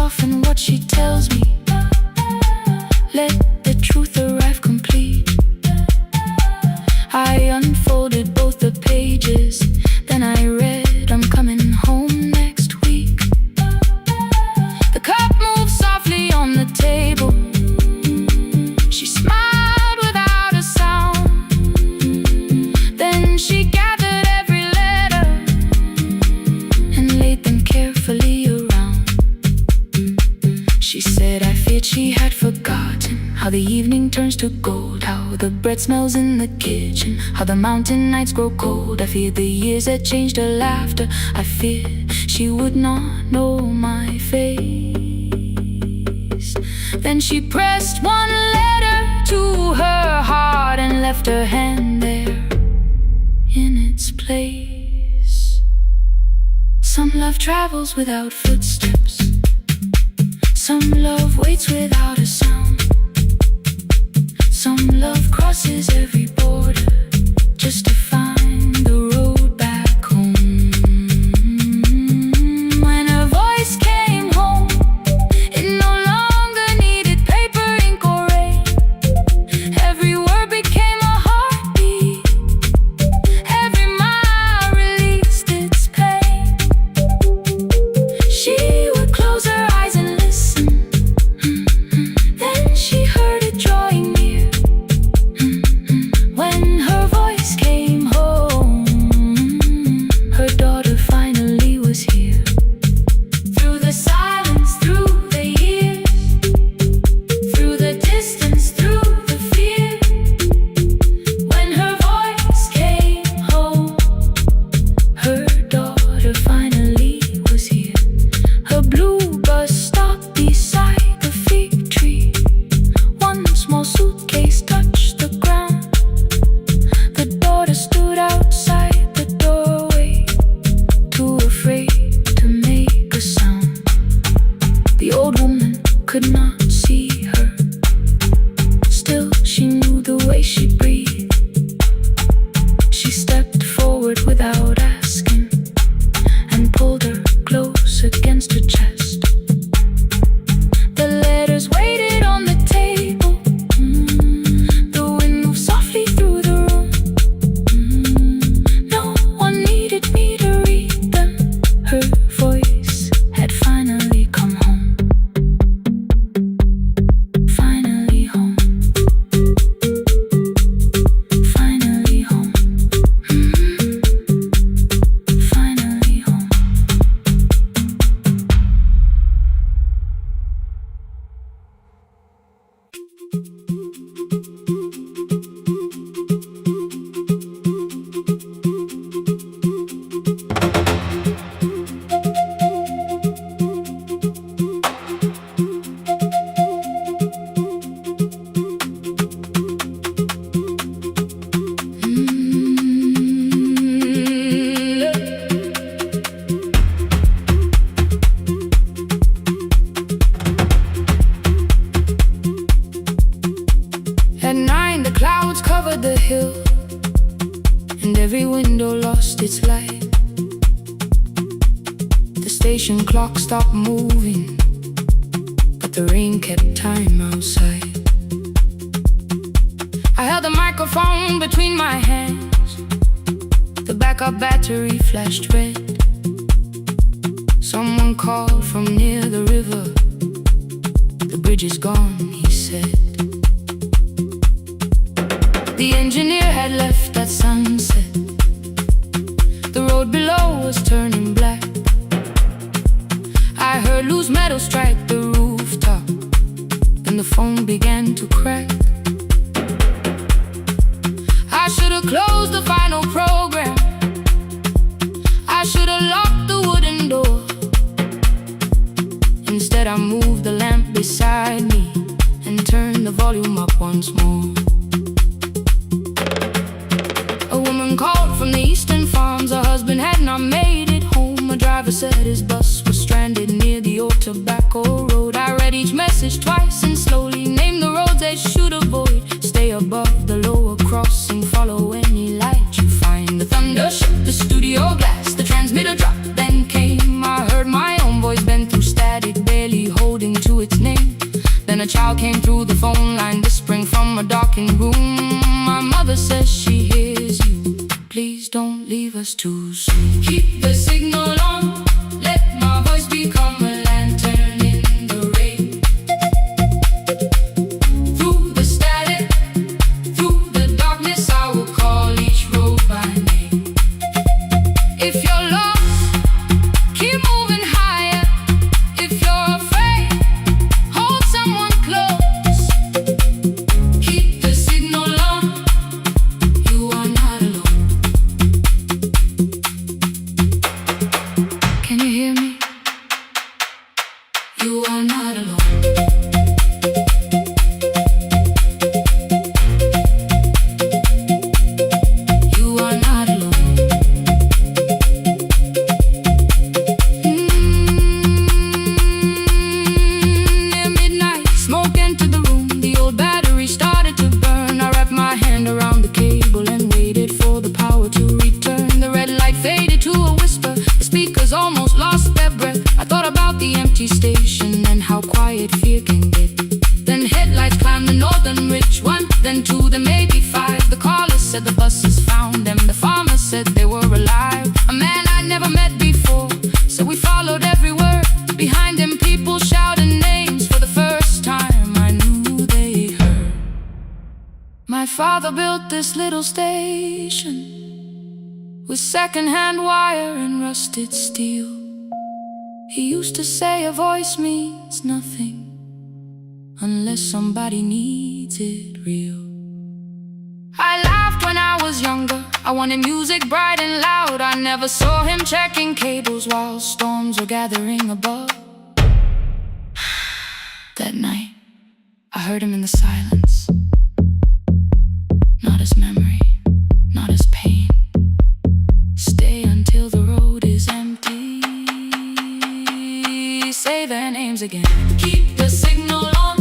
soften what she tells me. Let the truth arrive complete. I unfolded both the pages, then I read, I'm coming home next week. The cup moved softly on the table. She smiled without a sound. Then she gathered every letter and laid them carefully around. She said, I feared she had forgotten how the evening turns to gold, how the bread smells in the kitchen, how the mountain nights grow cold. I feared the years had changed her laughter. I feared she would not know my face. Then she pressed one letter to her heart and left her hand there in its place. Some love travels without footsteps. Some love waits without a sound. Some love crosses every border just to find the road back home. When her voice came home, it no longer needed paper, ink, or rain. Every word became a heartbeat. Every mile released its pain. She would close her eyes and listen. Then she heard it drawing near. When her voice came home, her daughter finally was here. Through the silence, through the years, through the distance, through the fear. When her voice came home, her daughter finally was here. Her blue bus stopped beside the fig tree. One small suitcase touched the ground. The daughter stood outside the doorway, too afraid to make a sound. The old woman could not see her. Still, she knew the way she breathed. She stepped forward without asking and pulled her close against her chest. The letters waited on the table. The wind moved softly through the room. No one needed me to read them. Her voice had finally come home. Finally home. Finally home. Finally home. At 9, the clouds covered the hill, and every window lost its light. The station clock stopped moving, but the rain kept time outside. I held the microphone between my hands. The backup battery flashed red. Someone called from near the river. The bridge is gone, he said. The engineer had left at sunset. The road below was turning black. I heard loose metal strike the rooftop, and the phone began to crack. I should have closed the final program. I should have locked the wooden door. Instead, I moved the lamp beside me and turned the volume up once more. A woman called from the eastern farms. Her husband had not made it home. A driver said his bus was stranded near the old tobacco road. I read each message twice and slowly named the roads they should avoid. Stay above the lower crossing, follow any light you find. The thunder shook the studio glass, the transmitter dropped, then came. I heard my own voice bend through static, barely holding child came through the phone line, whispering from a darkened room. My mother says she hears you. Please don't leave us too soon. Keep the signal on. Let my voice become a lantern in the rain. Through the static, through the darkness, I will call each road by name. If you're lost, keep moving higher. If you're afraid, hold someone close. Keep the signal on. You are not alone. Can you hear me? You are not alone. You are not alone. Near midnight, smoke entered the room. The old battery started to burn. I wrapped my hand around the cable and waited for the power to return. The red light faded to a whisper. The speakers almost lost their breath. I thought about the empty station and how quiet fear can get. Then headlights climbed the northern ridge. One, then two, then maybe five. The caller said the buses found them. The farmer said they were alive. A man I'd never met before, so we followed every word. Behind him people shouted names. For the first time I knew they heard. My father built this little station with second-hand wire and rusted steel. He used to say a voice means nothing unless somebody needs it real. I laughed when I was younger. I wanted music bright and loud. I never saw him checking cables while storms were gathering above. That night, I heard him in the silence. Not as memory, not as pain. Stay until the road is empty. Say their names again. Keep the signal on.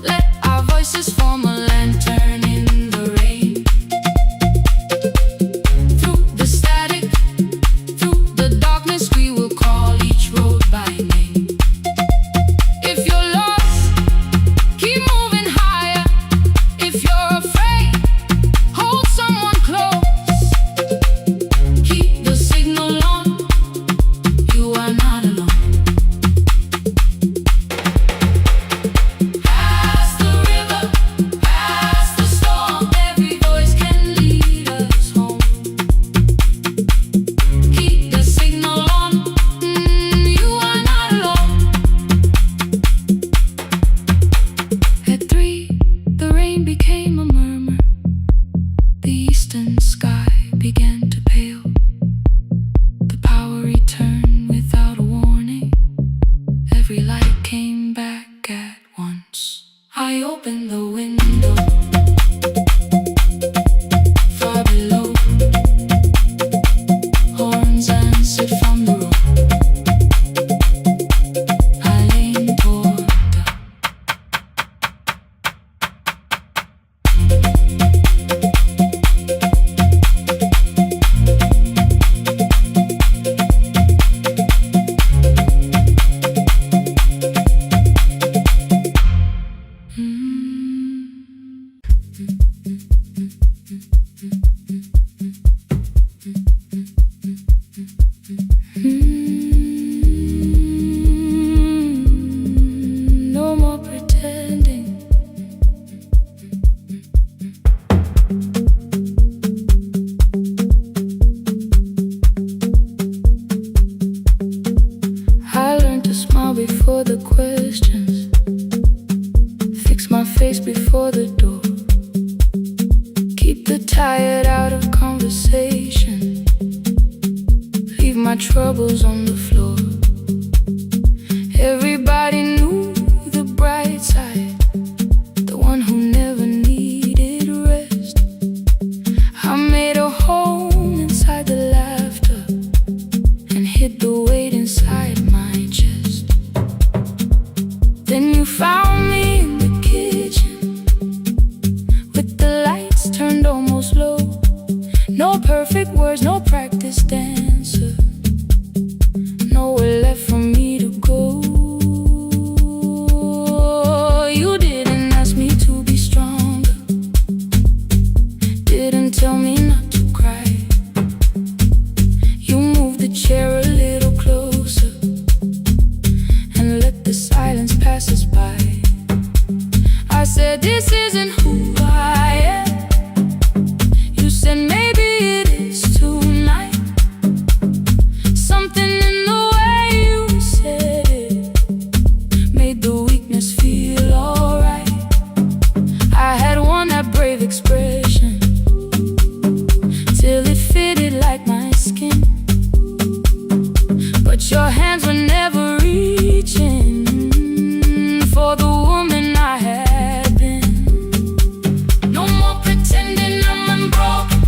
Let our voices form a lantern in the rain. Through the static, through the darkness, we will call each road by name. If you're lost, keep moving higher. If you're afraid, hold someone close. Keep the signal on. You are not alone. Past the river, past the storm, every voice can lead us home. Keep the signal on. You are not alone. At 3, the rain became a murmur. The eastern sky began to pale. The power returned without a warning. Every light came back at once. I opened the window. Far below, horns answered from the road. I leaned toward the no more pretending. I learned to smile before the questions, fix my face before the door, keep the tired out of conversation, leave my troubles on the floor. Everybody knew the bright side, the one who never needed rest. I made a home inside the laughter and hid the weight inside my chest. Then you found me in the kitchen with the lights turned almost low. No perfect words, no practice dancer, nowhere left for me to go. You did silence passes by. I said, this isn't who I am. You said, maybe it is tonight. Something in the way you said it made the weakness feel alright. I had worn that brave expression till it fitted like my skin, but your hands were never reaching for the woman I had been. No more pretending I'm unbroken,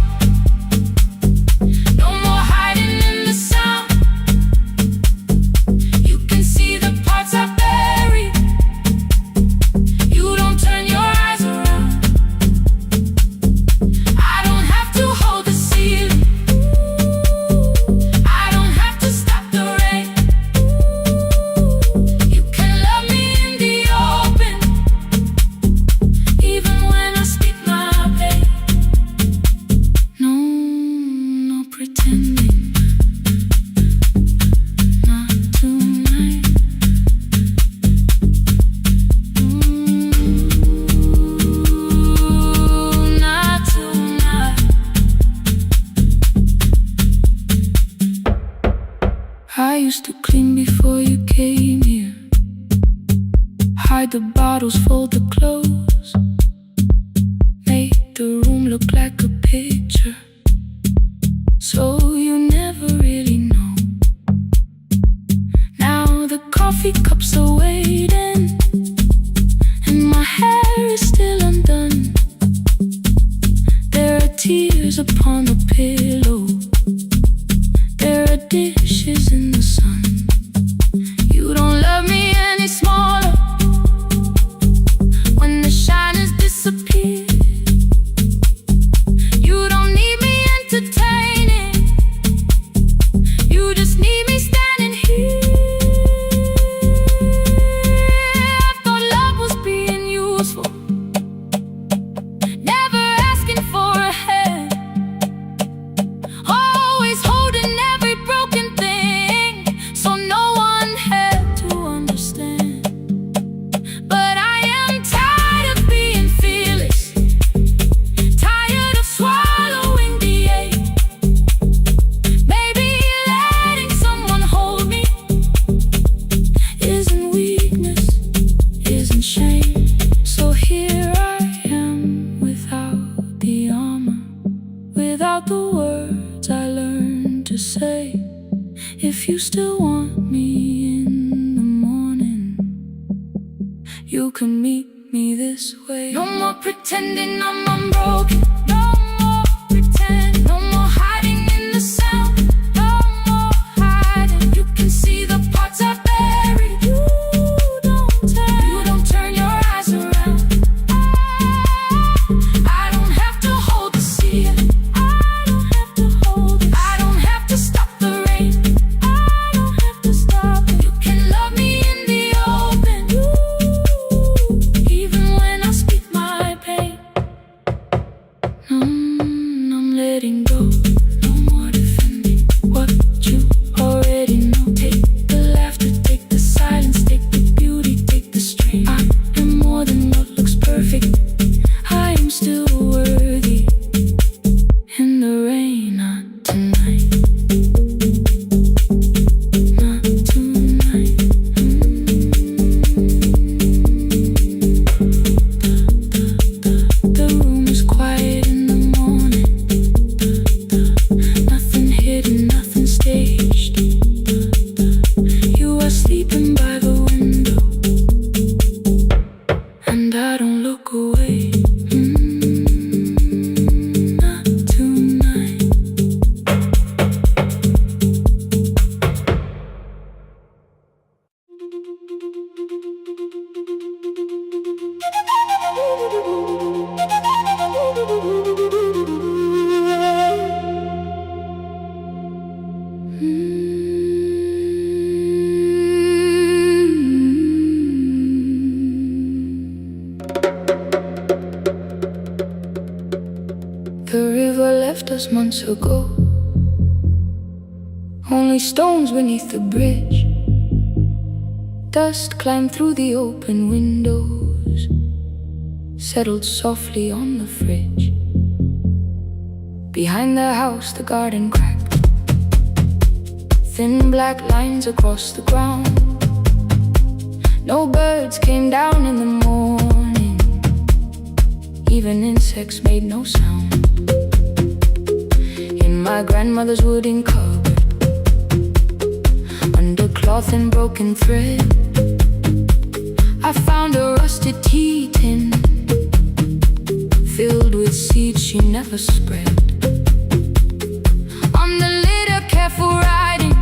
no more hiding in the sound. You can see the parts I buried. You don't turn your eyes around. I don't have to hold the ceiling. I don't have to stop the rain. You can love me in the open, even when I speak my pain. No, no pretending, not tonight. Not tonight. I used to clean before you came here, hide the bottles, fold the clothes, make the room look like a picture, so you never really know. Now the coffee cups are waiting, and my hair is still undone. There are tears upon the pillow, there are dishes in the sun. You don't love me any smaller when the shine has disappeared. You don't need me entertaining, you just need me standing here. I thought love was being useful, never asking for a hand, always holding every broken thing, so no one had to understand. But I am tired of being fearless, tired of swallowing the ache. Maybe letting someone hold me isn't weakness, isn't shame. So here I am without the armor, without the words I learned to say. If you still want me in the morning, you can meet me this way. No more pretending I'm unbroken, no more pretend, no more hiding in the sound, no more hiding. You can see the parts I buried. You don't turn your eyes around. I don't have to hold the ceiling. I don't have to hold it. I don't have to stop the rain. I don't have to stop it. You can love me in the open, even when I speak my pain. I'm letting go. No more defending what you already know. Take the laughter, take the silence, take the beauty, take the strain. I am more than what looks perfect. I am still worthy. In the rain, not tonight. Not tonight. The room is quiet in the morning. Nothing hidden, nothing staged. You are sleeping by the window, and I don't look away. Not tonight. The river left us months ago, only stones beneath the bridge. Dust climbed through the open windows, settled softly on the fridge. Behind the house the garden cracked, thin black lines across the ground. No birds came down in the morning, even insects made no sound. In my grandmother's wooden cupboard, under cloth and broken thread, I found a rusted tea tin filled with seeds she never spread. On the lid a careful writing: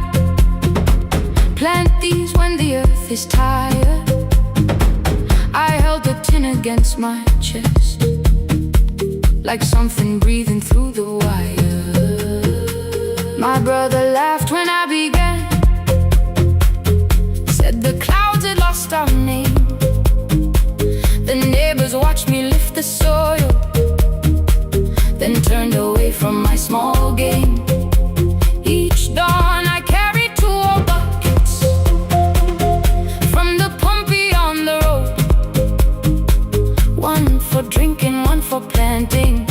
plant these when the earth is tired. I held the tin against my chest, like something breathing through the wire. My brother laughed when I began, said the clouds had lost our name. The neighbors watched me lift the soil, then turned away from my small game. Each dawn I carried 2 old buckets from the pump beyond the road, one for drinking, one for planting,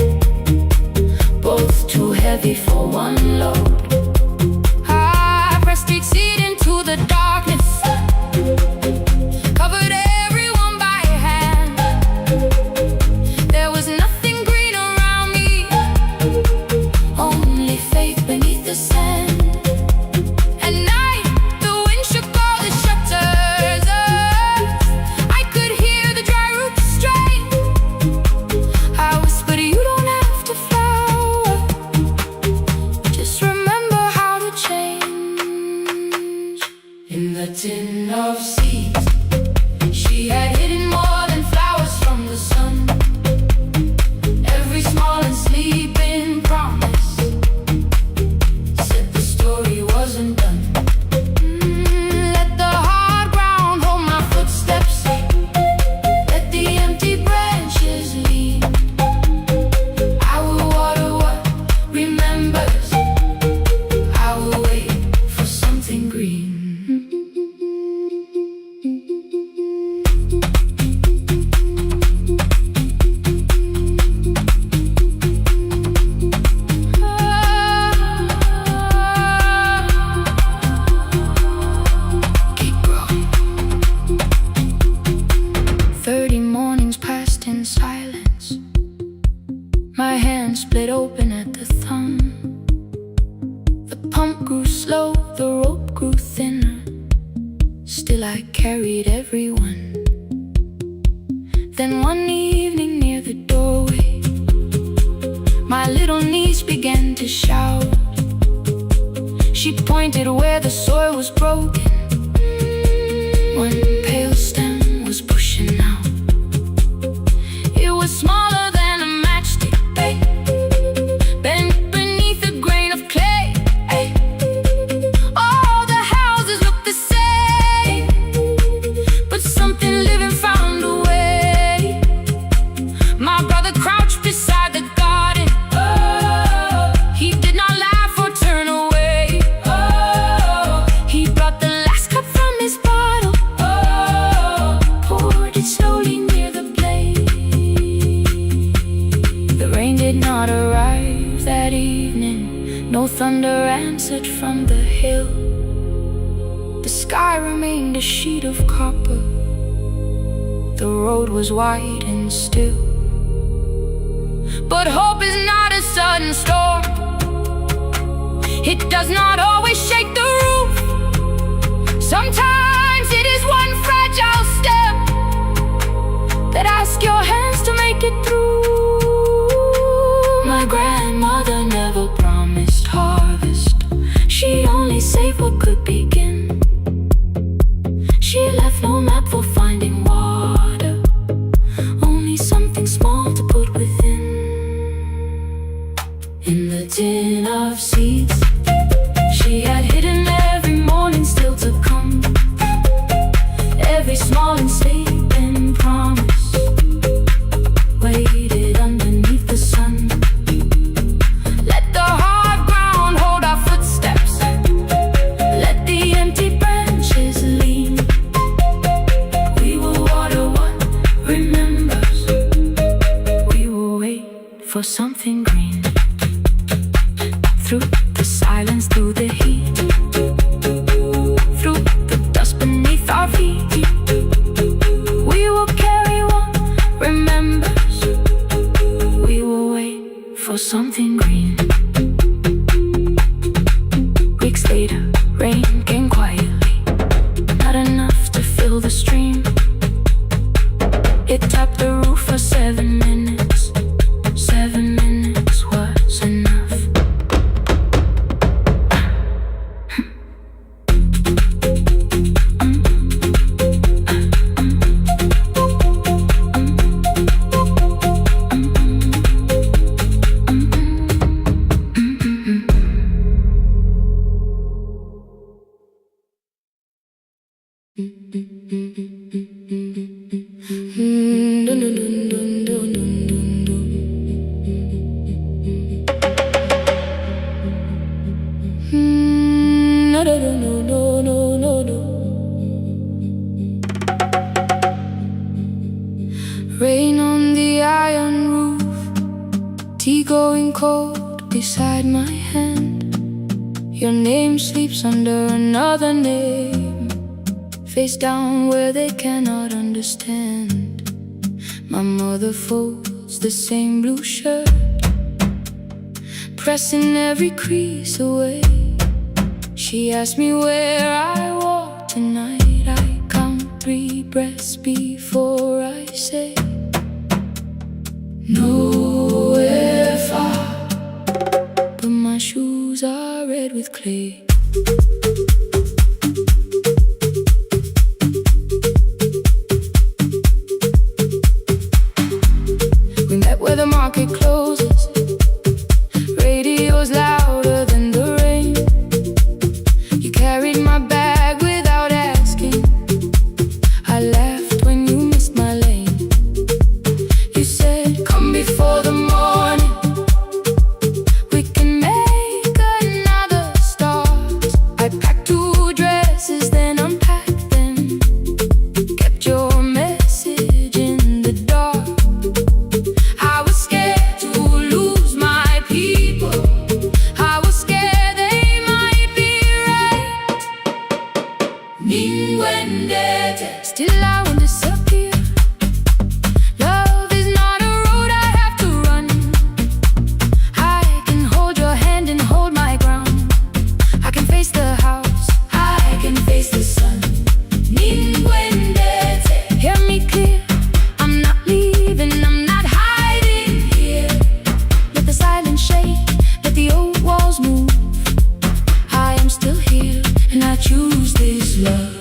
both too heavy for one load. I pressed each seed into the darkness, covered everyone by hand. There was nothing green around me, only faith beneath the sand. At night the wind shook all the shutters. I could hear the dry roots strain. I whispered, you don't have to flower, just remember how to change. In the tin of seeds she had hidden more than flowers from the sun. Every small and sleeping promise said the story wasn't done. Let the hard ground hold my footsteps, let the empty branches lean. I will water what remembers, I will wait for something green. Keep growing. 30 mornings passed in silence. My hand split open at the thumb. The pump grew slow, the rope grew thinner. Still I carried everyone. Then one evening near the doorway, my little niece began to shout. She pointed where the soil was broken. One pale stem was pushing out. It was smaller than a matchstick, bent beneath a grain of clay. All the houses looked the same, but something living found a way. My brother crouched beside the garden. He did not laugh or turn away. He brought the last cup from his bottle, poured it slowly near the blaze. The rain did not arrive that evening, no thunder answered from the hill. The sky remained a sheet of copper, the road was wide and still. But hope is not a sudden storm, it does not always shake the roof. Sometimes it is one fragile step that asks your hands to make it through. My grandmother never promised harvest, she only saved what could begin. She left no map for finding water, only something small to put within. In the tin of seeds she had hidden every morning still to come. Every small and sleeping promise waited underneath the sun. Let the hard ground hold our footsteps, let the empty branches lean. something green. Through the silence, through the heat, through the dust beneath our feet, we will carry what remembers. We will wait for something green. Weeks later, rain came quietly, not enough to fill the stream. It tapped the roof for 7 minutes. 7 minutes was enough. Rain on the iron roof, tea going cold beside my hand. Your name sleeps under another name, face down where they cannot understand. My mother folds the same blue shirt, pressing every crease away. She asked me where I walk tonight. I count 3 breaths before I say nowhere far, but my shoes are red with clay. We met where the market closes, radio's louder than the rain. You carried my bag without asking. I laughed when you missed my lane. You said, come before the morning, we can make another start. I packed 2 dresses, then unpacked them, kept your message in the dark. I was scared to lose my people, I was scared they might be right. Ninguendete, still I won't disappear. Love is not a road I have to run. I can hold your hand and hold my ground. I can face the house, I can face the sun. Ninguendete, hear me clear, I'm not leaving, I'm not hiding here. Let the silence shake, let the old walls move. I am still here, and I choose this love.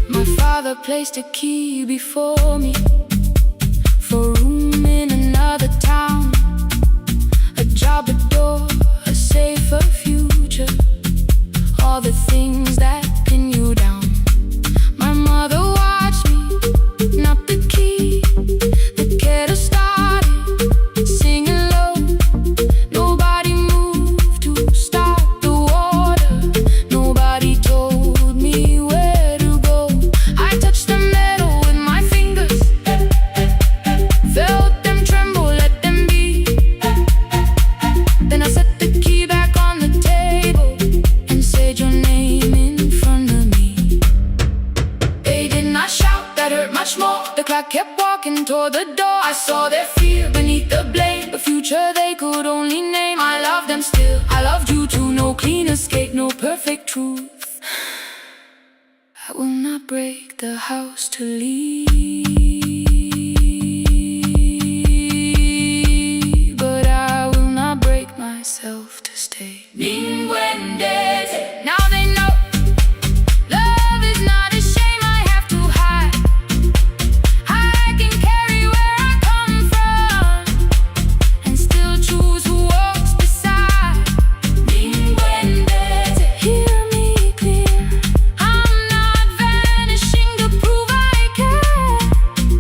My father placed a key before me for room in another town, a job, a door, a safer future, all the things that pin you down. My mother watched me, not the key, the kettle started singing low. Nobody moved to stop the water, nobody told me where to go. I touched the metal with my fingers, felt them tremble, let them be. Then I set the key back on the table and said your name in front of me. They did not shout, that hurt much more. The clock kept walking toward the door. I saw their fear beneath the blame, a future they could only name. I loved them still, I loved you too. No clean escape, no perfect truth. I will not break the house to leave, but I will not break myself to stay. Ninguendete, now they know love is not a shame I have to hide. I can carry where I come from and still choose who walks beside. Ninguendete, hear me clear, I'm not vanishing to prove I care.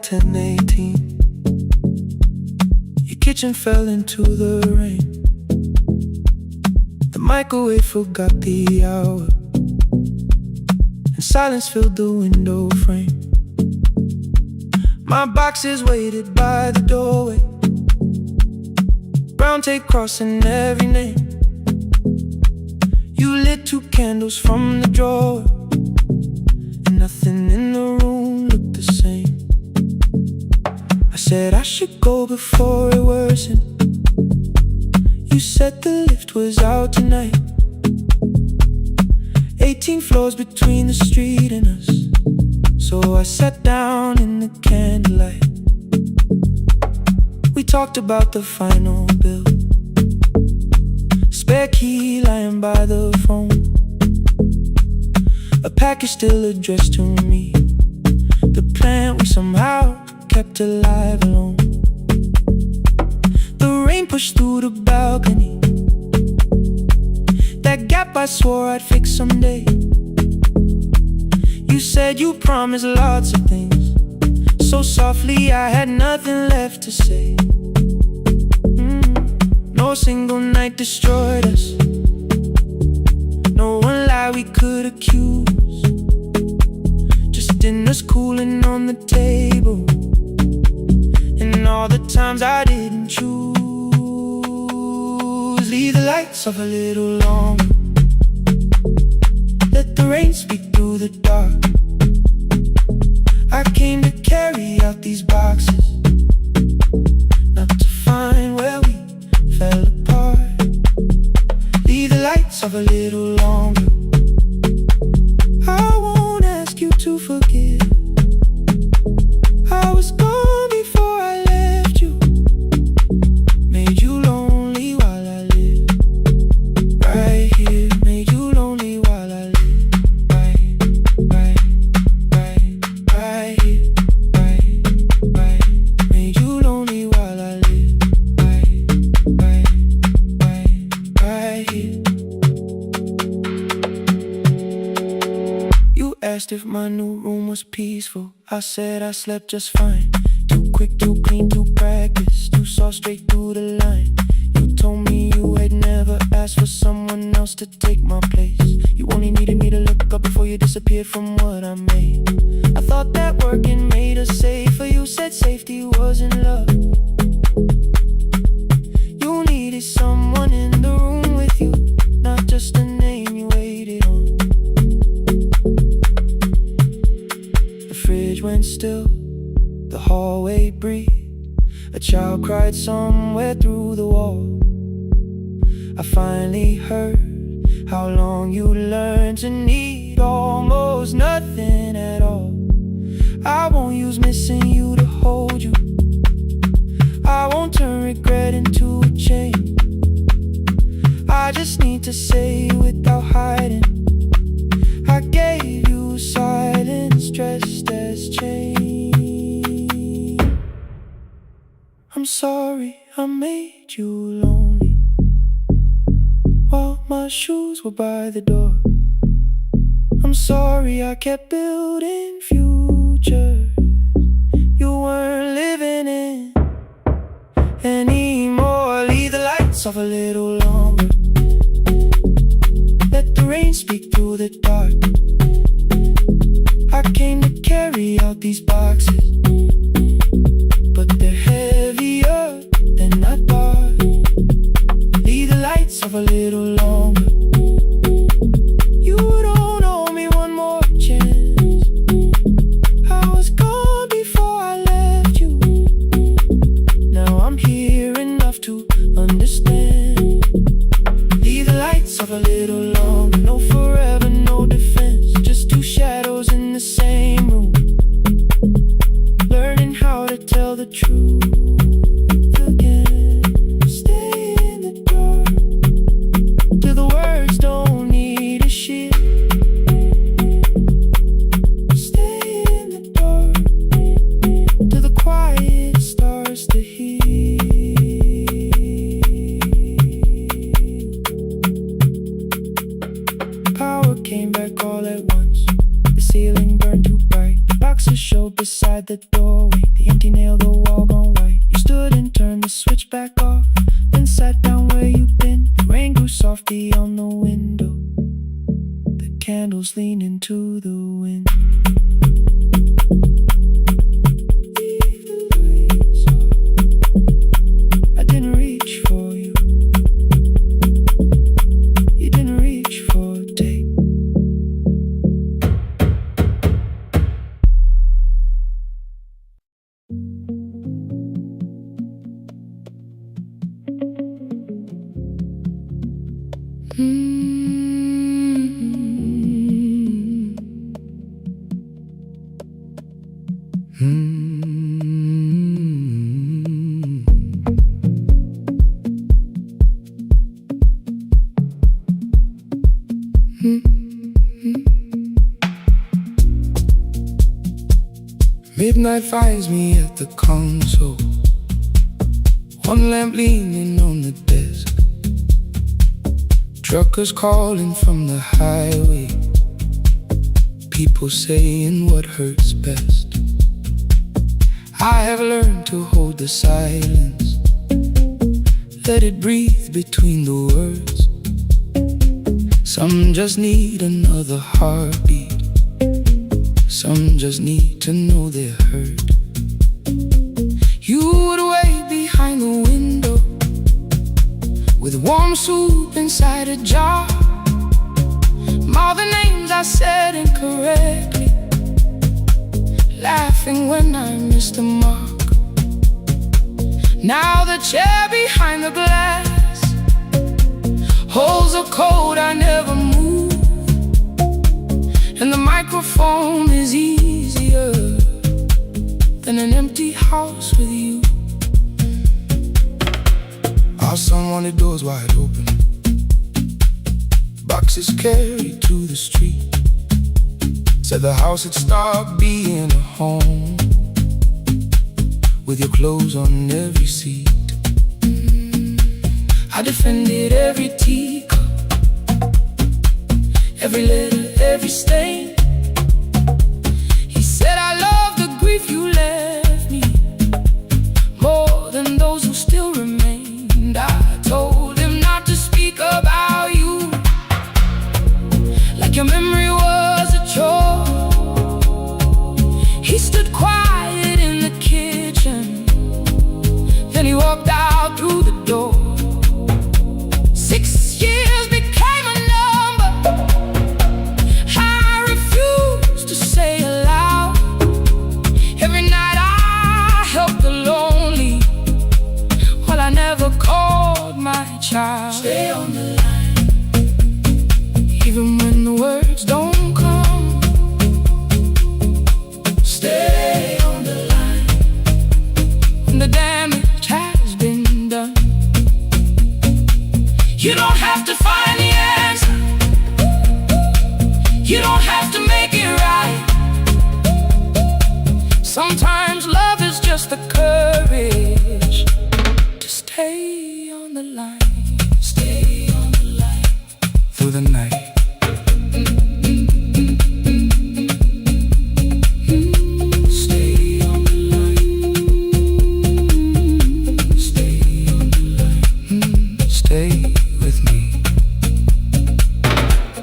10:18. Your kitchen fell into the rain. The microwave forgot the hour, and silence filled the window frame. My boxes waited by the doorway, brown tape crossing every name. You lit 2 candles from the drawer, and nothing in the room looked the same. I said I should go before it worsened. You said the lift was out tonight. 18 floors between the street and us, so I sat down in the candlelight. We talked about the final bill, spare key lying by the phone, a package still addressed to me, the plant we somehow kept alive alone. The rain pushed through the balcony, that gap I swore I'd fix someday. You said you promised lots of things, so softly I had nothing left to say. No single night destroyed us, no one lie we could accuse, just dinners cooling on the table, and all the times I didn't choose. Leave the lights off a little longer, let the rain speak through the dark. I came to carry out these boxes, not to find where we fell apart. Leave the lights off a little longer. I won't ask you to forgive. I was gone before I left you, made you lonely while I lived right here, made you lonely while I lived right here, right here, made you lonely while I lived right here. You asked if my new room was peaceful. I said I slept just fine. Too quick, too clean, too practiced, too saw straight through the line. You told me you had never asked for someone else to take my place. You only needed me to look up before you disappeared from what I made. I thought that working made us safer. You said safety was in love. You needed someone in the room with you, not just a name you waited on. The fridge went still, the hallway breathed. A child cried somewhere through the wall. I finally heard how long you learned to need almost nothing at all. I won't use missing you to hold you, I won't turn regret into a chain. I just need to say without hiding, I gave you silence dressed as change. I'm sorry I made you lonely while my shoes were by the door. I'm sorry I kept building futures you weren't living in anymore. Leave the lights off a little longer, let the rain speak through the dark. I came to carry out these boxes, but they're heavier than I thought. Leave the lights off a little longer. You don't owe me one more chance. I was gone before I left you. Now I'm here enough to understand. Leave the lights off a little longer. No forever, no defense, just 2 shadows in the same room, learning how to tell the truth again. Stay in the dark till the words don't need a shield. Stay in the dark till the quiet starts to heal. Power came back all at once. The ceiling burned too bright. The boxes showed beside the doorway. The Midnight finds me at the console, one lamp leaning on the desk. Truckers calling from the highway, people saying what hurts best. I have learned to hold the silence, let it breathe between the words. Some just need another heartbeat, some just need to know they're heard. You would wait behind the window with warm soup inside a jar. All the names I said incorrectly, laughing when I missed the mark. Now the chair behind the glass holds a code I never moved, and the microphone is easier than an empty house with you. Our son wanted doors wide open, boxes carried to the street. Said the house had stopped being a home, with your clothes on every seat. I defended every teacup, every letter, every stain. He said I love the grief you left me more than those who still remained. I told him not to speak about you like your memory was a chore. He stood quiet in the kitchen, then he walked out through the door. 6 years became a number I refused to say aloud. Every night I helped the lonely, while I never called my child. Stay on the line, even when the words don't come. Stay on the line, when the damage has been done. You don't have to find the answer, you don't have to make it right. Sometimes love is just the courage to stay on the line. Stay on the line through the night. Stay on the line. Stay on the line. Stay with me.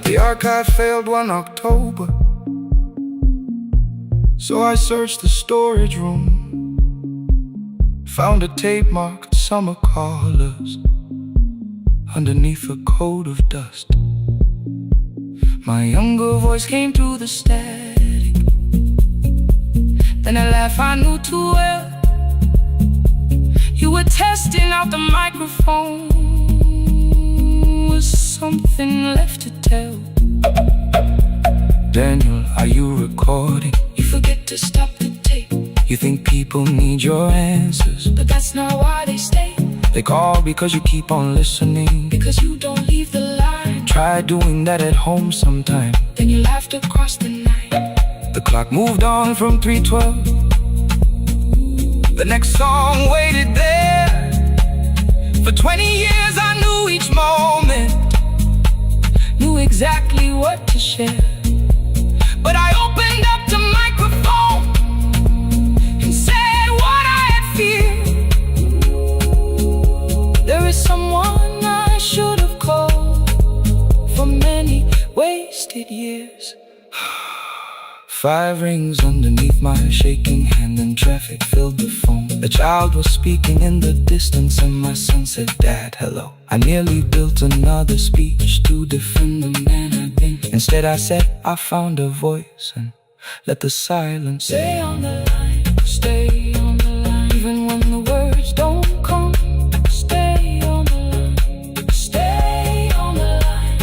The archive failed one October, so I searched the storage room, found a tape marked summer callers underneath a coat of dust. My younger voice came through the static, then a laugh I knew too well. You were testing out the microphone, was something left to tell? Daniel, are you recording? You forget to stop the tape. You think people need your answers, but that's not why they stay. They call because you keep on listening, because you don't leave the line. Try doing that at home sometime, then you laughed across the night. The clock moved on from 3:12. The next song waited there. For 20 years I knew each moment, knew exactly what to share. But I opened up the microphone and said what I had feared. There is someone I should have called for many wasted years. 5 rings underneath my shaking hand, and traffic filled the phone. A child was speaking in the distance, and my son said, "Dad, hello." I nearly built another speech to defend the man I'd been. Instead I said I found a voice and let the silence stay on the line. Stay on the line, even when the words don't come. Stay on the line. Stay on the line.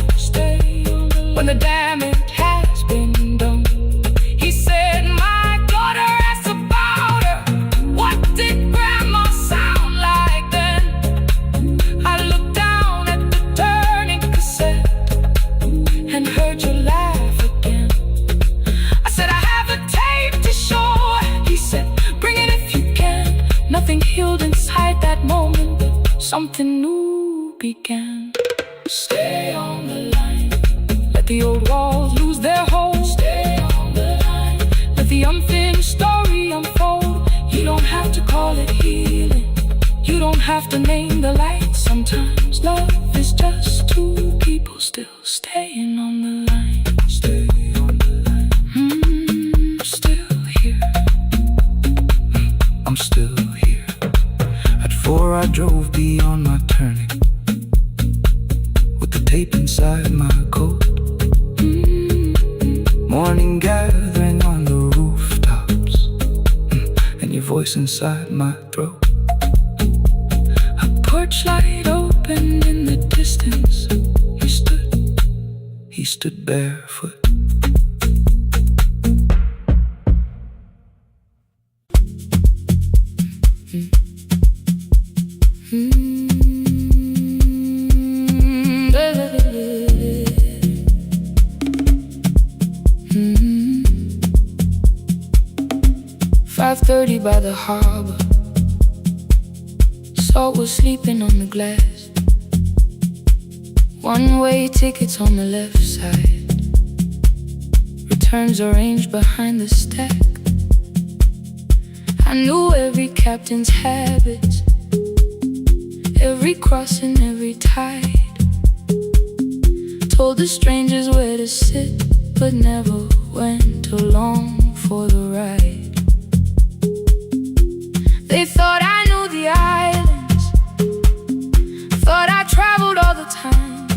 Nothing healed inside that moment. Something new began. Stay on the line. Let the old walls lose their hold. Stay on the line. Let the unfinished story unfold. You don't have to call it healing. You don't have to name the light. Sometimes love is just two people still staying on the line. Stay on the line. Still here. I'm still here. At 4 I drove beyond my turning, with the tape inside my coat. Morning gathering on the rooftops, and your voice inside my throat. A porch light open in the distance. He stood barefoot. By the harbor, Salt was sleeping on the glass. One-way tickets on the left side, returns arranged behind the stack. I knew every captain's habits, every crossing, every tide. Told the strangers where to sit, but never went along for the ride. They thought I knew the islands, thought I traveled all the time.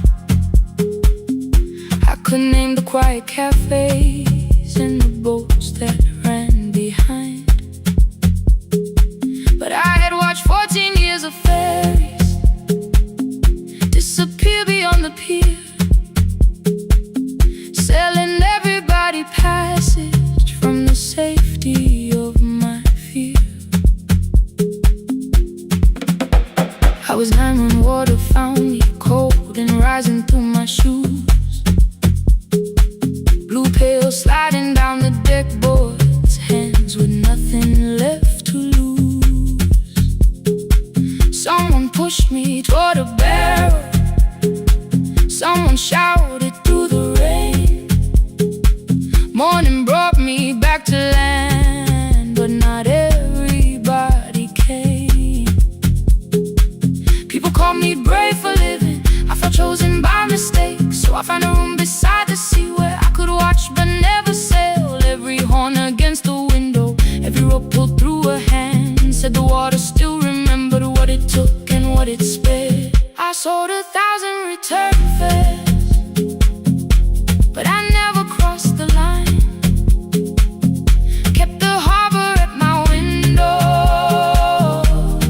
I could name the quiet cafes and the boats that ran behind. But I had watched 14 years of ferries disappear beyond the pier, selling everybody passage from the safety of my fear. I was 9 when water found me, cold and rising through my shoes. Blue pail sliding down the deck boards, hands with nothing left to lose. Someone pushed me toward a barrel, someone shouted through the rain. Morning brought me back to land, but not everybody came. People called me brave for living, I felt chosen by mistake. So I found a room beside the sea where I could watch but never sail. Every horn against the window, every rope pulled through a hand, said the water still remembered what it took and what it spared. I sold 1,000 return fares, but I never crossed the line. Kept the harbor at my window,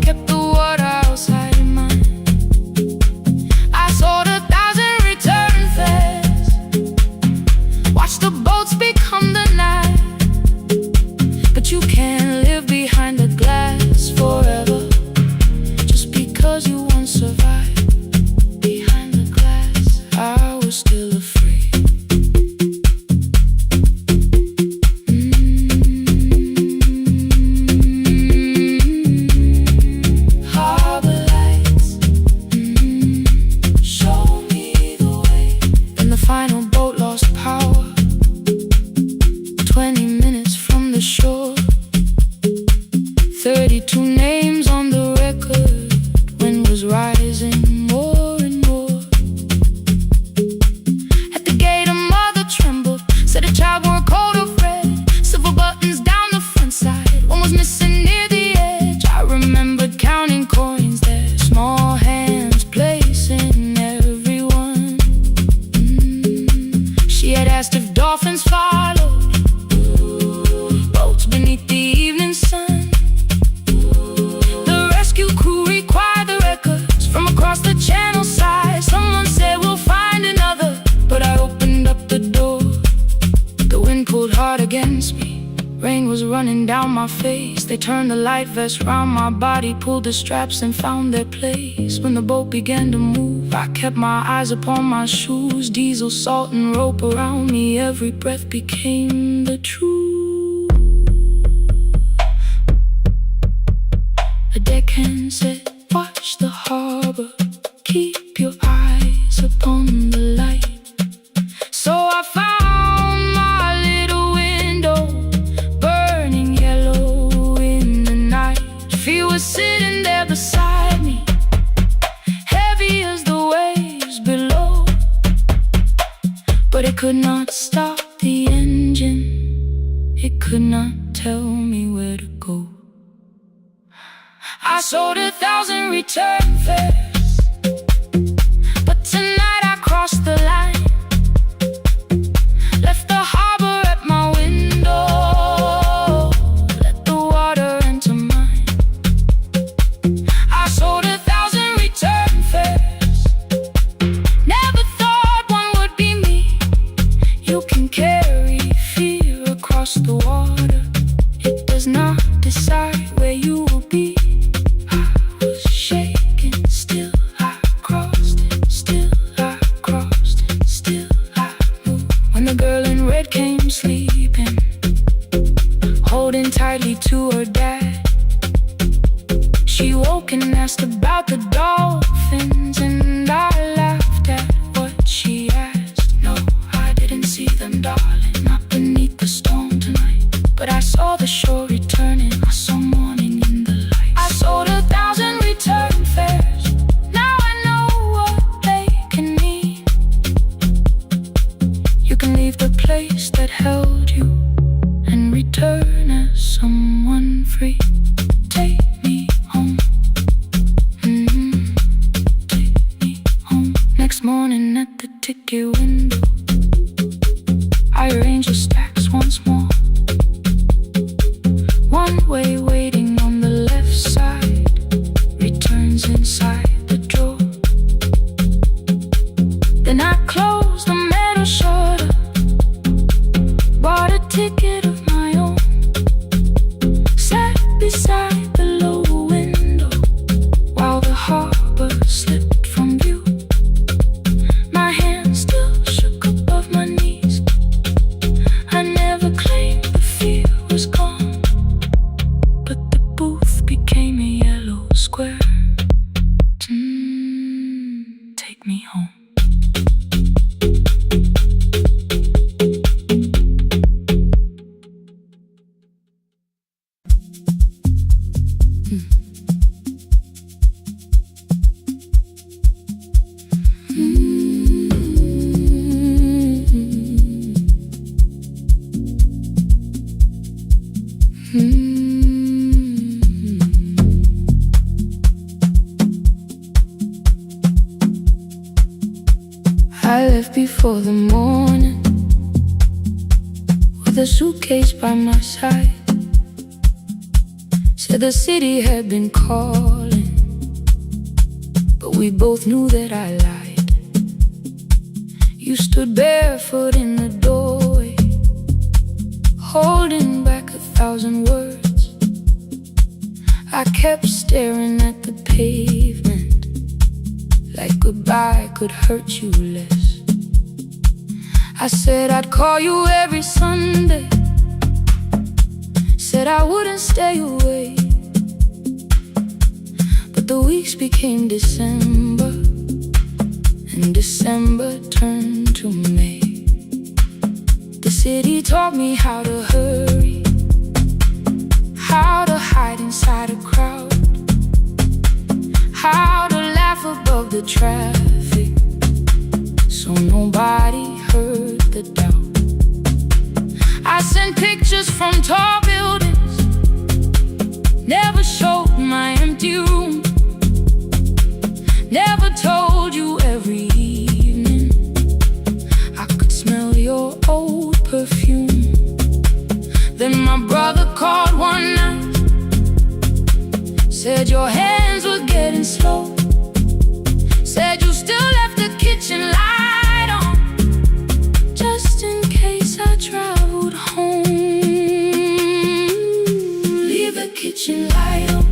kept the water outside in mine. I sold 1,000 return fares, watched the boats become the night. But you can't live behind the glass forever, just because you once survived. Behind the glass, I was still afraid. Harbor lights, show me the way. Then the final boat lost power, 20 minutes from the shore. 32 names on the record, wind was rising more and more. At the gate a mother trembled, said a child wore a coat of red, silver buttons down the front side, one was missing near the edge. I remembered counting coins there, small hands placing everyone. She had asked if dolphins followed, boats beneath the evening sun. The rescue crew required the records from across the channel side. Someone said we'll find another, but I opened up the door. The wind pulled hard against me, rain was running down my face. They turned the light vest round my body, pulled the straps and found their place. When the boat began to move, I kept my eyes upon my shoes. Diesel, salt and rope around me, every breath became the truth. A deckhand said, watch the harbor, keep your eyes upon the light. So I found my little window, burning yellow in the night. She was sitting there beside me, heavy as the waves below, but it could not stop the engine, it could not tell me where to go. I sold 1,000 return fares, but tonight I crossed the line, left the harbor at my window, let the water enter mine. I sold 1,000 return fares, never thought one would be me. You can carry fear across the water, it does not decide where you will be. Still I crossed it, still I crossed it, still I moved. When the girl in red came sleeping, holding tightly to her dad, she woke and asked about the dolphins, and I laughed at what she asked. No, I didn't see them, darling, not beneath the storm tonight, but I saw the shore returning, I saw morning in the light. I sold 1,000 return fares, leave the place that held you and return as someone free. Take me home, take me home. Next morning at the ticket window, I arrange the stacks once more. One way waiting on the left side, returns inside the drawer. Then I close the metal shutter, bought a ticket of my own, sat beside the low window while the harbor slipped from view. My hands still shook above my knees, I never claimed the fear was gone, but the booth became a yellow square. Take me home. I left before the morning, with a suitcase by my side. Said the city had been calling, but we both knew that I lied. You stood barefoot in the doorway, holding back 1,000 words. I kept staring at the pavement, like goodbye could hurt you less. I said I'd call you every Sunday, said I wouldn't stay away. But the weeks became December, and December turned to May. The city taught me how to hurry, how to hide inside a crowd, how to laugh above the traffic, so nobody heard the doubt. I sent pictures from tall buildings, never showed my empty room, never told you every evening I could smell your old perfume. Then my brother called one night, said your hands were getting slow, said you still left the kitchen light on, just in case I traveled home. Leave the kitchen light on,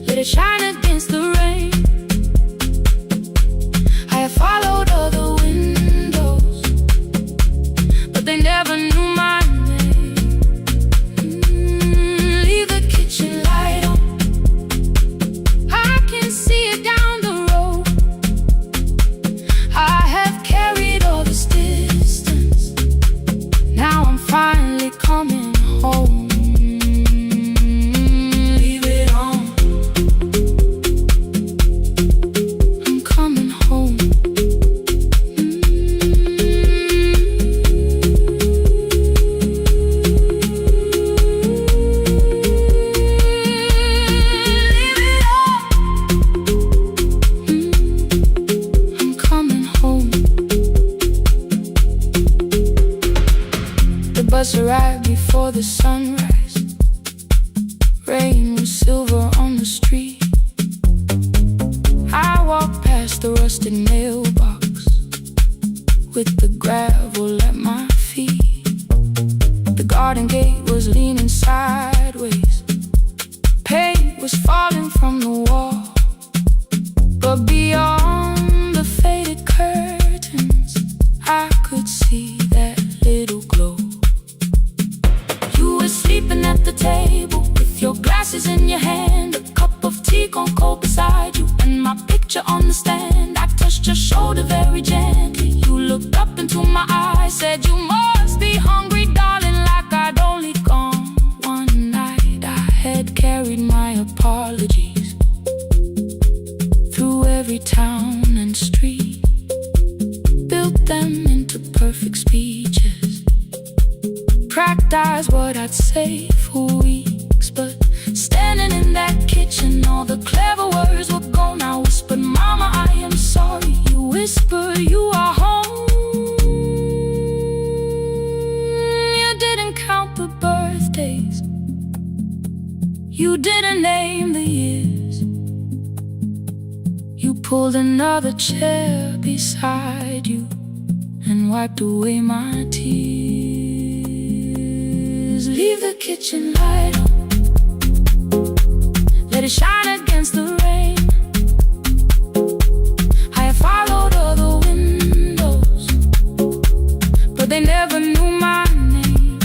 let it shine against the rain. I have followed other windows, but they never knew my name. Leave the kitchen light the sunrise. Rain was silver on the street. I walked past the rusted mailbox with the gravel at my feet. The garden gate was leaning sideways. Paint was falling from the wall. But beyond the faded curtains, I could see that little glow. You were sleeping at the table with your glasses in your hand, a cup of tea gone cold beside you, and my picture on the stand. I touched your shoulder very gently. You looked up into my eyes, said, "You must be hungry, darling," like I'd only gone one night. I had carried my apologies through every town and street, built them into perfect speeches, practiced what I'd say for weeks. But standing in that kitchen, all the clever words were gone. I whispered, "Mama, I am sorry." You whispered, "You are home." You didn't count the birthdays, you didn't name the years. You pulled another chair beside you and wiped away my tears. Leave the kitchen light on, let it shine against the rain. I have followed other windows, but they never knew my name.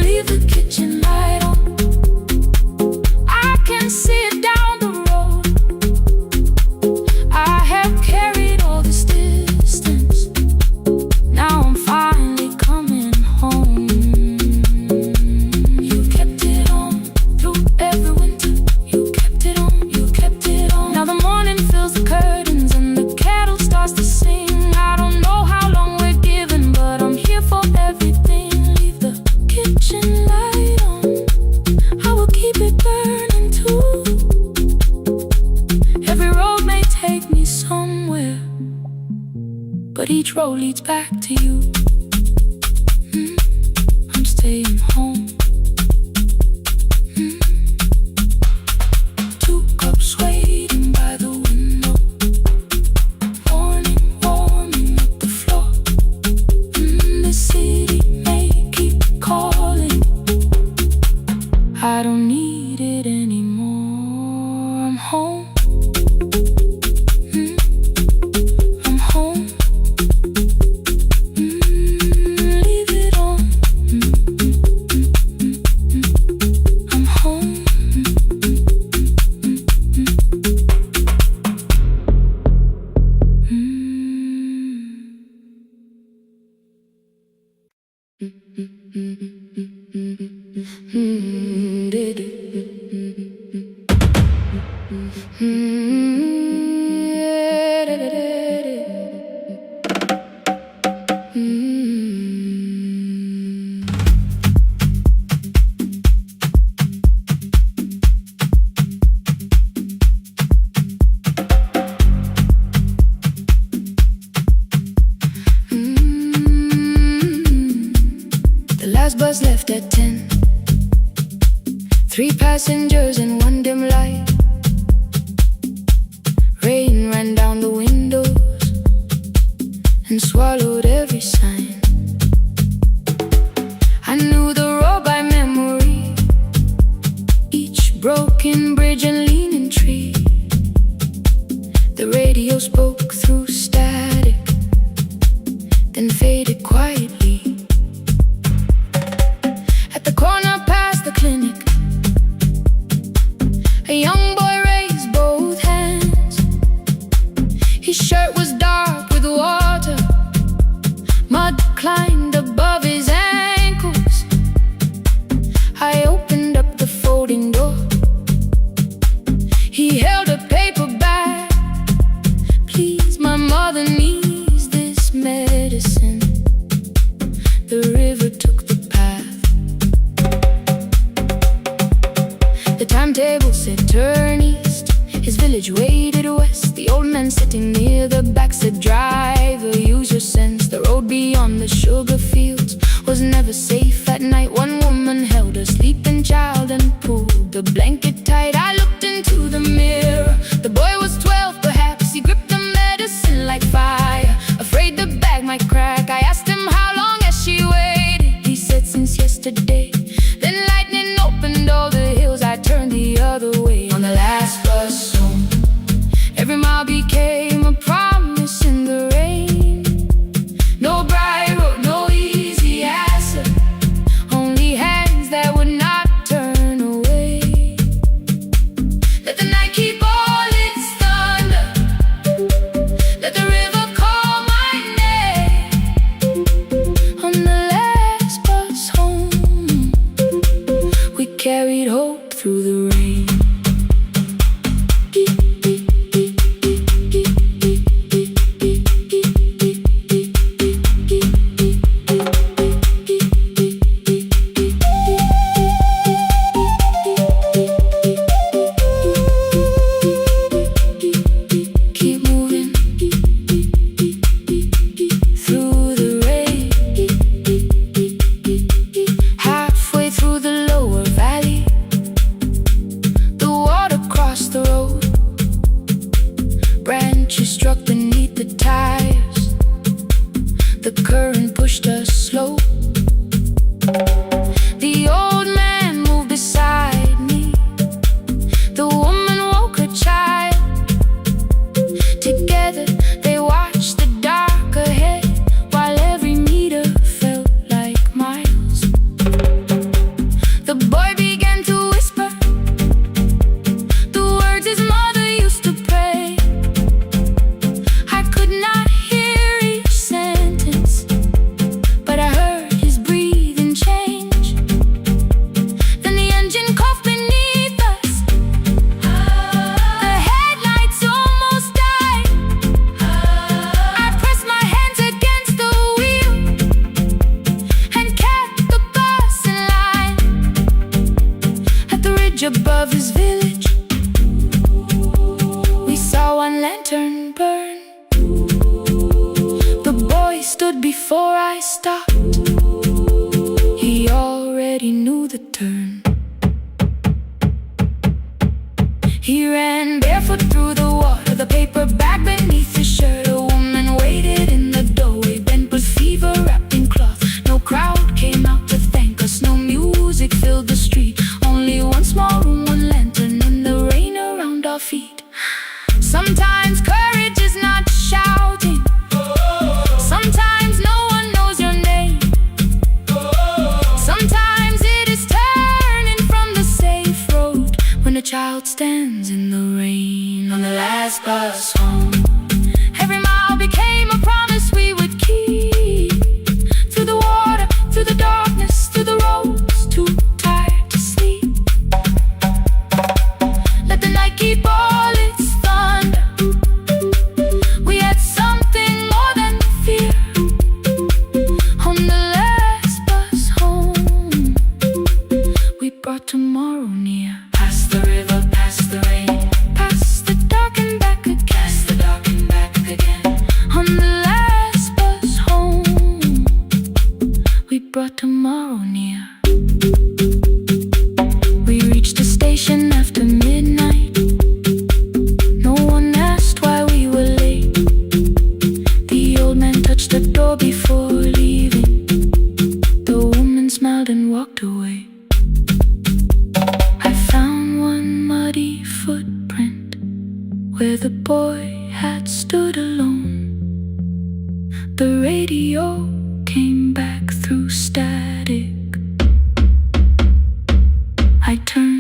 Leave the kitchen light on, I can see it down the road. I have carried all this distance, now I'm finally coming home. You kept it on through every winter. You kept it on, you kept it on. Now the morning fills the curtains and the kettle starts to sing. I don't know how long we're given, but I'm here for everything. Leave the kitchen light on, I will keep it burning too. Every road may take me somewhere, but each road leads back to you. I'm staying home. 2 cups waiting by the window, morning warming up the floor. The city may keep calling, I don't need it anymore. I'm home. I'm home. Leave it on. I'm home. The last bus left at 10. 3 passengers and 1 dim light. Rain ran down the windows and swallowed every sign. I knew the road by memory, each broken bridge and leaning tree. The radio spoke through static, then faded quietly. At the corner past the clinic, a young boy raised both hands. His shirt was dark with water, mud climbed above his ankles. I opened up the folding door. He held a paper bag. "Please, my mother needs this medicine." The river took the path. The timetable said turn east. His village waded west. The old man sitting near the back said, "Driver, use your sense." The road beyond the sugar fields was never safe at night. One woman held a sleeping child and pulled the blanket tight. I looked into the mirror. The boy was 12, perhaps. He gripped the medicine like fire, afraid the bag might crack. I asked him how long has she waited. He said since yesterday. Then lightning opened all the hills. I turned the other way on the last bus home. Every mile became a promise in the rain. No bright road, no easy answer, only hands that would not turn away. Let the night keep all its thunder, let the river call my name. On the last bus home, we carried hope through the rain. Branches struck beneath the tires. The current pushed us slow. The old man moved beside me. The woman woke her child. Together they watched the dark ahead, while every meter felt like miles. The boy began to whisper the words his mother used to pray. I could not hear each sentence, but I heard his breathing change. Then the engine coughed beneath us. The headlights almost died. I pressed my hands against the wheel and kept the bus in line. At the ridge above his village, we saw one lantern burn. The boy stood before I stopped. He already knew the turn. He ran barefoot through the water, the paper bag beneath his shirt. A woman waited in the doorway, bent with fever, wrapped in cloth. No crowd came out to thank us, no music filled the street. Only one small room, one lantern, and the rain around our feet. Sometimes courage is not shouting. Sometimes no one knows your name. Sometimes it is turning from the safe road when a child stands in the rain. On the last bus home, every mile became a promise we would keep. Through the water, through the darkness, through the roads too tired to sleep. Let the night keep all its thunder. We had something more than fear. On the last bus home, we brought tomorrow near. Past the river, past the rain, past the dark and back again. Past the dark and back again. On the last bus home, we brought tomorrow near. We reached the station after midnight. No one asked why we were late. The old man touched the door before leaving. The woman smiled and walked away. I found one muddy footprint where the boy had stood alone. The radio came back through static. I turned.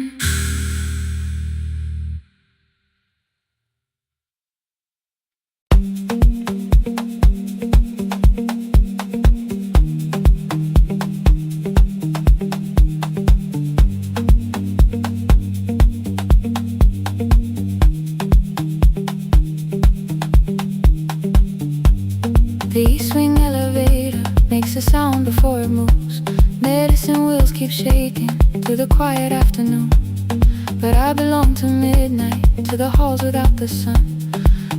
The E-swing elevator makes a sound before it moves. Medicine wheels keep shaking through the quiet afternoon. But I belong to midnight, to the halls without the sun,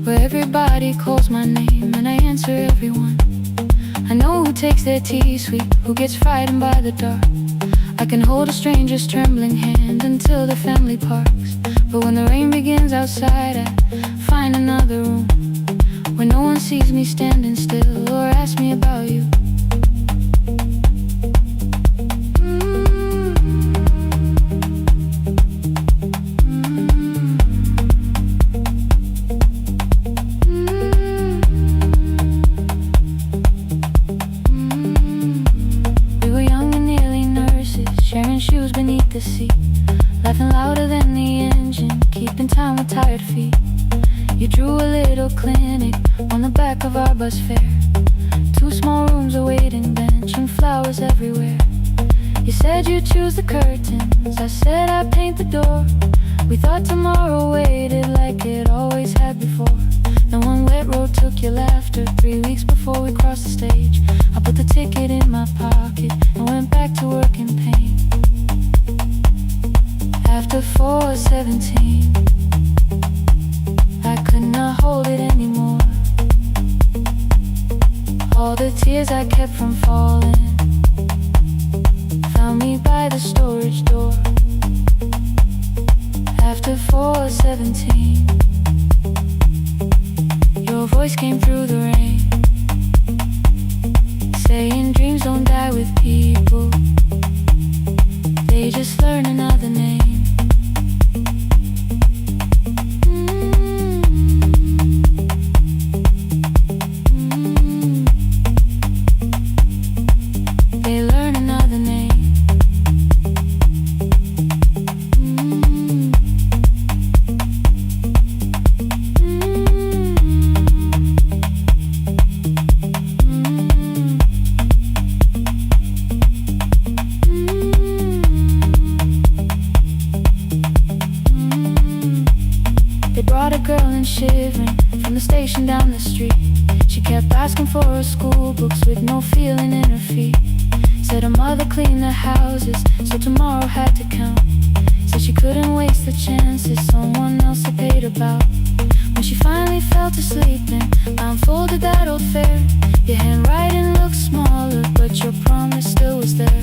where everybody calls my name and I answer everyone. I know who takes their tea sweet, who gets frightened by the dark. I can hold a stranger's trembling hand until the family parks. But when the rain begins outside, I find another room where no one sees me standing still or asks me about you. Sharing shoes beneath the seat, laughing louder than the engine, keeping time with tired feet. You drew a little clinic on the back of our bus fare. 2 small rooms, a waiting bench, and flowers everywhere. You said you'd choose the curtains, I said I'd paint the door. We thought tomorrow waited like it always had before. Then one wet road took your laughter. 3 weeks before we crossed the stage, I put the ticket in my pocket and went back to work in pain. After 4:17, I could not hold it anymore. All the tears I kept from falling found me by the storage door. After 4:17, your voice came through the rain, saying dreams don't die with people, they just learn another name. Shivering from the station down the street, she kept asking for her school books with no feeling in her feet. Said her mother cleaned the houses, so tomorrow had to count. Said she couldn't waste the chances someone else had paid about. When she finally fell to sleeping, I unfolded that old fare. Your handwriting looked smaller, but your promise still was there.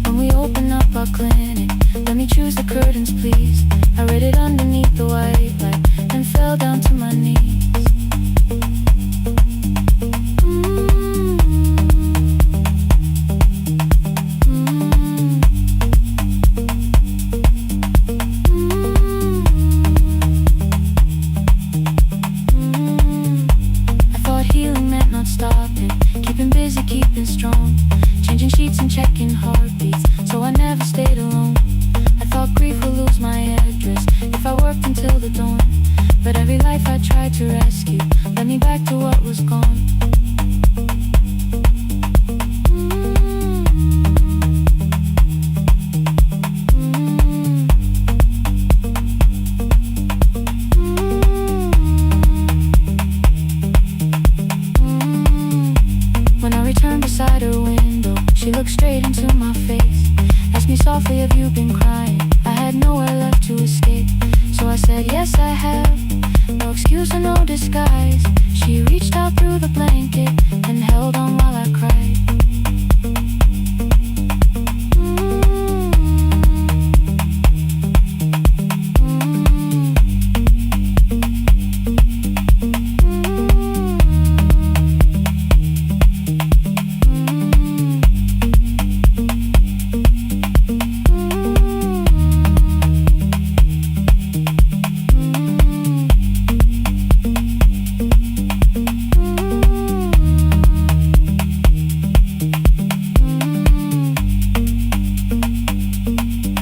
When we opened up our clinic, let me choose the curtains please. I read it underneath the white light and fell down to my knees. I thought healing meant not stopping, keeping busy, keeping strong, changing sheets and checking heartbeats, so I never stayed alone. I thought grief would lose my address if I worked until the dawn. But every life I tried to rescue led me back to what was gone. When I returned beside her window, she looked straight into my face, asked me softly, have you been crying? I had nowhere left to escape, so I said, yes I have. No excuse or no disguise. She reached out through the blanket and held on while I cried.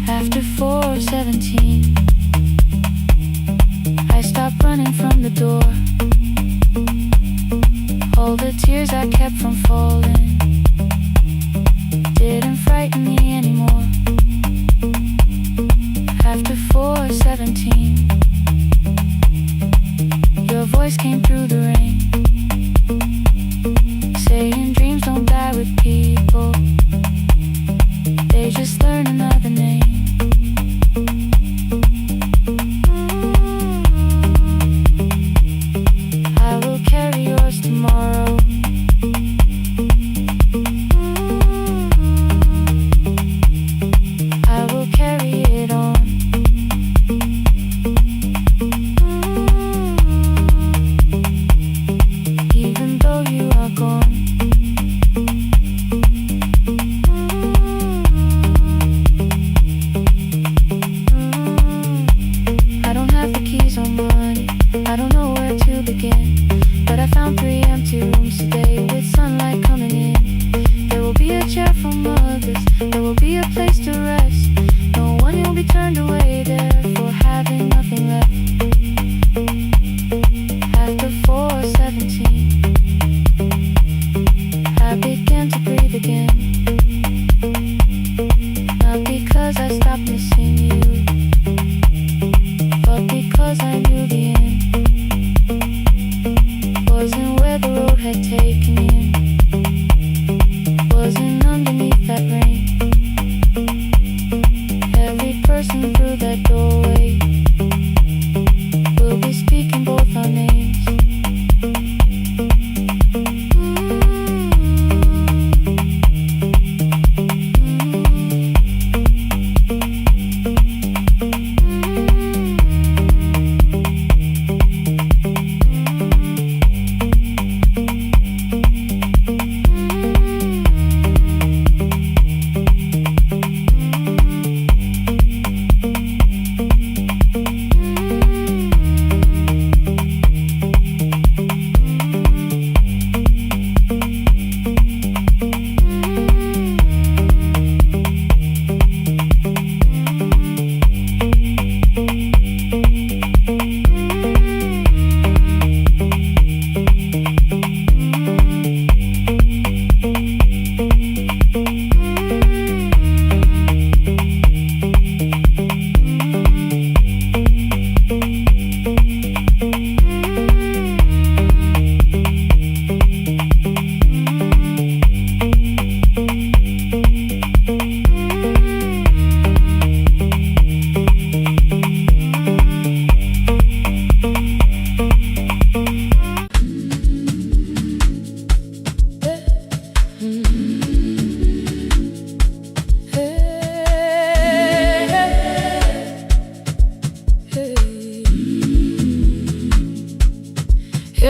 After 4:17, I stopped running from the door. All the tears I kept from falling didn't frighten me anymore. After 4:17, your voice came through the rain, saying dreams don't die with people, they just learn another name. I will carry yours tomorrow.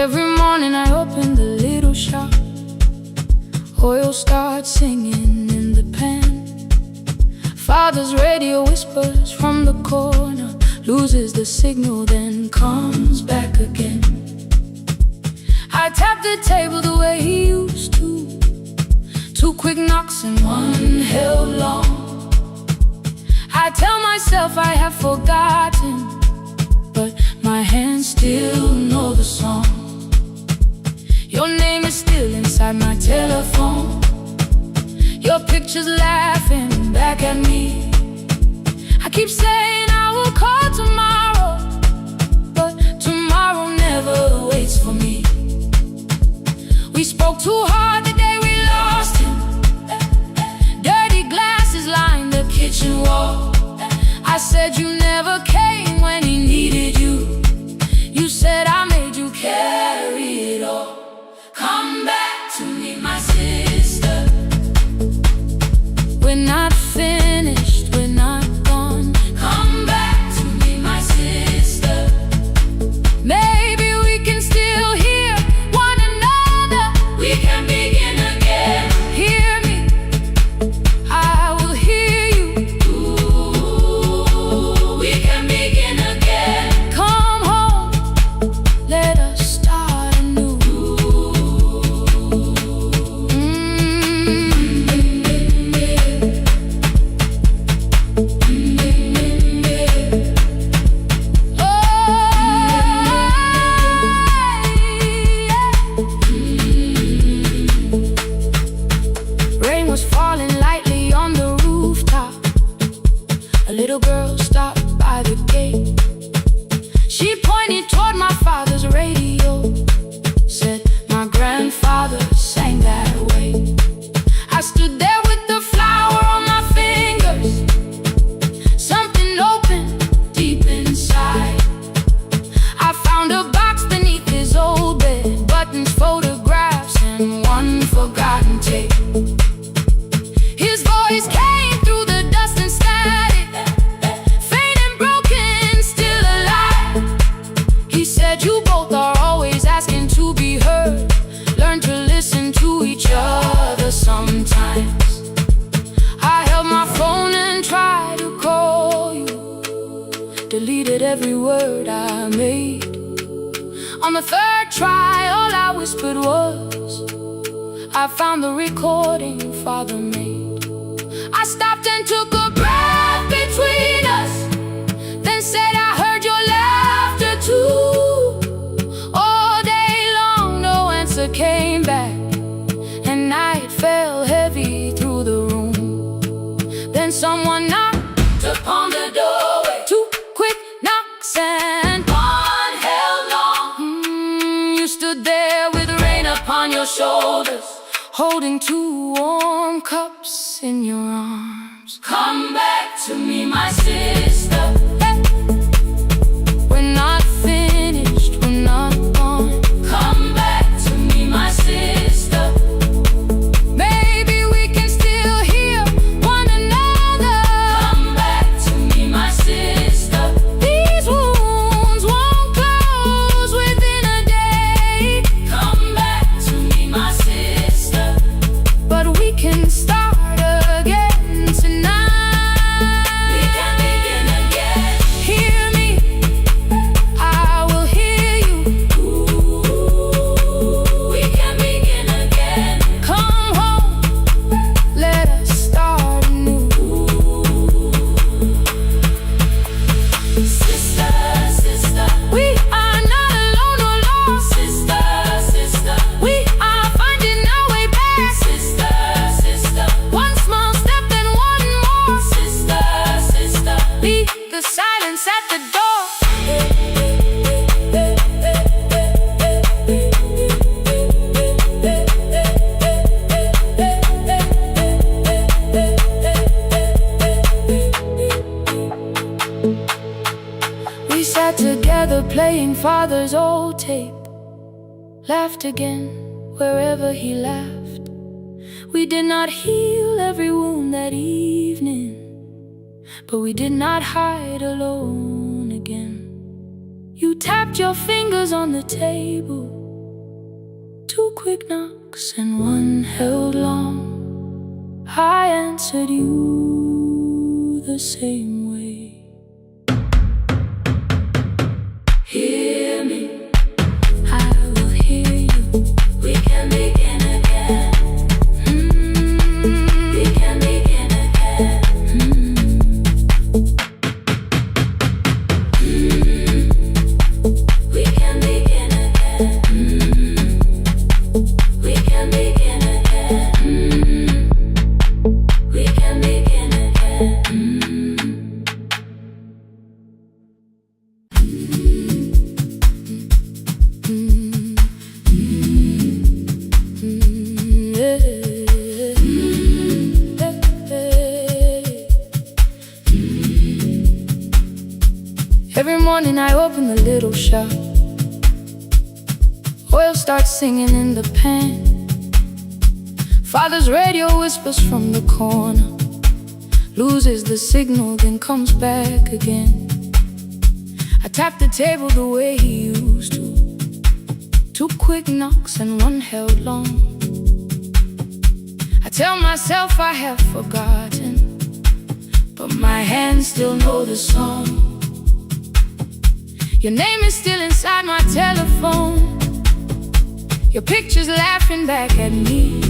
Every morning I open the little shop. Oil starts singing in the pan. Father's radio whispers from the corner, loses the signal, then comes back again. I tap the table the way he used to. 2 quick knocks and 1 held long. I tell myself I have forgotten, but my hands still know the song. Your name is still inside my telephone. Your picture's laughing back at me. I keep saying I will call tomorrow, but tomorrow never waits for me. We spoke too hard the day we lost him. Dirty glasses line the kitchen wall. I said you never came when he needed you. You said I made you carry it all. Come back to me, my sister. We're not finished, we're not gone. Come back to me, my sister. Maybe we can still hear one another. We can begin again. Hear me, I will hear you. Ooh, we can begin again. Come home, let us start anew. Rain was falling lightly on the rooftop. A little girl stopped by the gate. She pointed toward my father's radio, said my grandfather sang that way. I stood there with the flower on my fingers. Something opened deep inside. I found a box beneath his old bed, buttons, photographs, and 1 forgotten tape. His voice came through the dust and static, faint and broken, still alive. He said you both are always asking to be heard. Learn to listen to each other sometimes. I held my phone and tried to call you, deleted every word I made. On the 3rd try, all I whispered was, I found the recording Father made. I stopped and took a breath between us, then said I heard your laughter too. All day long no answer came back, and night fell heavy through the room. Then someone knocked upon the doorway. 2 quick knocks and 1 held long. You stood there with rain upon your shoulders, holding 2 warm cups in your arms. Come back to me, my sister. Hey. We're not finished, we're not gone. Come back to me, my sister. Maybe we can still hear one another. Come back to me, my sister. These wounds won't close within a day. Come back to me, my sister. But we can start again tonight. We can begin again. Hear me, I will hear you. Ooh, we can begin again. Come home, let us start anew. Sister, sister, we are not alone or lost. Sister, sister, we are finding our way back. Sister, sister, 1 small step and 1 more. Sister, sister, leave the silence at the door. We sat together playing Father's old tape, laughed again wherever he laughed. We did not heal every wound that evening, but we did not hide alone again. You tapped your fingers on the table, quick knocks and one held long. I answered you the same way. Hear me, I will hear you. We can begin again. We can begin again. We can begin again. We can begin again. We can begin again. Every morning I open the little shop. Oil starts singing in the pan. Father's radio whispers from the corner, loses the signal, then comes back again. I tap the table the way he used to. 2 quick knocks and one held long. I tell myself I have forgotten, but my hands still know the song. Your name is still inside my telephone. Your picture's laughing back at me.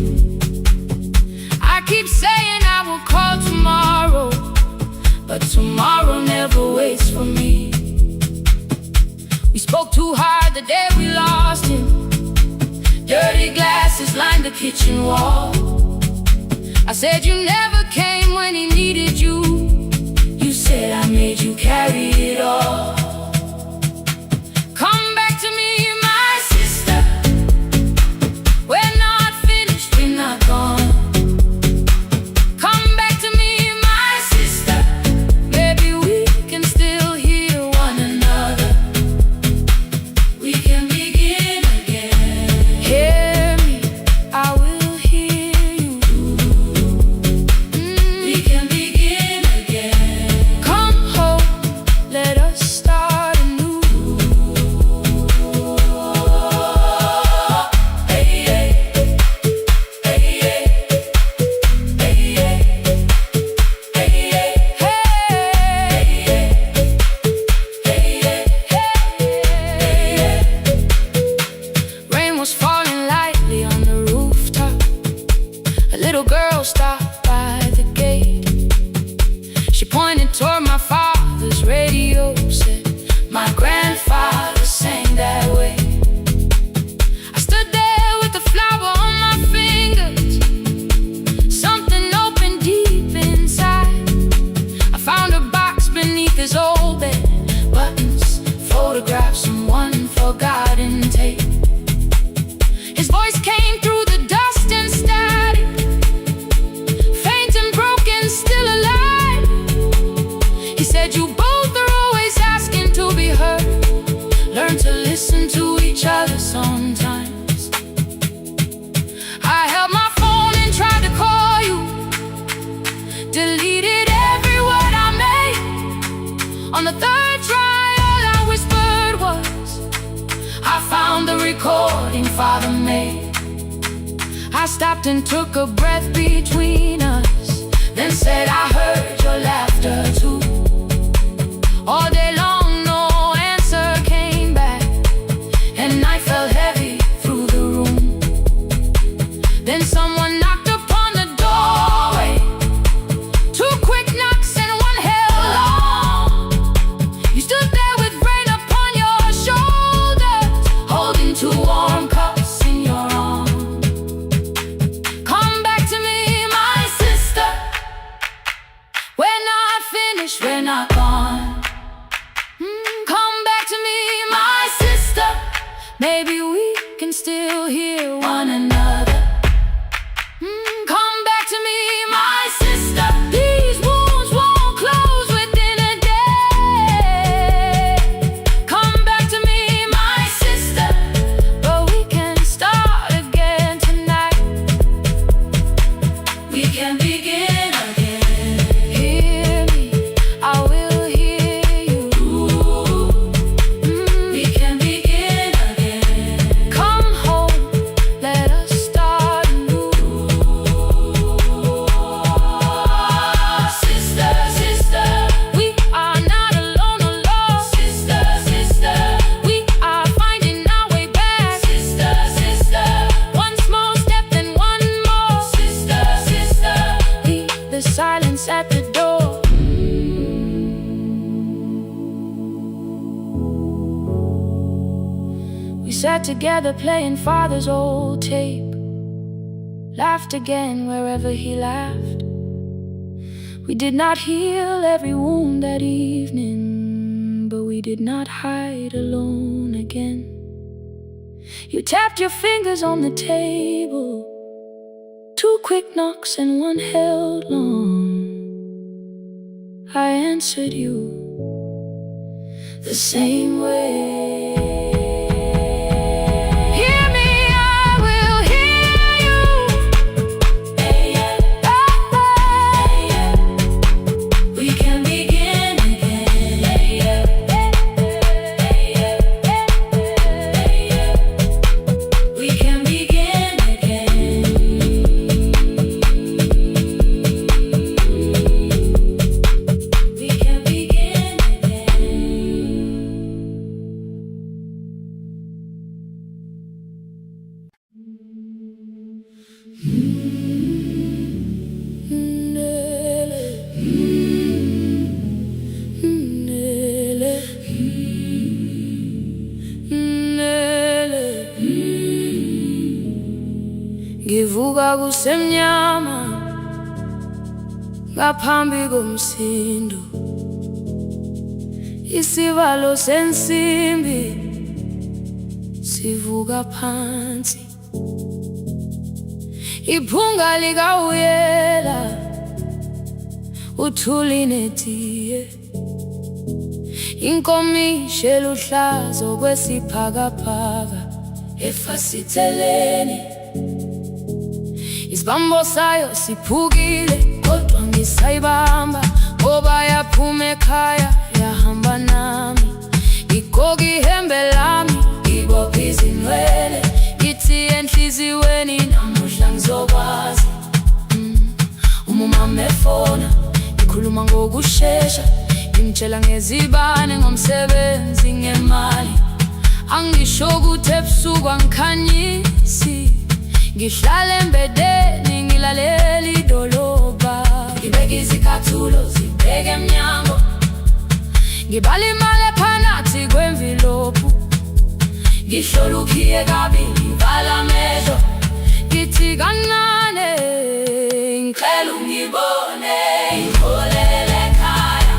I keep saying I will call tomorrow, but tomorrow never waits for me. We spoke too hard the day we lost him. Dirty glasses lined the kitchen wall. I said you never came when he needed you. You said I made you carry it all. Come back to me, my sister. We're not finished, we're not gone. Come back to me, my sister. Maybe we can still hear one another. We can begin again. Hear me, I will hear you. We can begin again. Come home, let us start anew. Hey, hey, hey, hey, hey, hey. Rain was falling lightly on the rooftop. A little girl stopped by the gate. She pointed toward my father's radio, said, my grandfather sang that way. I stood there with the flower on my fingers. Something opened deep inside. I found a box beneath his old bed. Buttons, photographs, and one forgotten tape. His voice came through the dust and static, faint and broken, still alive. He said, you both are always asking to be heard. Learn to listen to each other sometimes. I held my phone and tried to call you, deleted every word I made. On the third try, all I whispered was, I found the recording Father made. I stopped and took a breath between us, then said I heard your laughter too. All day long no answer came back, and night fell heavy through the room. Then someone knocked upon the doorway. 2 quick knocks and one held long. You stood there with rain upon your shoulders, holding 2 warm cups in your arms. Come back to me, my sister. We're not finished, we're not gone. Come back to me, my sister. Maybe we can still hear one another. Come back to me, my sister. These wounds won't close within a day. Come back to me, my sister. But we can start again tonight. We can begin again. Hear me, I will hear you. We can begin again. Come home, We sat together playing father's old tape, laughed again wherever he laughed. We did not heal every wound that evening, but we did not hide alone again. You tapped your fingers on the table, 2 quick knocks and 1 held long. I answered you the same way. Hear me, I will hear you. We can begin again. We can begin again. We can begin Ngivuka kusemnyama ngaphambi komsindo, isivalo sensimbi sivuka phansi, iphunga likawuyela uthuli netiye, inkomishi eluhlaza okwesiphakapaka efasiteleni. Isibambo sayo siphukile kodwa ngisayibamba, ngoba yaphuma ekhaya yahamba nami. Igoga ihembe lami, ibophe izinwele, ithi enhliziyweni namuhla ngizokwazi. Umama efona, ikhuluma ngokushesha, imtshela ngezibane, ngomsebenzi, ngemali. Angisho ukuthi ebusuku angikhanyisi, ngihlala embedeni ngilalela idolobha. Ngibeka izicathulo zibheke emnyango, ngibala imali ephakathi kwemvilophu, ngihlola ukhiye kabili, ngivala amehlo, ngithi kancane ngicela ungibone. Ngiholele ekhaya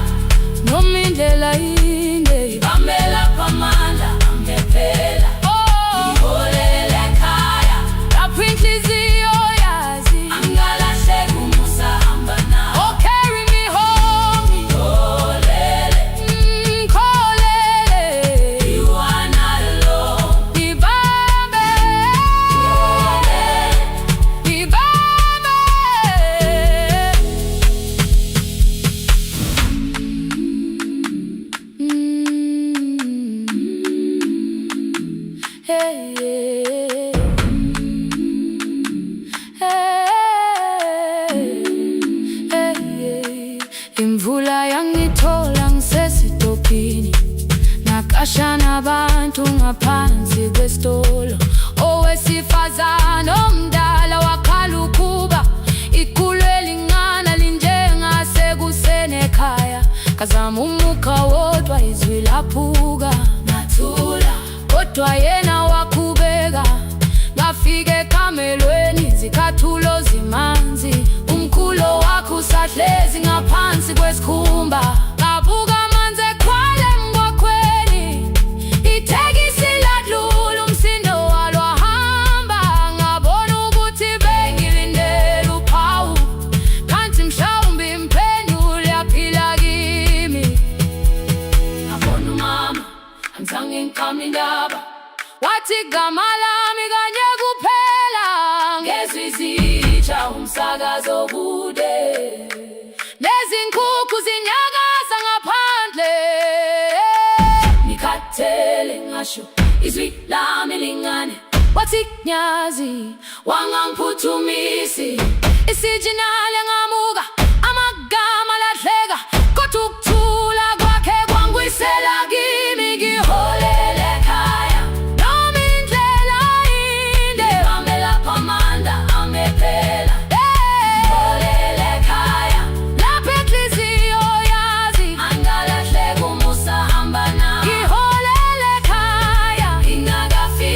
noma indlela inde, ngibambela phamandla angephela. Ngiholele ekhaya lapho inhliziyo yazi angalahleki umusa hamba nawe. Oh, carry me home. Ngiholele, ngikholele, you are not alone. Ngibambe, ngibambe. Hey, yeah. Hey, yeah. Imvula yangithola ngisesitopini, nakasha nabantu ngaphansi kwesitolo. Owesifazane omdala wakhala ukuba ikhulu elincane linjengasekuseni ekhaya. Kazama umukha wodwa izwi laphuka, ngathula kodwa yena wakhubeka. Ngafika ekamelweni, izicathulo zimanzi, umkhulo wakhe usahlezi ngaphansi kwesikhumba. Ngabuka amanzi ekhwale emgwaqweni, itekisi ladlula, umsindo walo wahamba. Ngabona ukuthi bengilindele uphawu, kanti mhlawumbe impendulo yaphila kimi. Ngabona umama angizange ngiqame indaba, wathi igama lami kanye kuphela. Ngezwi zitsha umsakazo kude, nezinkukhu zinyakaza ngaphandle. Ngikhathele ngasho izwi lami lingane, wathi nyazi wangangiphuthumisi. Isijinali ngamuka, amagama lahleka, kodwa ukuthula kwakhe kwangwisela kimi. Ngiholele ekhaya noma indlela inde, ngibambela phamandla angephela. Ngiholele ekhaya lapho inhliziyo yazi angalahleki umusa hamba nawe. Ngiholele ekhaya ingakafiki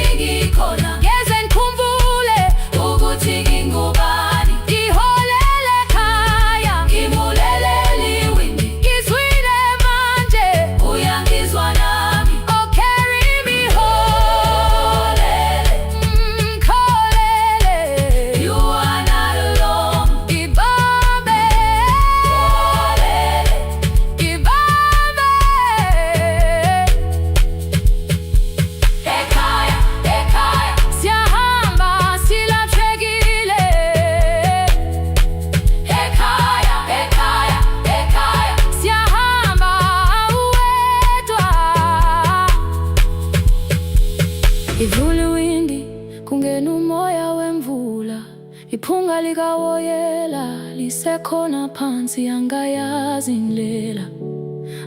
iphunga likawoyela lisekhona phansi, angayazi indlela,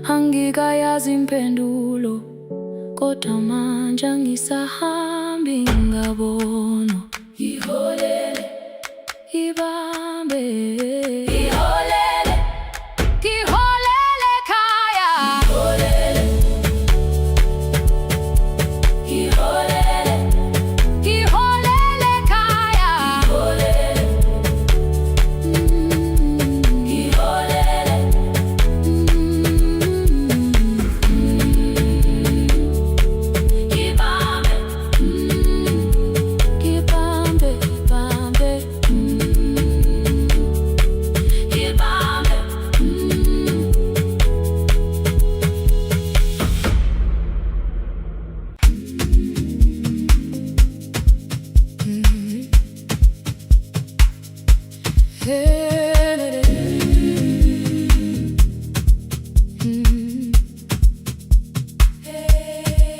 angikayazi impendulo, kodwa manje angisahambi ngabona. Iholele, ibambe, iholele, iholele khaya, iholele, iholele, iholele khaya, iholele, iholele, ibambe, ibambe, ibambe, ibambe.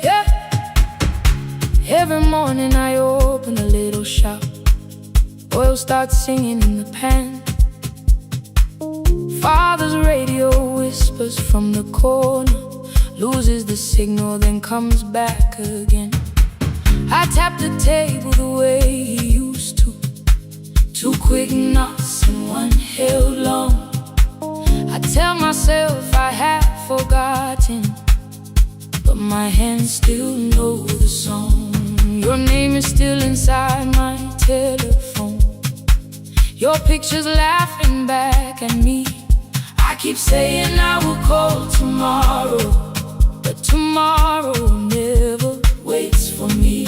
Yeah. Every morning I open a little shop, oil starts singing in the pan. Father's radio whispers from the corner, loses the signal, then comes back again. I tap the table the way he used to, 2 quick knocks and 1 held long. I tell myself I have forgotten, but my hands still know the song. Your name is still inside my telephone, your picture's laughing back at me. I keep saying I will call tomorrow, but tomorrow never waits for me.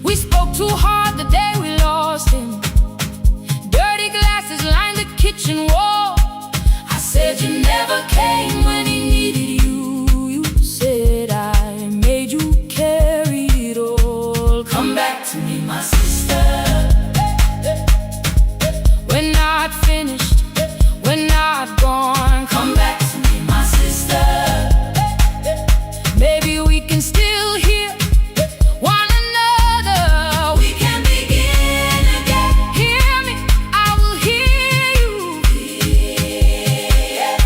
We spoke too hard the day we lost him, dirty glasses lined the kitchen wall. I said you never came when he needed you. You said I made you carry it all. Come back to me, my sister, when I'd finished, when I'd gone. Come back to me, my sister, maybe we can still hear one another. We can begin again. Hear me, I will hear you. Yeah.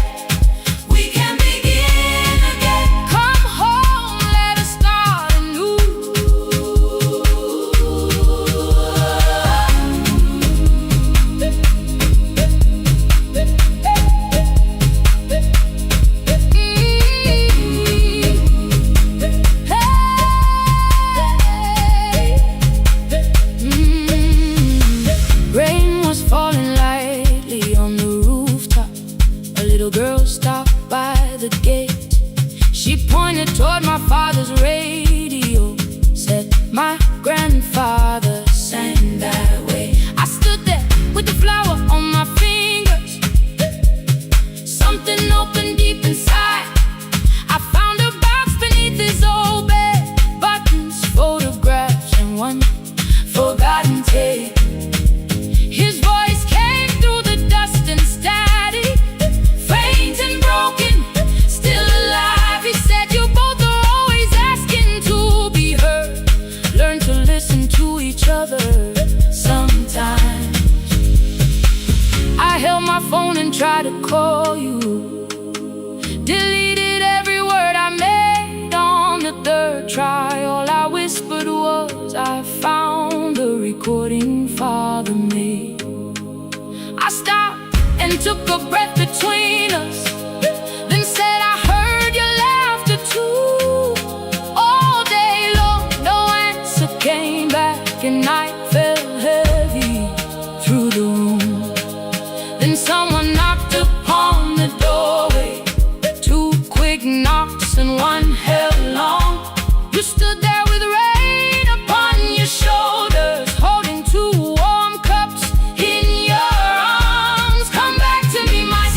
We can begin again. Come home, let us start anew. Rain was falling lightly on the rooftop. A little girl stopped by the gate. She pointed toward my father's radio, said my grandfather sang that way. I stood there with the flower on my fingers. Something opened deep inside. I found a box beneath his old bed, buttons, photographs, and 1 forgotten tape. His voice came through the dust and static, faint and broken, still alive. He said you both are always asking to be heard. Learn to listen to each other sometimes. I held my phone and tried to call you, deleted every word I made on the 3rd try. All I whispered was I found the recording Father made. I stopped and took a breath between us, then said I heard your laughter too. All day long, no answer came back, and night fell heavy through the room. Then someone knocked upon the doorway, 2 quick knocks and 1 held long. You stood there with rain upon your shoulders, holding 2 warm cups in your arms. Come back to me, my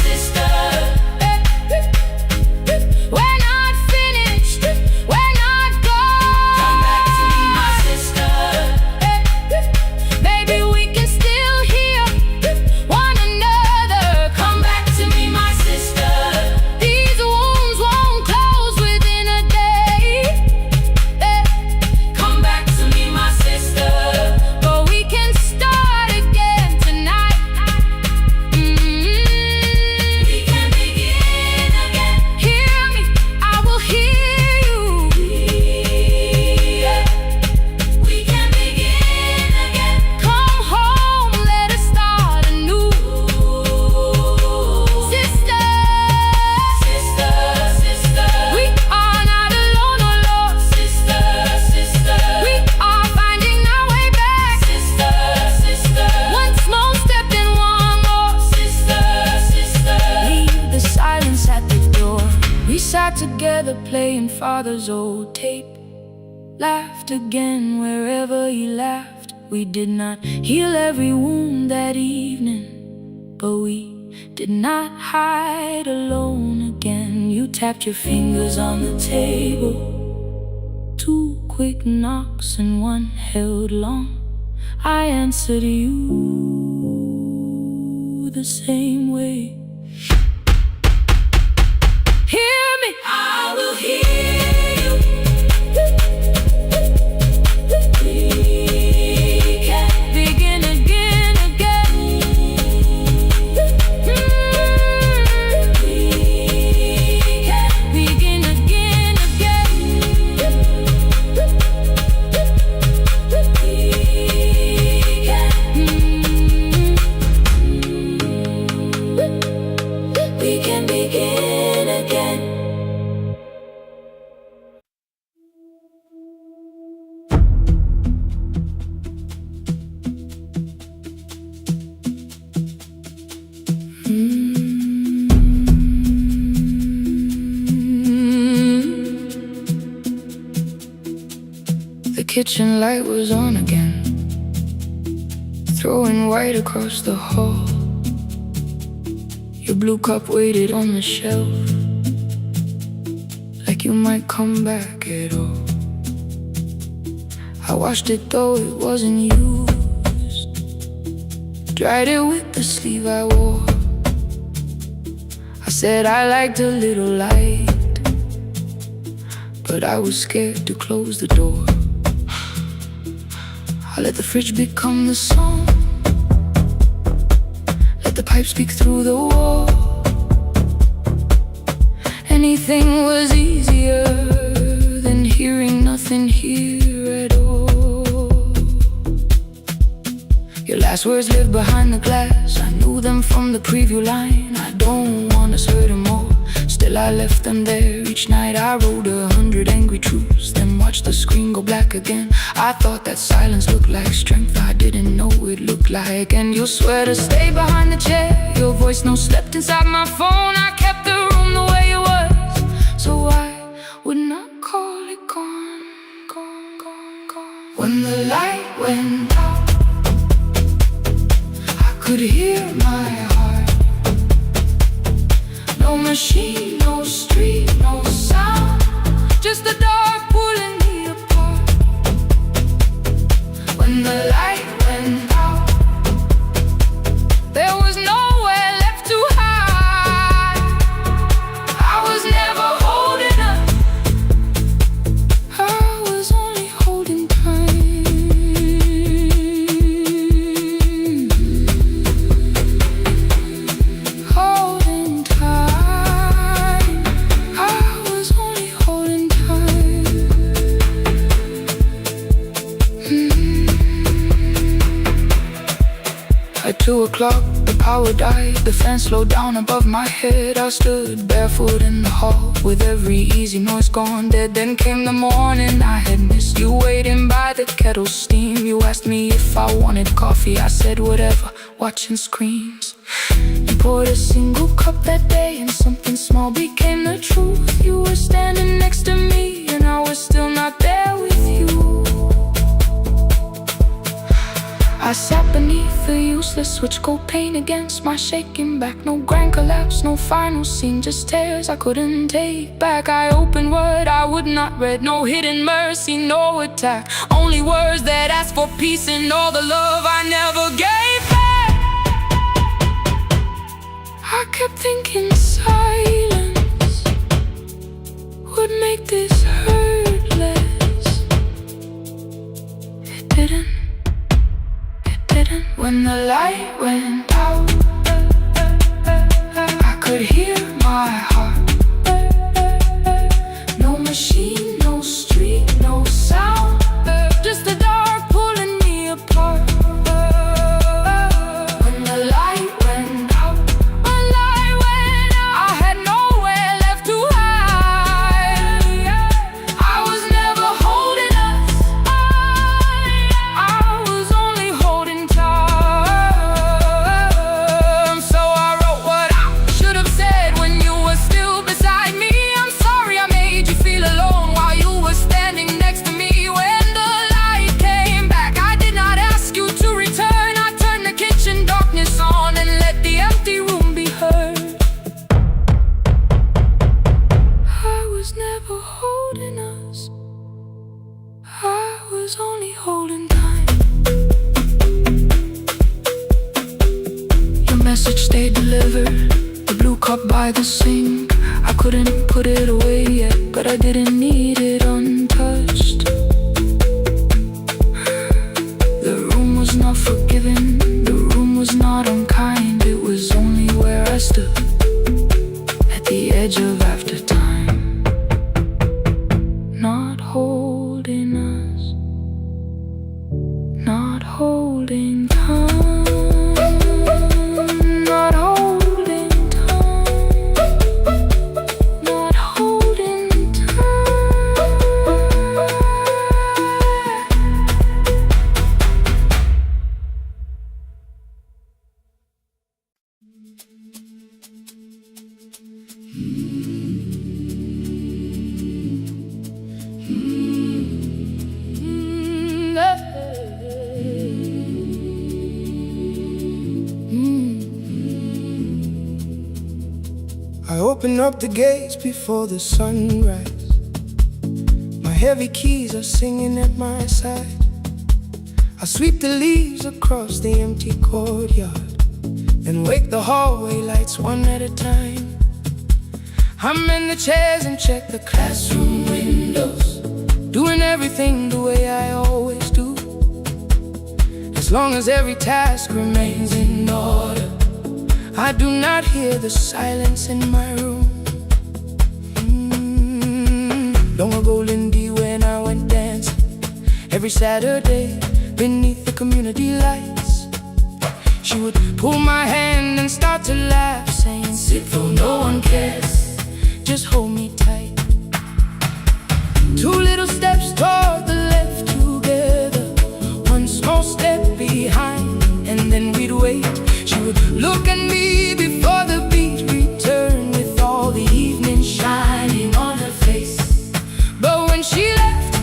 grandfather's old tape. Laughed again wherever he laughed. We did not heal every wound that evening, but we did not hide alone again. You tapped your fingers on the table, 2 quick knocks and 1 held long. I answered you the same way. Hear me, I will hear you. We can begin again, again. We can begin again, again. We can begin again. The kitchen light was on again, throwing white across the hall. Your blue cup waited on the shelf, like you might come back at all. I washed it though it wasn't used, dried it with the sleeve I wore. I said I liked a little light, but I was scared to close the door. I let the fridge become the song, let the pipe speak through the wall. Anything was easier than hearing nothing here at all. Your last words lived behind the glass. I knew them from the preview line. I don't want us hurt more. Still I left them there. Each night I wrote 100 angry truths, then watched the screen go black again. I thought that silence looked like strength. I didn't know it looked like. And you swear to stay behind the chair. Your voice no slept inside my phone. I kept the room the way it was, so I would not call it gone, gone, gone, gone. When the light went out, I could hear my heart. No machine, no street, no sound, just the dark pulling me apart. When the light went out, there was nowhere left to hide. I was never holding up, I was only holding time. Holding time, I was only holding time. At 2 o'clock, the power died. The fan slowed down above my head. I stood barefoot in the hall, with every easy noise gone dead. Then came the morning I had missed. You waiting by the kettle steam. You asked me if I wanted coffee. I said whatever, watching screens. You poured a single cup that day, and something small became the truth. You were standing next to me, and I was still not there with you. I sat beneath the useless switch, cold pain against my shaking back. No grand collapse, no final scene, just tears I couldn't take back. I opened what I would not read, no hidden mercy, no attack. Only words that asked for peace and all the love I never gave back. I kept thinking silence would make this hurt less. It didn't. When the light went out, I could hear my heart. No machine, no street, no sound, just the dark pulling me apart. When the light went out, I had nowhere left to hide. I was never holding us, I was only holding time. So I wrote what I should have said when you were still never holding us. I was only holding time. Your message stayed delivered. The blue cup by the sink. I couldn't put it away yet, but I didn't need it untouched. The room was not forgiving. The room was not unkind. It was only where I stood at the edge of after time. Not holding us. Not holding time. Not holding time. Not holding time. I open up the gates before the sunrise. My heavy keys are singing at my side. I sweep the leaves across the empty courtyard and wake the hallway lights one at a time. I'm in the chairs and check the classroom windows, doing everything the way I always do. As long as every task remains in order, I do not hear the silence in my room. Long ago, Lindy, when I went dancing every Saturday beneath the community lights, she would pull my hand and start to laugh, saying, "Sit though no one cares, just hold me tight." Two little steps toward the left together, one small step behind, and then we'd wait. She would look at me before the beat returned, with all the evening shining on her face. But when she left,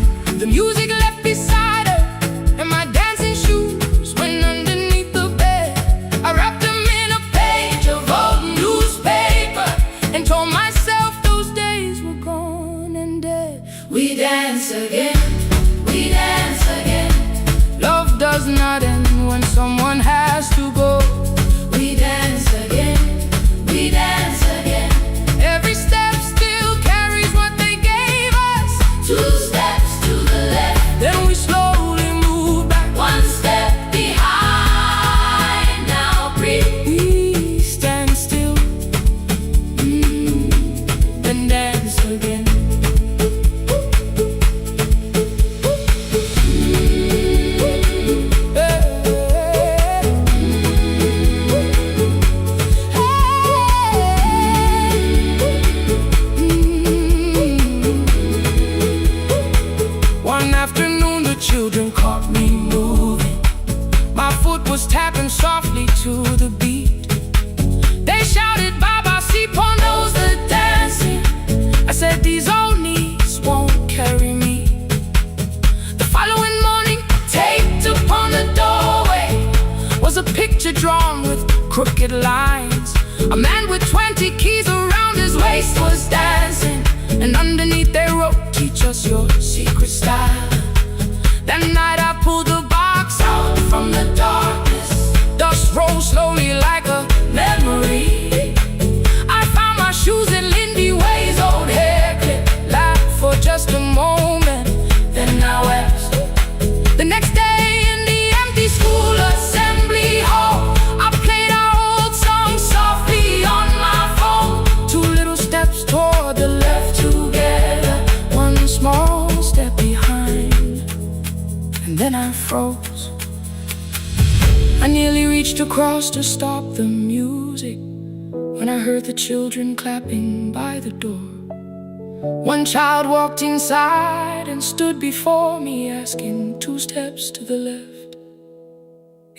the music left beside her, and my dancing shoes went underneath the bed. I wrapped them in a page of old newspaper and told myself those days were gone and dead. We dance again, we dance again. Love does not end when someone has to go. We dance again, we dance again. Every step still carries what they gave us. Two steps to the left, then we slowly move back. One step behind, now breathe. We stand still, and dance again. Children caught me moving. My foot was tapping softly to the beat. They shouted, "Baba, Sipo knows the dancing." I said, "These old knees won't carry me." The following morning, taped upon the doorway was a picture drawn with crooked lines. A man with 20 keys around his waist was dancing, and underneath they wrote, "Teach us your secret style." That night I pulled the box out from the darkness. Dust rolled slowly like a memory. I found my shoes in Lindy Way's old hair clip. Laughed for just a moment, then I wept. The next day in the empty school assembly hall, I played our old song softly on my phone. Two little steps toward the left together, one small step behind. And then I froze. I nearly reached across to stop the music when I heard the children clapping by the door. One child walked inside and stood before me, asking, "Two steps to the left,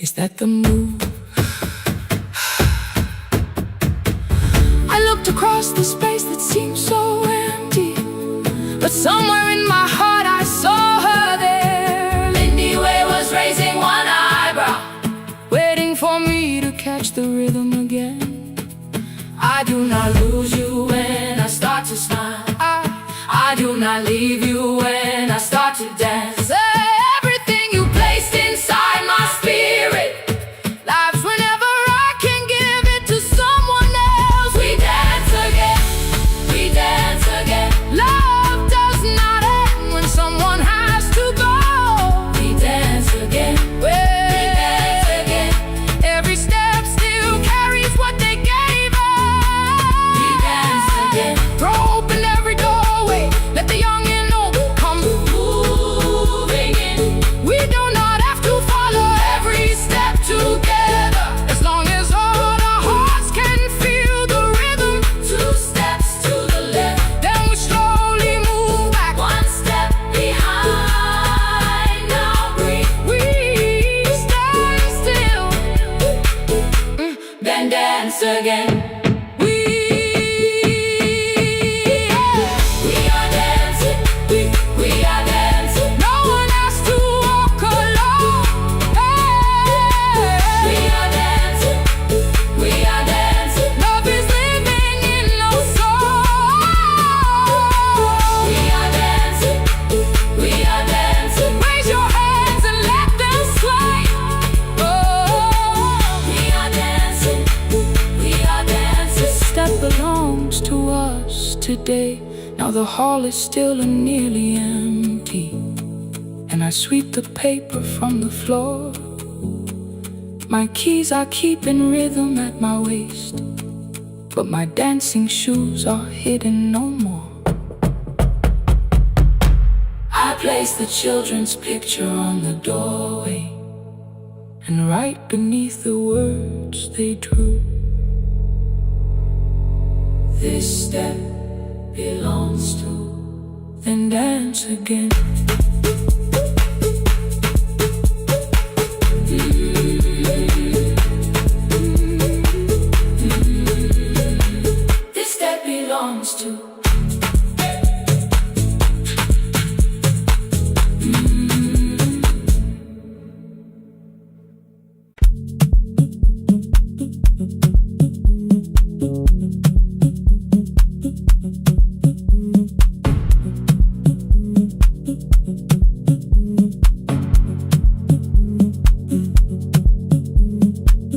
is that the move?" I looked across the space that seemed so empty, but somewhere in my heart I saw her there. Lindy Way was raising one eyebrow, waiting for me to catch the rhythm again. I do not lose you when I start to smile. I I do not leave you when I start to dance. Everything you placed inside my spirit lives whenever I can give it to someone else. We dance again, we dance again. Love does not end when someone has to go. We dance again, we dance again. Every step still carries what they gave us. We dance again. Throw open every doorway, let the young and old come moving in. We do not have to follow every step together, as long as all our hearts can feel the rhythm. 2 steps to the left, then we slowly move back 1 step behind. Now breathe, we stand still, then dance again. We are dancing, we are dancing. No one has to walk alone. We are dancing, we are dancing. Love is living in our soul. We are dancing, we are dancing. Raise your hands and let them sway. Oh, we are dancing, we are dancing. This step belongs to us today. Now the hall is still and nearly empty, and I sweep the paper from the floor. My keys I keep in rhythm at my waist, but my dancing shoes are hidden no more. I place the children's picture on the doorway, and right beneath the words they drew, this step belongs to, then dance again. This step belongs to.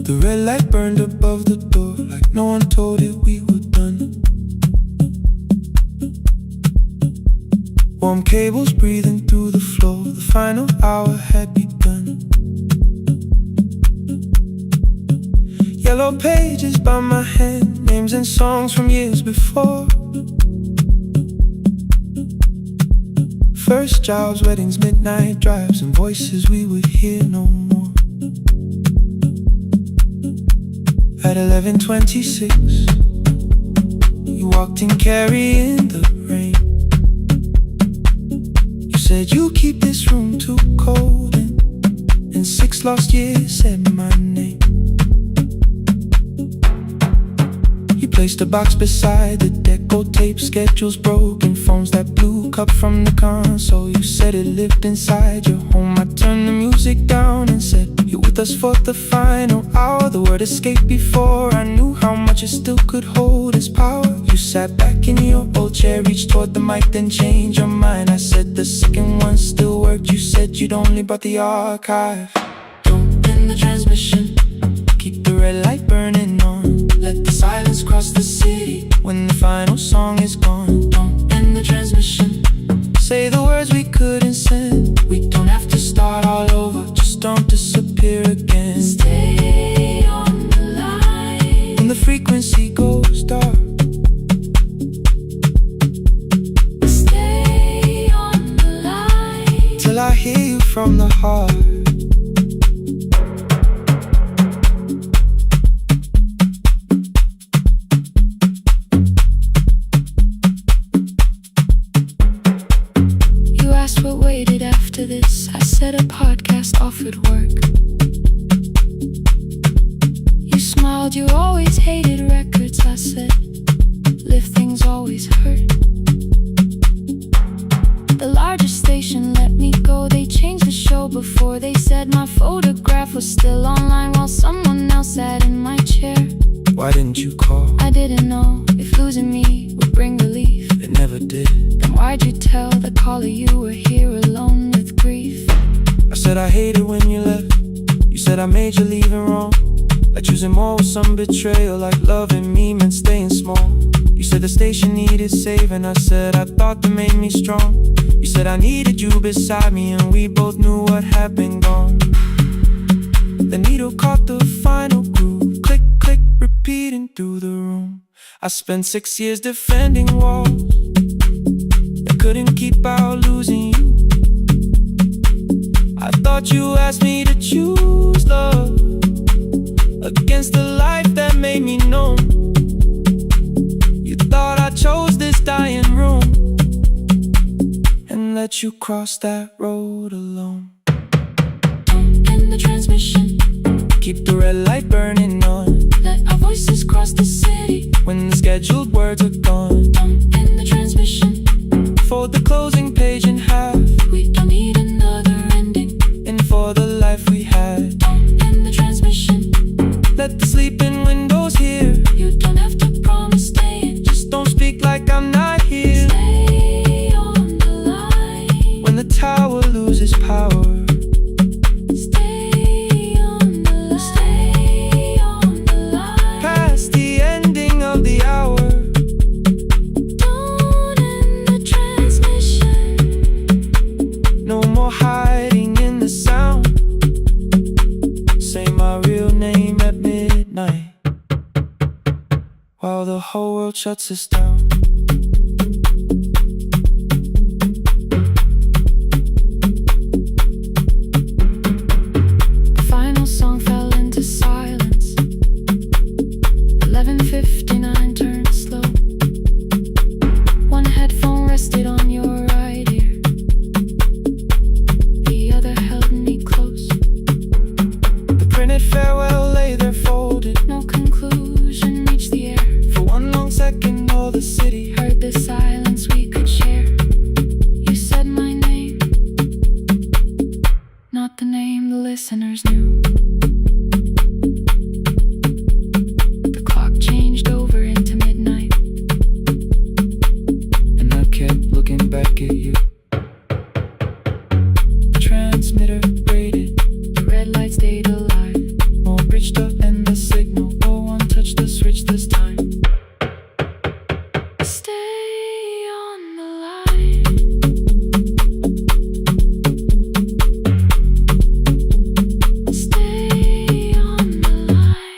The red light burned above the door, like no one told it we were done. Warm cables breathing through the floor, the final hour had begun. Yellow pages by my hand, names and songs from years before. First jobs, weddings, midnight drives, and voices we would hear no more. At 11:26, you walked in carrying the rain. You said you keep this room too cold, and in 6 lost years said my name. You placed a box beside the deco tape, schedules broken, phones that blew, cup from the console. You said it lived inside your home. I turned the music down and said, you're with us for the final hour. The word escaped before I knew how much it still could hold its power. You sat back in your old chair, reached toward the mic, then changed your mind. I said the second one still worked. You said you'd only brought the archive. Don't end the transmission, keep the red light burning on. Let the silence cross the city when the final song is gone. Don't end the transmission, say the words we couldn't send. We don't have to start all over, just don't disappear again. Stay on the line When the frequency goes dark, stay on the line till I hear you from the heart. You asked what waited after this. I said a podcast offered work. You smiled, you always hated records. I said, live things always hurt. The largest station let me go. They changed the show before they said my photograph was still online while someone else sat in my chair. Why didn't you call? I didn't know if losing me would bring relief. It never did. Then why'd you tell the caller you were here alone with grief? I said I hated when you left. You said I made you leaving wrong, like choosing more with some betrayal, like loving me meant staying small. You said the station needed saving. I said I thought that made me strong. You said I needed you beside me, and we both knew what had been gone. The needle caught the final groove, click, click, repeating through the room. I spent 6 years defending walls that couldn't keep out losing you. I thought you asked me to choose love against the life that made me numb. You thought I chose this dying room and let you cross that road alone. In the transmission, keep the red light burning on. let our voices cross the city. When the scheduled words are gone, In the transmission, fold the closing page in half. we don't need another ending. And for the life we had, In the transmission, let the sleeping windows hear. you don't have to promise staying. Just don't speak like I'm not here. Stay on the line. When the tower loses power, Stay on the line. Stay on the line. past the ending of the hour. Don't end the transmission. No more hiding in the sound. Say my real name at midnight while the whole world shuts us down. The final song fell into silence. 11:59 turned slow. One headphone rested on your right ear, the other held me close. The printed farewell lay there folded. No conclusion reached the air. For one long second all the city Heard the silence we could share. You said my name, not the name the listeners knew. The clock changed over into midnight, and I kept looking back at you. The transmitter braided, the red light stayed alive. more bridged up and the signal. No one touched the switch this time. Stay on the line. Stay on the line.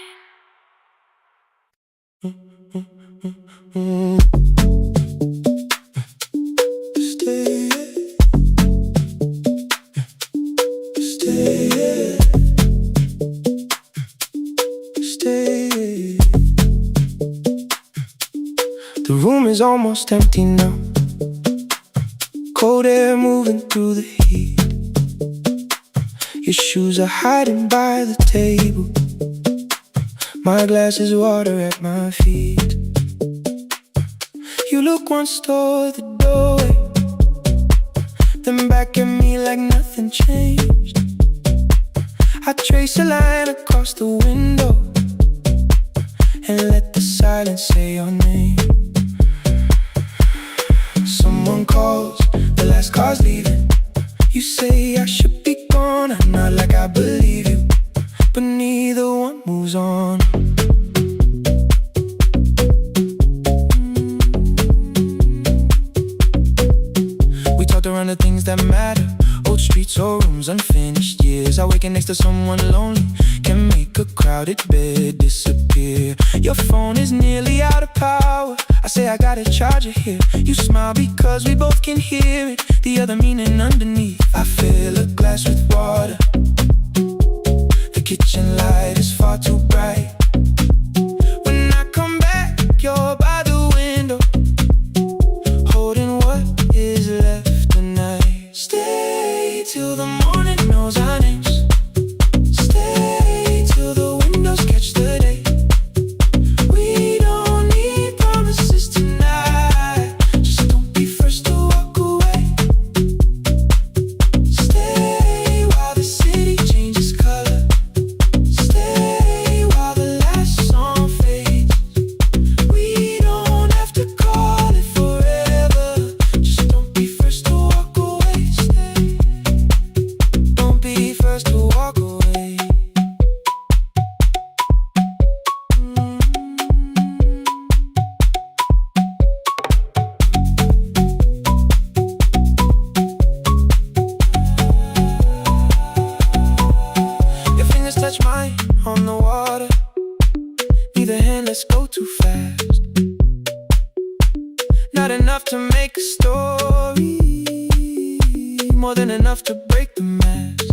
Stay, stay, stay. The room is almost empty now. Cold air moving through the heat. Your shoes are hiding by the table. My glass is water at my feet. You look once toward the doorway, then back at me like nothing changed. I trace a line across the window and let the silence say your name. Someone calls, the last car's leaving. You say I should be gone, I nod like I believe you, but neither one moves on. We talked around the things that matter, old streets or rooms, unfinished years. I waking next to someone lonely can make a crowded bed disappear. Your phone is nearly out of power. I say I got a charger here. You smile because we both can hear it, the other meaning underneath. I fill a glass with water. The kitchen light is far too bright. When I come back, you're by the window, holding what is left tonight. Stay till the morning knows our names. Stay till the windows catch the day. We don't need promises tonight. Just don't be first to walk away. Stay while the city changes color. Stay while the last song fades. We don't have to call it forever. more than enough to break the mask.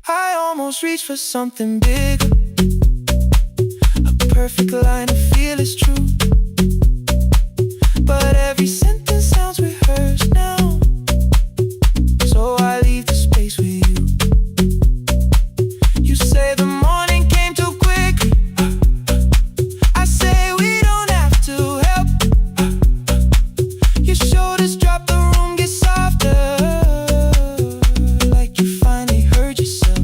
I almost reached for something bigger, a perfect line of fearless truth. But every sentence sounds rehearsed now, so I leave the space with you. You say the morning came too quickly, I say we don't have to help. Your shoulders drop, the room gets softer, like you finally heard yourself.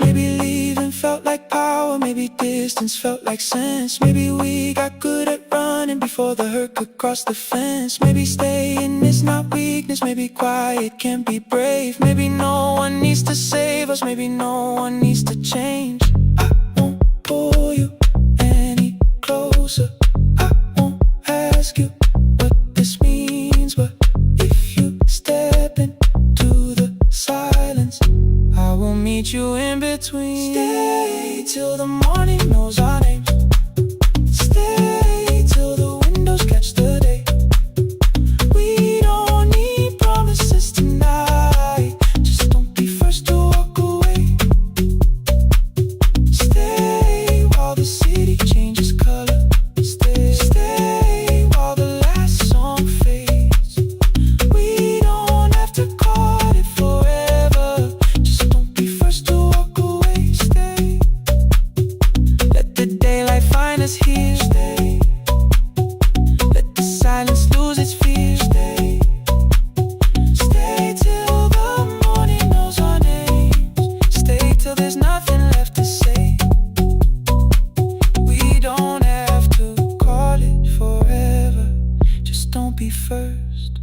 Maybe leaving felt like power, maybe distance felt like sense. Maybe we got good at running before the hurt could cross the fence. Maybe staying is not weakness, maybe quiet can be brave. Maybe no one needs to save us, maybe no one needs to change. I won't pull you any closer, I won't ask you what this means, but if you step into the silence, I will meet you in between. Stay till the morning knows our names. Stay till the windows catch the day. We don't need promises tonight, just don't be first to walk away. Stay while the city changes color. Stay while the last song fades. We don't have to call it forever, just don't be first to walk away. Stay, let the daylight find us here. Stay, let the silence lose its fear. Stay, stay till the morning knows our names. Stay till there's nothing left to say. We don't have to call it forever, just don't be first.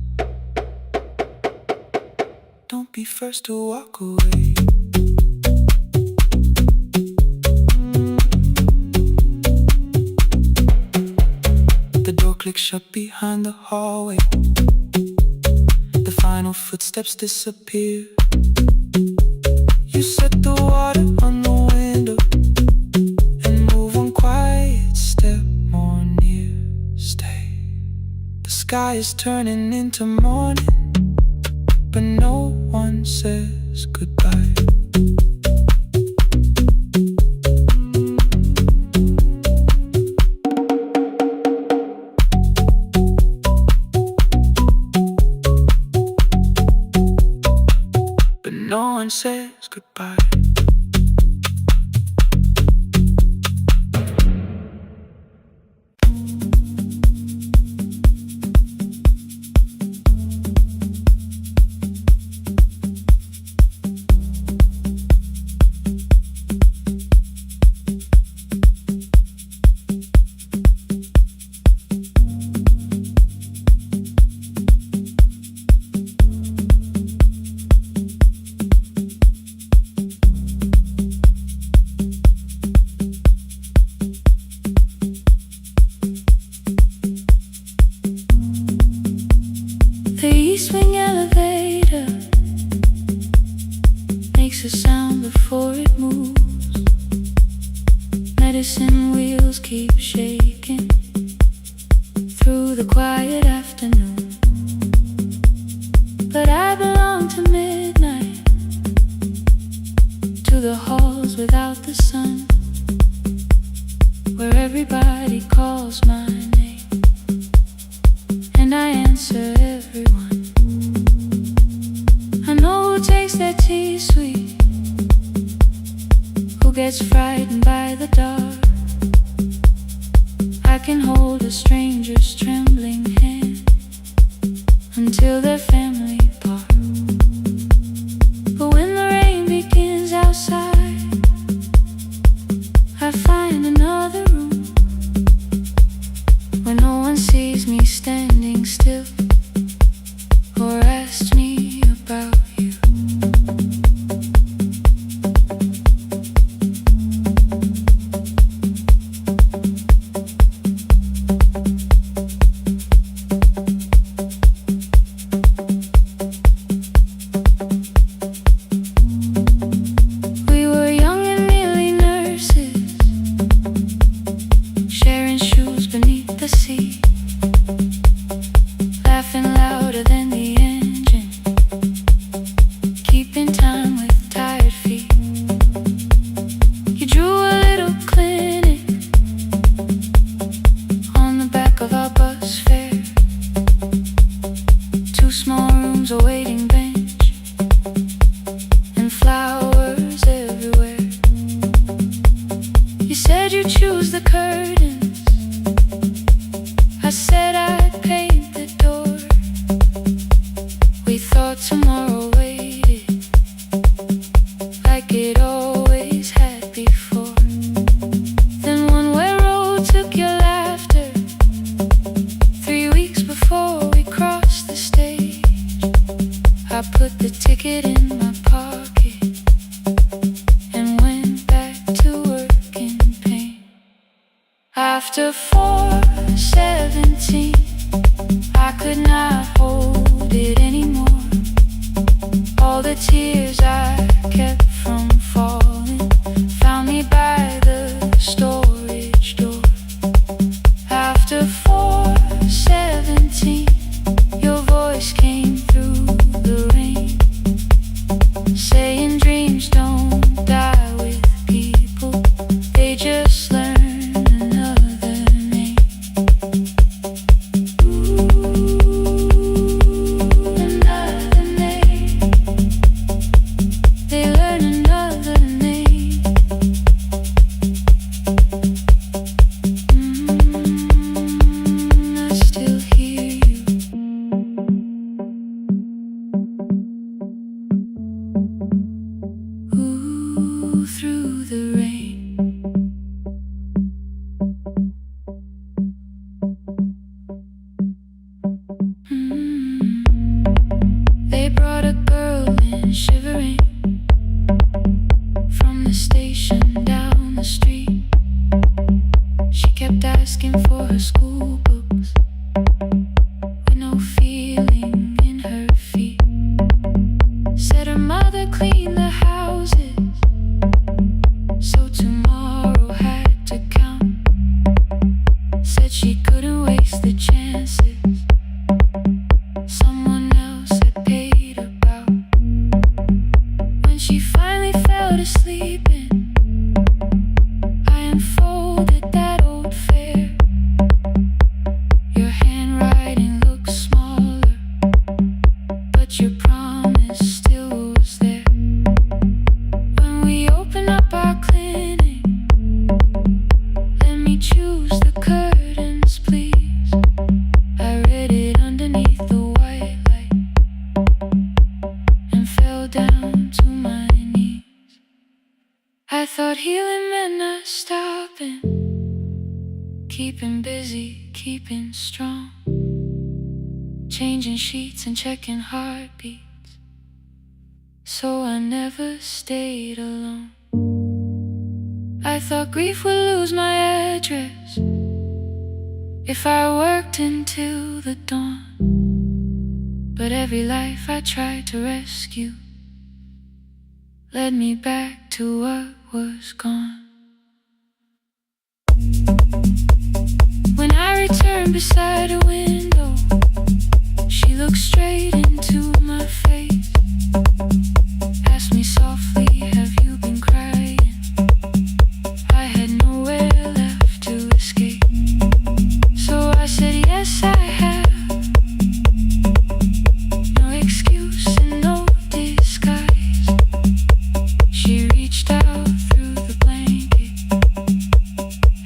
Don't be first to walk away. The door clicks shut behind the hallway. The final footsteps disappear. You set the water on the window and move one quiet step more near. Stay. The sky is turning into morning, but no one says goodbye. But no one says goodbye. The east wing elevator makes a sound before it moves. Medicine wheels keep shaking through the quiet afternoon. But I belong to midnight, to the halls without the sun, where everybody calls my name and I answer everyone. I know who takes their tea sweet, who gets frightened by the dark. I can hold a stranger's trembling hand until their family part. But when the rain begins outside, I find another room where no one sees me standing still or asks me about you. We were young and nearly nurses, sharing shoes beneath the sea. said I'd paint the door. We thought tomorrow waited, like it always had before. Then one way road took your laughter. 3 weeks before we crossed the stage, I put the ticket in my pocket and went back to work in pain. After 4:17, I could not hold it anymore. All the tears I kept from falling found me by the storage door. After 4:17, your voice came through the rain, saying dreams don't die with people, they just learn another name. Another name. They learn another name. I still hear you. Ooh, through the rain. They brought a girl in shivering from the station down the street. She kept asking for her school books with no feeling in her feet. Said her mother cleaned the houses, so tomorrow had to count. Said she couldn't waste the chances someone else had paid about. When she finally fell to sleeping, I unfolded that old fare. Your handwriting looks smaller, but your promise still was there. When we open up our clinic, let me choose the curtains, please. I read it underneath the white light and fell down to my knees. I thought healing meant not stopping, keeping busy, keeping strong, changing sheets and checking heartbeats, so I never stayed alone. I thought grief would lose my address if I worked until the dawn. But every life I tried to rescue led me back to what was gone. When I returned beside a window, she looked straight into my face, asked me softly, have you been crying? I had nowhere left to escape, so I said yes I have. No excuse and no disguise. She reached out through the blanket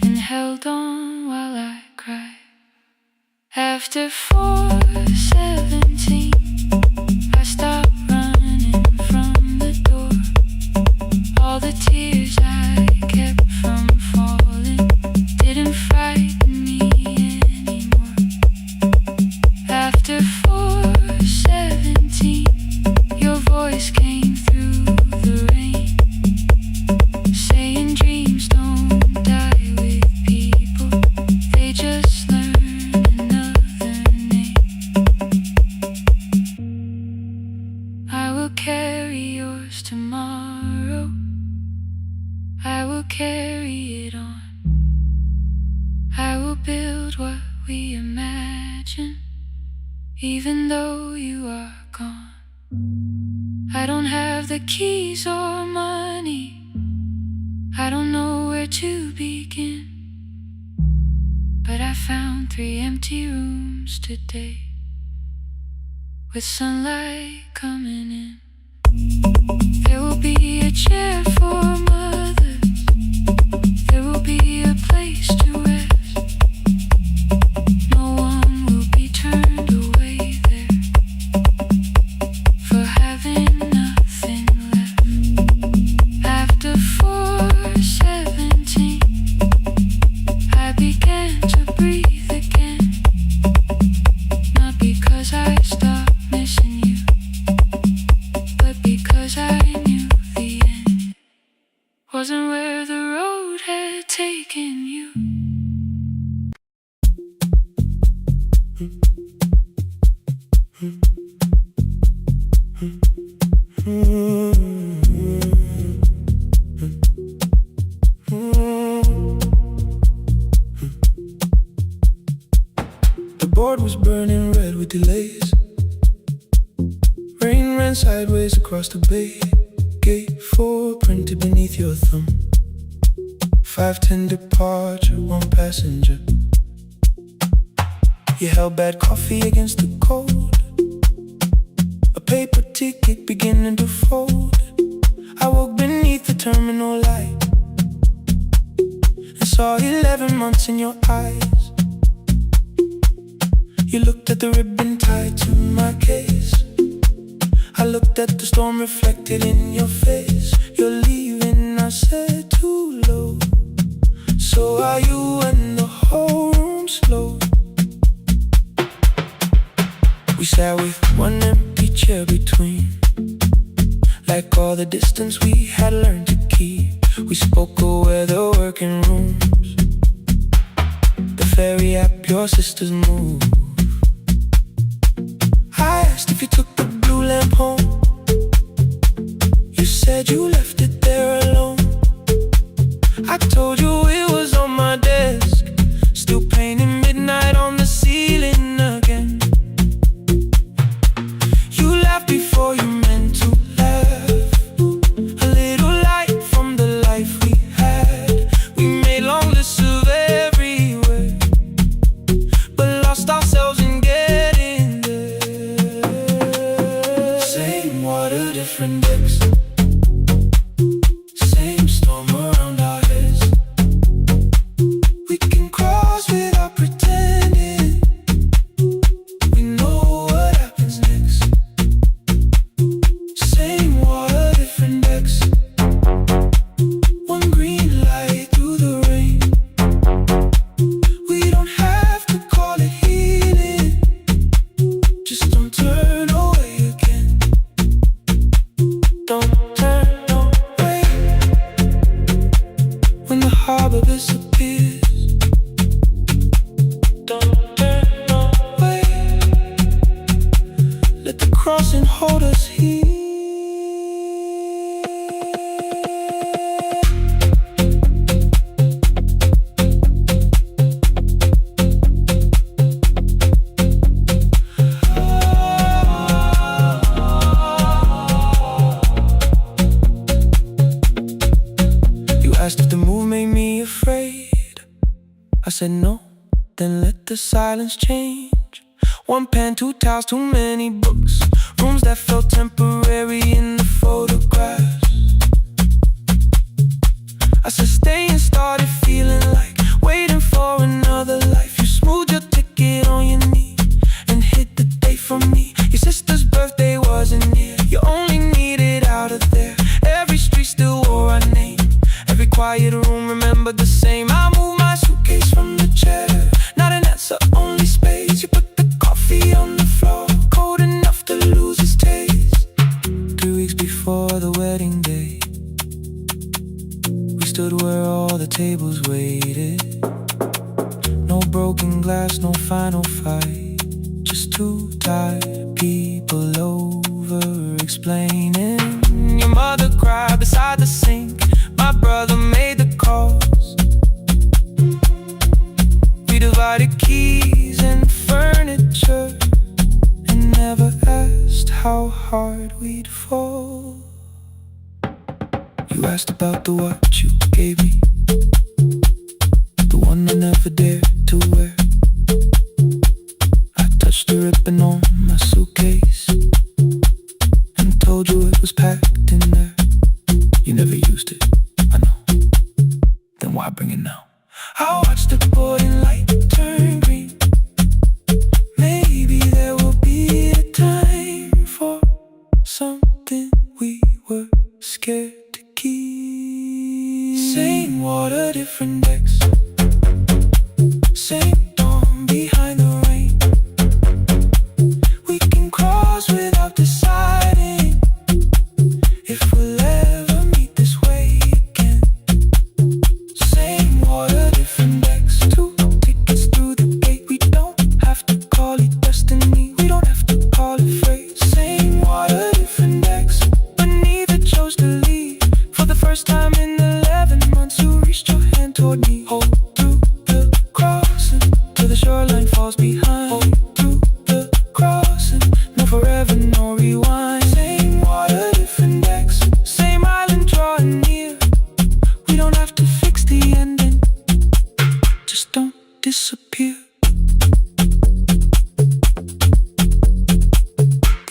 and held on while I cried. After 4:17, I stopped running from the door. All the tears I kept from falling didn't frighten me anymore. After 4:17, your voice came through the rain, saying dreams don't die with people, they just learn another name. I will carry yours tomorrow, I will carry it on. I will build what we imagine, even though you are gone. I don't have the keys or money, I don't know where to begin, but I found 3 empty rooms today with sunlight coming in. There will be a chair for mothers, there will be a place to rest. No The board was burning red with delays. Rain ran sideways across the bay. Gate 4 printed beneath your thumb. 5:10 departure, 1 passenger. You held bad coffee against the cold. A paper ticket beginning to fold. I woke beneath the terminal light and saw 11 months in your eyes. You looked at the ribbon tied to my case. I looked at the storm reflected in your face. You're leaving, I said, too low. So are you, and the whole room slowed. We sat with one empty chair between, like all the distance we had learned to keep. We spoke of weather, working rooms, the ferry app your sisters move. I asked if you took the blue lamp home. You said you left it there alone. I told you it was on my desk, still painting midnight on the ceiling again. You laughed before you meant to laugh. A little light from the life we had. We made long lists of everywhere, but lost ourselves in getting there. Same water, different decks. Same storm around our heads. We can cross without pretending. We know what happens next. Same water, different decks. One green light through the rain. We don't have to call it healing. Just don't turn away again. Don't turn away. When the harbor disappears, don't turn away. Let the crossing hold us here. You asked if the move made me afraid. I said no, then let the silence change. 1 pen, 2 towels, too many books. Rooms that felt temporary in the photographs. I said stay and started feeling like waiting for another life. You smoothed your ticket on your knee and hit the date for me. Your sister's birthday wasn't near. You only needed out of there. Every street still wore our name. Every quiet room remembered the same. I moved my suitcase from the chair. Not an answer, only space. You put the coffee on the floor, cold enough to lose its taste. 3 weeks before the wedding day, we stood where all the tables waited. No broken glass, no final fight. Just 2 tired people over explaining. Your mother cried beside the sink. My brother made the calls. We divided keys and furniture and never asked how hard we'd fall. You asked about the watch you gave me, the one I never dared to wear. I touched the ribbon on my suitcase and told you it was packed in there. You never used it, I know. Then why bring it now? I watched the boarding light turn green. Maybe there will be a time for something we were scared to keep. Same water, different decks. Same dawn behind the rain. We can cross without deciding.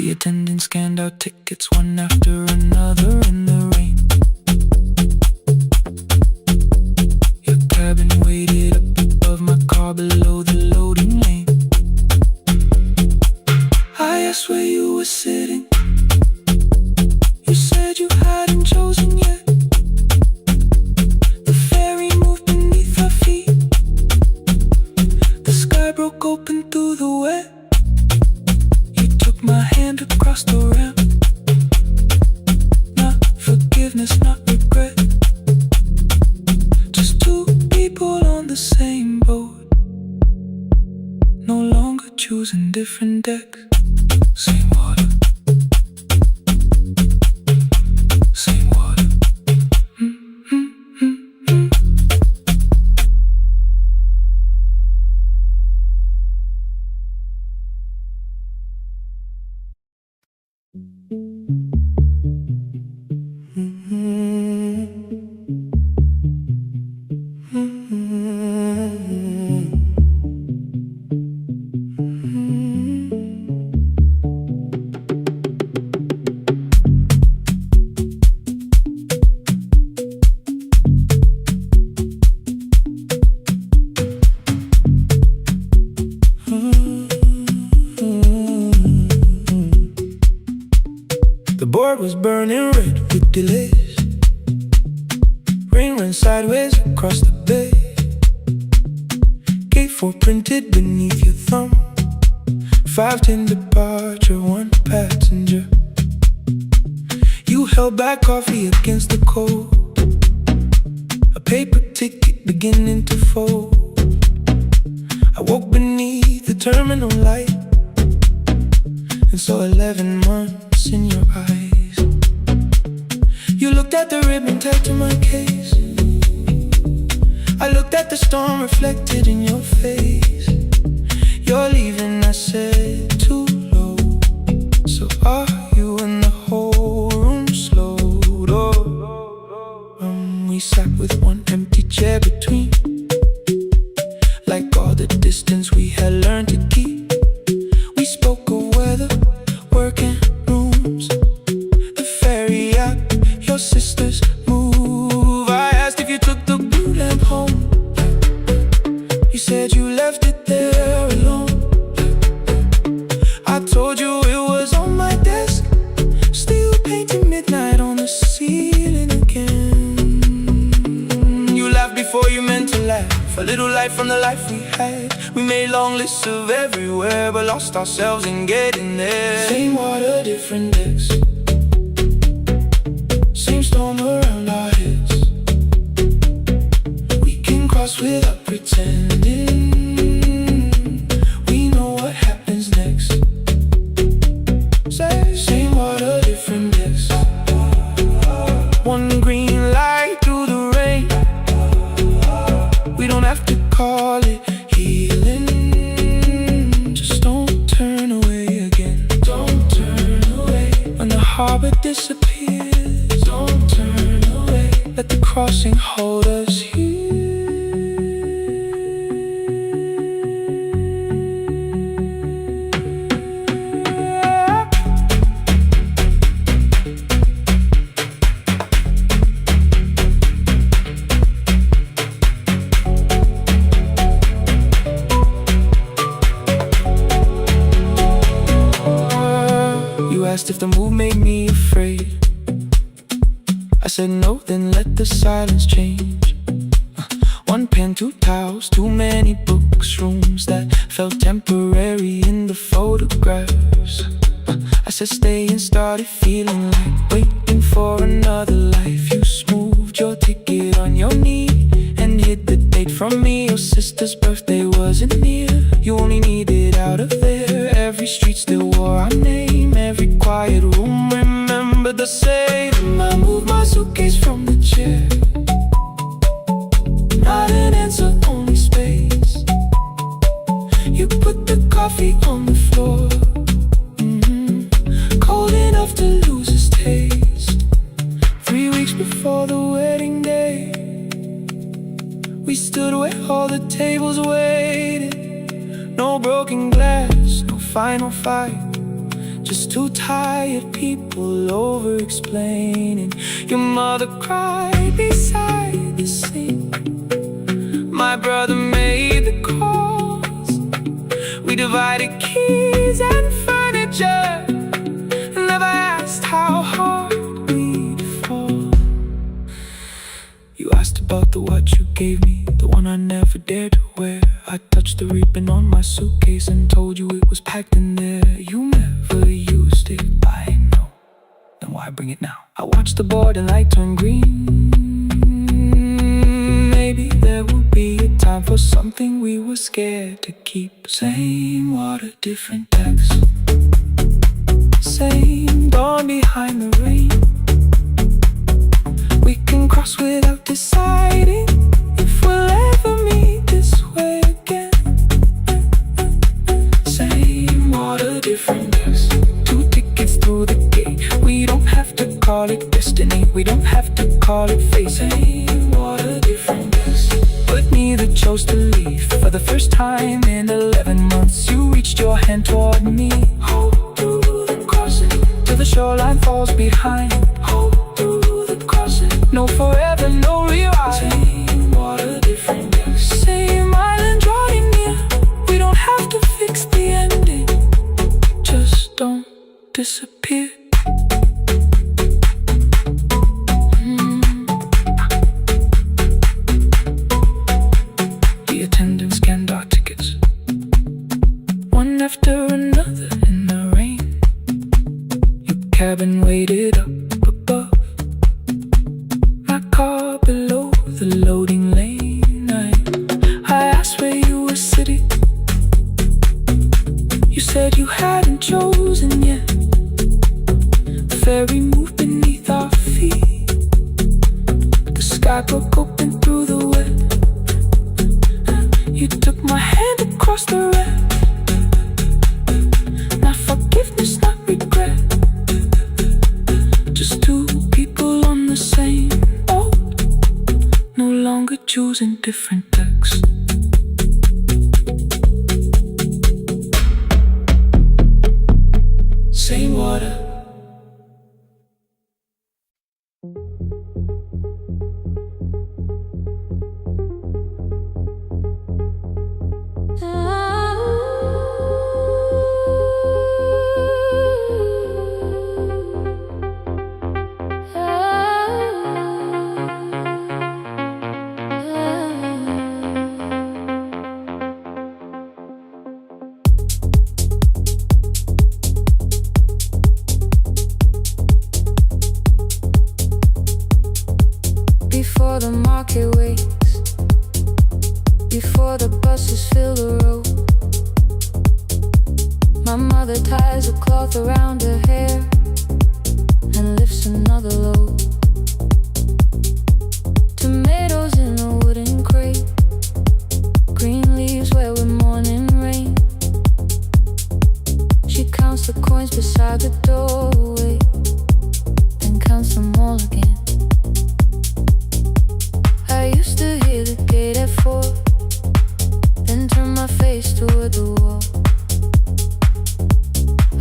The attendant scanned out tickets one after another in the rain. Your cabin waited up above my car below the loading lane. I asked where you were sitting. You said you hadn't chosen yet. The ferry moved beneath our feet. The sky broke open through the wet. You took my hand across the ramp. Not forgiveness, not regret. Just two people on the same boat, no longer choosing different decks. Same water, same water. The board was burning red with delays. Rain ran sideways across the bay. Gate 4 printed beneath your thumb. 5:10 departure, 1 passenger. You held back coffee against the cold. A paper ticket beginning to fold. I woke beneath the terminal light and saw 11 months in your eyes. You looked at the ribbon tied to my case. I looked at the storm reflected in your face. You're leaving, I said, too low. So are you? And the whole room slowed. We sat with one empty chair between, like all the distance we had learned to keep. We spoke of weather, work and rooms, the ferry out, your sister's move. I asked if you took the blue lamp home. You said you left it there alone. I told you it was on my desk, still painting midnight on the ceiling again. You laughed before you meant to laugh. A little light from the life we had. We made long lists of everywhere, but lost ourselves in getting there. Same water, different decks. Same storm around our heads. We can cross without pretending. We know what happens next. Same water, different decks. One green light through the rain. We don't have to call it healing. Just don't turn away again. Don't turn away. When the harbor disappears, don't turn away. Let the crossing hold us here. Asked if the move made me afraid. I said no, then let the silence change. One pen, 2 towels, too many books, rooms that felt temporary in the photographs. I said stay and started feeling like waiting for another life. You smoothed your ticket on your knee and hid the date from me. Your sister's birthday wasn't near. You only needed out of there. Every street still wore our name. Every quiet room remembered the same. I moved my suitcase from the chair. Not an answer, only space. You put the coffee on the floor, cold enough to lose its taste. 3 weeks before the wedding day, we stood where all the tables waited. No broken glass, no final fight, Just two tired people over-explaining. Your mother cried beside the sink. My brother made the calls. We divided keys and furniture. Never asked how hard we'd fall. You asked about the watch you gave me, the one I never dared to wear. I touched the ribbon on my suitcase and told you it was packed in there. You never used it, I know. Then why bring it now? I watched the board and light turn green. Maybe there will be a time for something we were scared to keep. Same water, different text. Same dawn behind the rain. We can cross without deciding if we'll ever meet this way again. Same water, different text. Two tickets through the gate. We don't have to call it destiny. We don't have to call it fate. Same water, different text. But neither chose to leave. For the first time in 11 months, you reached your hand toward me. Hold through the crossing till the shoreline falls behind. Hold through the crossing. No forever, no rewrite. Same water, different text. Same island drawing near. We don't have to fix the ending. Just don't disappear. The attendant scanned our tickets, one after another in the rain. Your cabin waited up above, my car below the loading lane. I asked where you were sitting. You said you hadn't chosen yet. The ferry moved beneath our feet. The sky broke open through the wet. You took my hand across the wreck. Not forgiveness, not regret. Just two people on the same boat, no longer choosing different texts. Same water. Before the market wakes, before the buses fill the road, my mother ties a cloth around her hair and lifts another load. Tomatoes in a wooden crate, green leaves where we're morning rain. She counts the coins beside the doorway, then counts them all again. I used to hear the gate at 4, then turn my face toward the wall.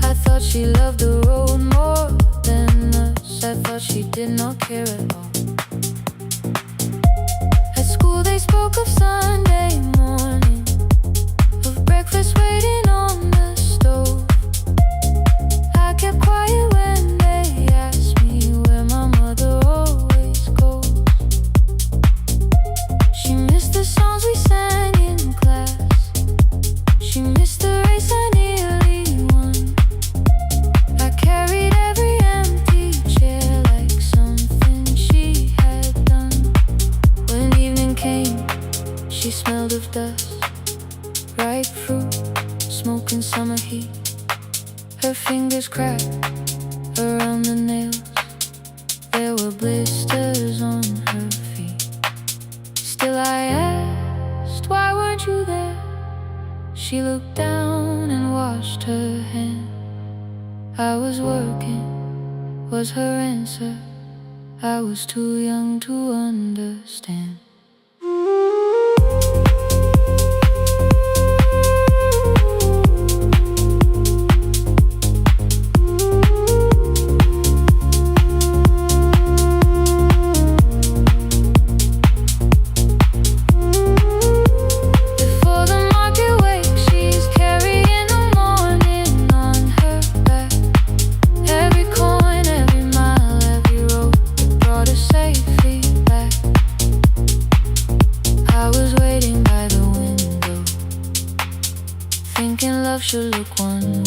I thought she loved the road more than us. I thought she did not care at all. At school they spoke of Sunday morning, of breakfast waiting on the stove. I kept quiet when they asked me where my mother always goes. She missed the songs we sang in class. She missed the race I nearly won. I carried every empty chair like something she had done. When evening came, she smelled of dust, ripe fruit, smoke and summer heat. Her fingers cracked around the nails. There were blisters on her feet. Still I asked, why weren't you there? She looked down and washed her hand. I was working, was her answer. I was too young to understand.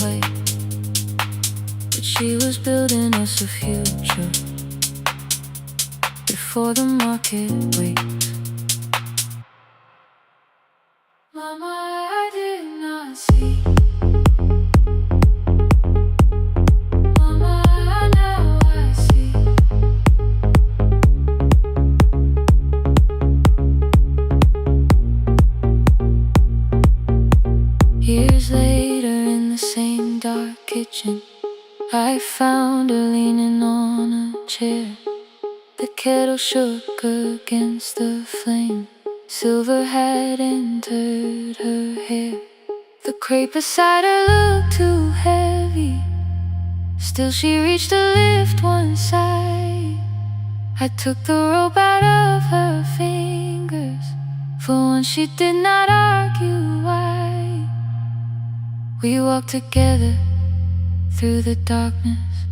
way, but she was building us a future before the market wakes. Mama, I did not see. Mama, now I see. Years later in the same dark kitchen, I found her leaning on a chair. The kettle shook against the flame. Silver had entered her hair. The crepe beside her looked too heavy. Still she reached to lift one side. I took the rope out of her fingers. For once she did not argue why. We walked together through the darkness.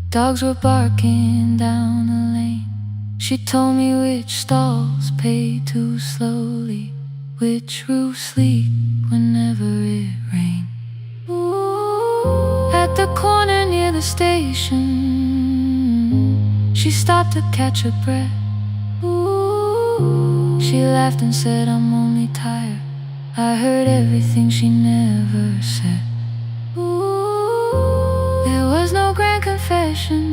Dogs were barking down the lane. She told me which stalls pay too slowly, which roofs leak whenever it rained. At the corner near the station, she stopped to catch her breath. She laughed and said, I'm only tired. I heard everything she never said. There was no grand confession,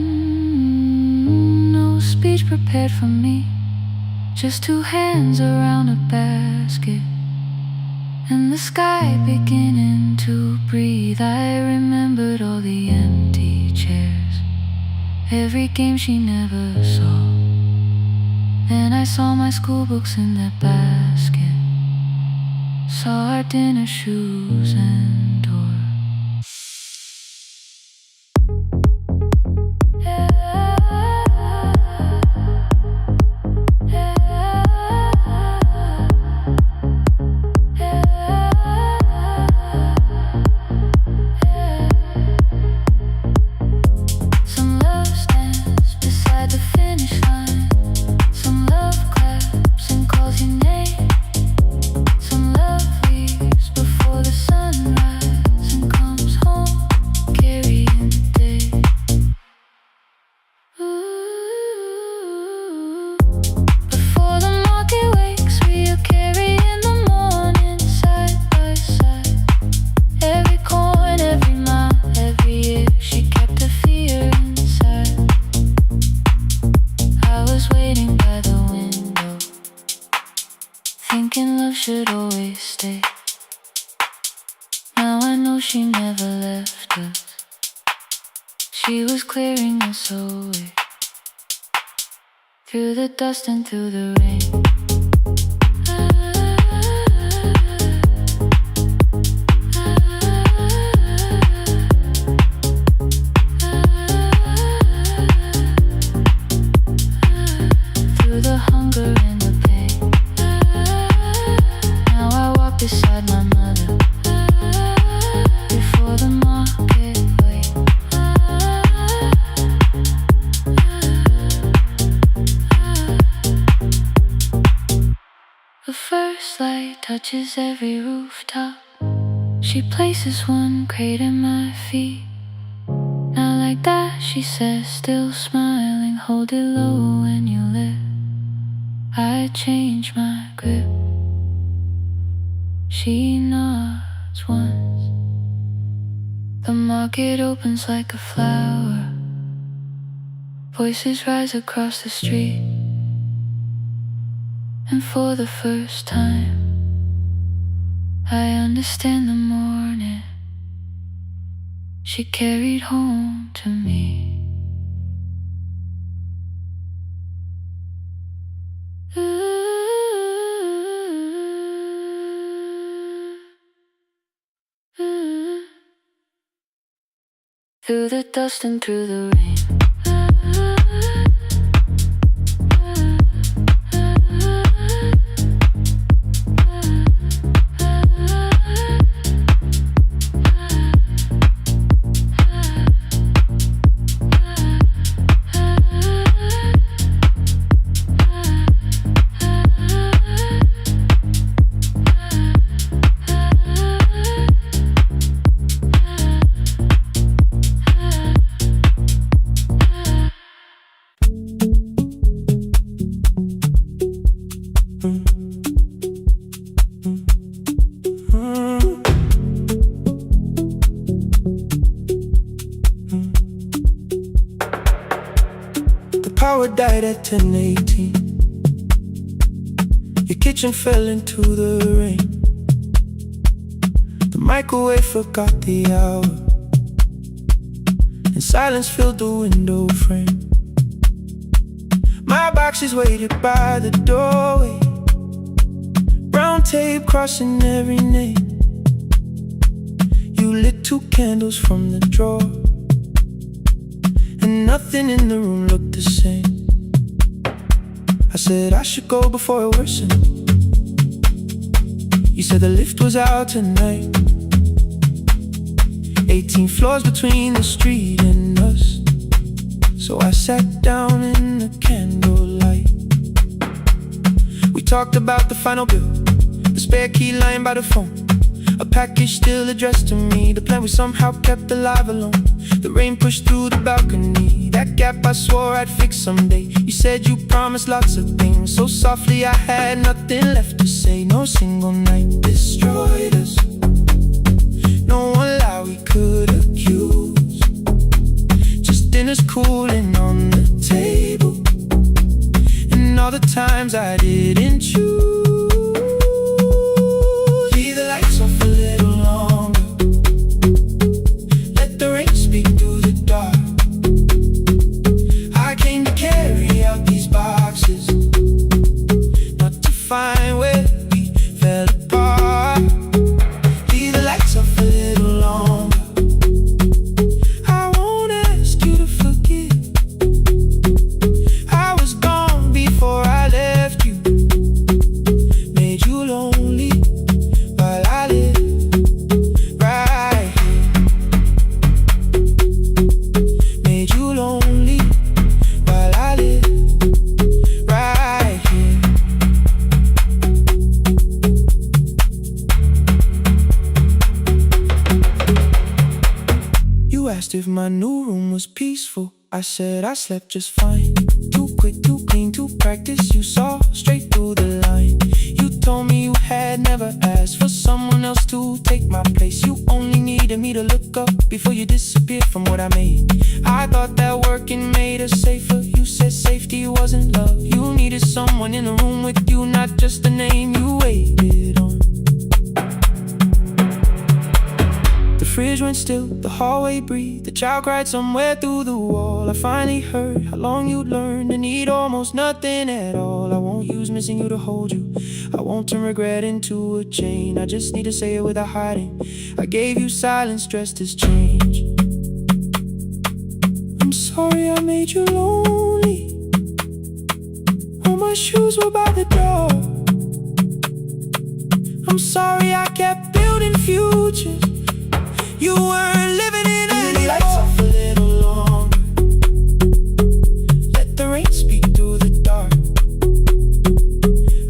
no speech prepared for me. Just two hands around a basket and the sky beginning to breathe. I remembered all the empty chairs, every game she never saw. Then I saw my school books in that basket, saw our dinner shoes and door. Thinking love should always stay. Now I know she never left us. She was clearing us away, through the dust and through the rain. Through the hunger and the pain. Now I walk beside my mother, before the market wait. The first light touches every rooftop. She places one crate at my feet. Now like that, she says, still smiling, hold it low when you live. I change my grip. She nods once. The market opens like a flower. Voices rise across the street. And for the first time, I understand the morning she carried home to me. Through the dust and through the rain. Power died at 10:18. Your kitchen fell into the rain. The microwave forgot the hour, and silence filled the window frame. My boxes waited by the doorway, brown tape crossing every name. You lit 2 candles from the drawer, and nothing in the room looked the same. I said I should go before it worsened. You said the lift was out tonight. 18 floors between the street and us. So I sat down in the candlelight. We talked about the final bill, the spare key lying by the phone, a package still addressed to me, the plan we somehow kept alive alone. The rain pushed through the balcony, that gap I swore I'd fix someday. You said you promised lots of things, so softly I had nothing left to say. No single night destroyed us, no one lie we could accuse. Just dinners cooling on the table, and all the times I didn't choose. Leave the lights off a little longer, let the rain speak through the dark. I came to carry out these boxes, not to find where we fell apart. Leave the lights off a little longer, I won't ask you to forget. I was gone before I left you, made you lonely while I live right here. Made you lonely while I live right here. You asked if my new room was peaceful. I said I slept just fine. Too quick, too clean, too practiced. You saw straight through the line. You told me you had never asked for someone else to take my place. You only needed me to look up before you disappeared from what I made. I thought that working made us safer. You said safety wasn't love. You needed someone in the room with you, not just the name you waited on. The fridge went still, the hallway breathed, the child cried somewhere through the wall. I finally heard how long you'd learned to need almost nothing at all. I won't use missing you to hold you, I won't turn regret into a chain. I just need to say it without hiding. I gave you silence dressed as change. I'm sorry I made you lonely, all my shoes were by the door. I'm sorry I kept building futures you weren't living in anymore. Leave the lights off a little longer, let the rain speak through the dark.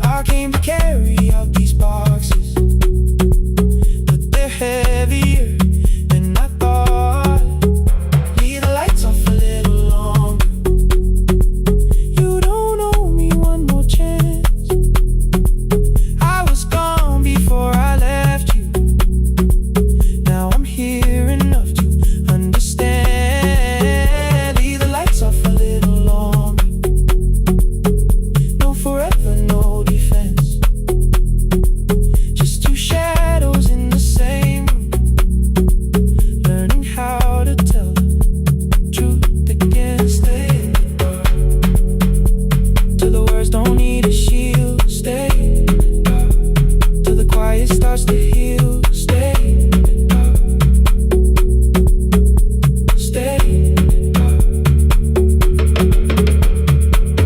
I came to carry out these boxes, but they're heavier than I thought. Leave the lights off a little longer, you don't owe me one more chance. I was gone before I left you, now I'm here enough to understand. Leave the lights off a little longer, no forever, no defense, just 2 shadows in the same room, learning how to tell the truth against it. Till the words don't need a shield, stay till the quiet starts to heal. Stay.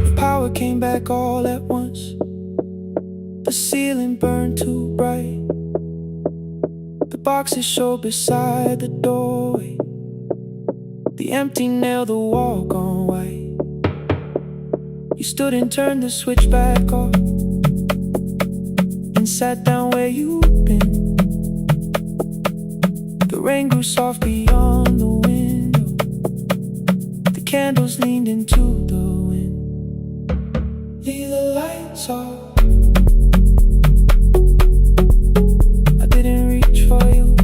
The power came back all at once, the ceiling burned too bright, the boxes showed beside the doorway, the empty nail, the wall gone white. You stood and turned the switch back off, and sat down where you'd been. The rain grew soft beyond the window, the candles leaned into the wind. Leave the lights off, I didn't reach for you,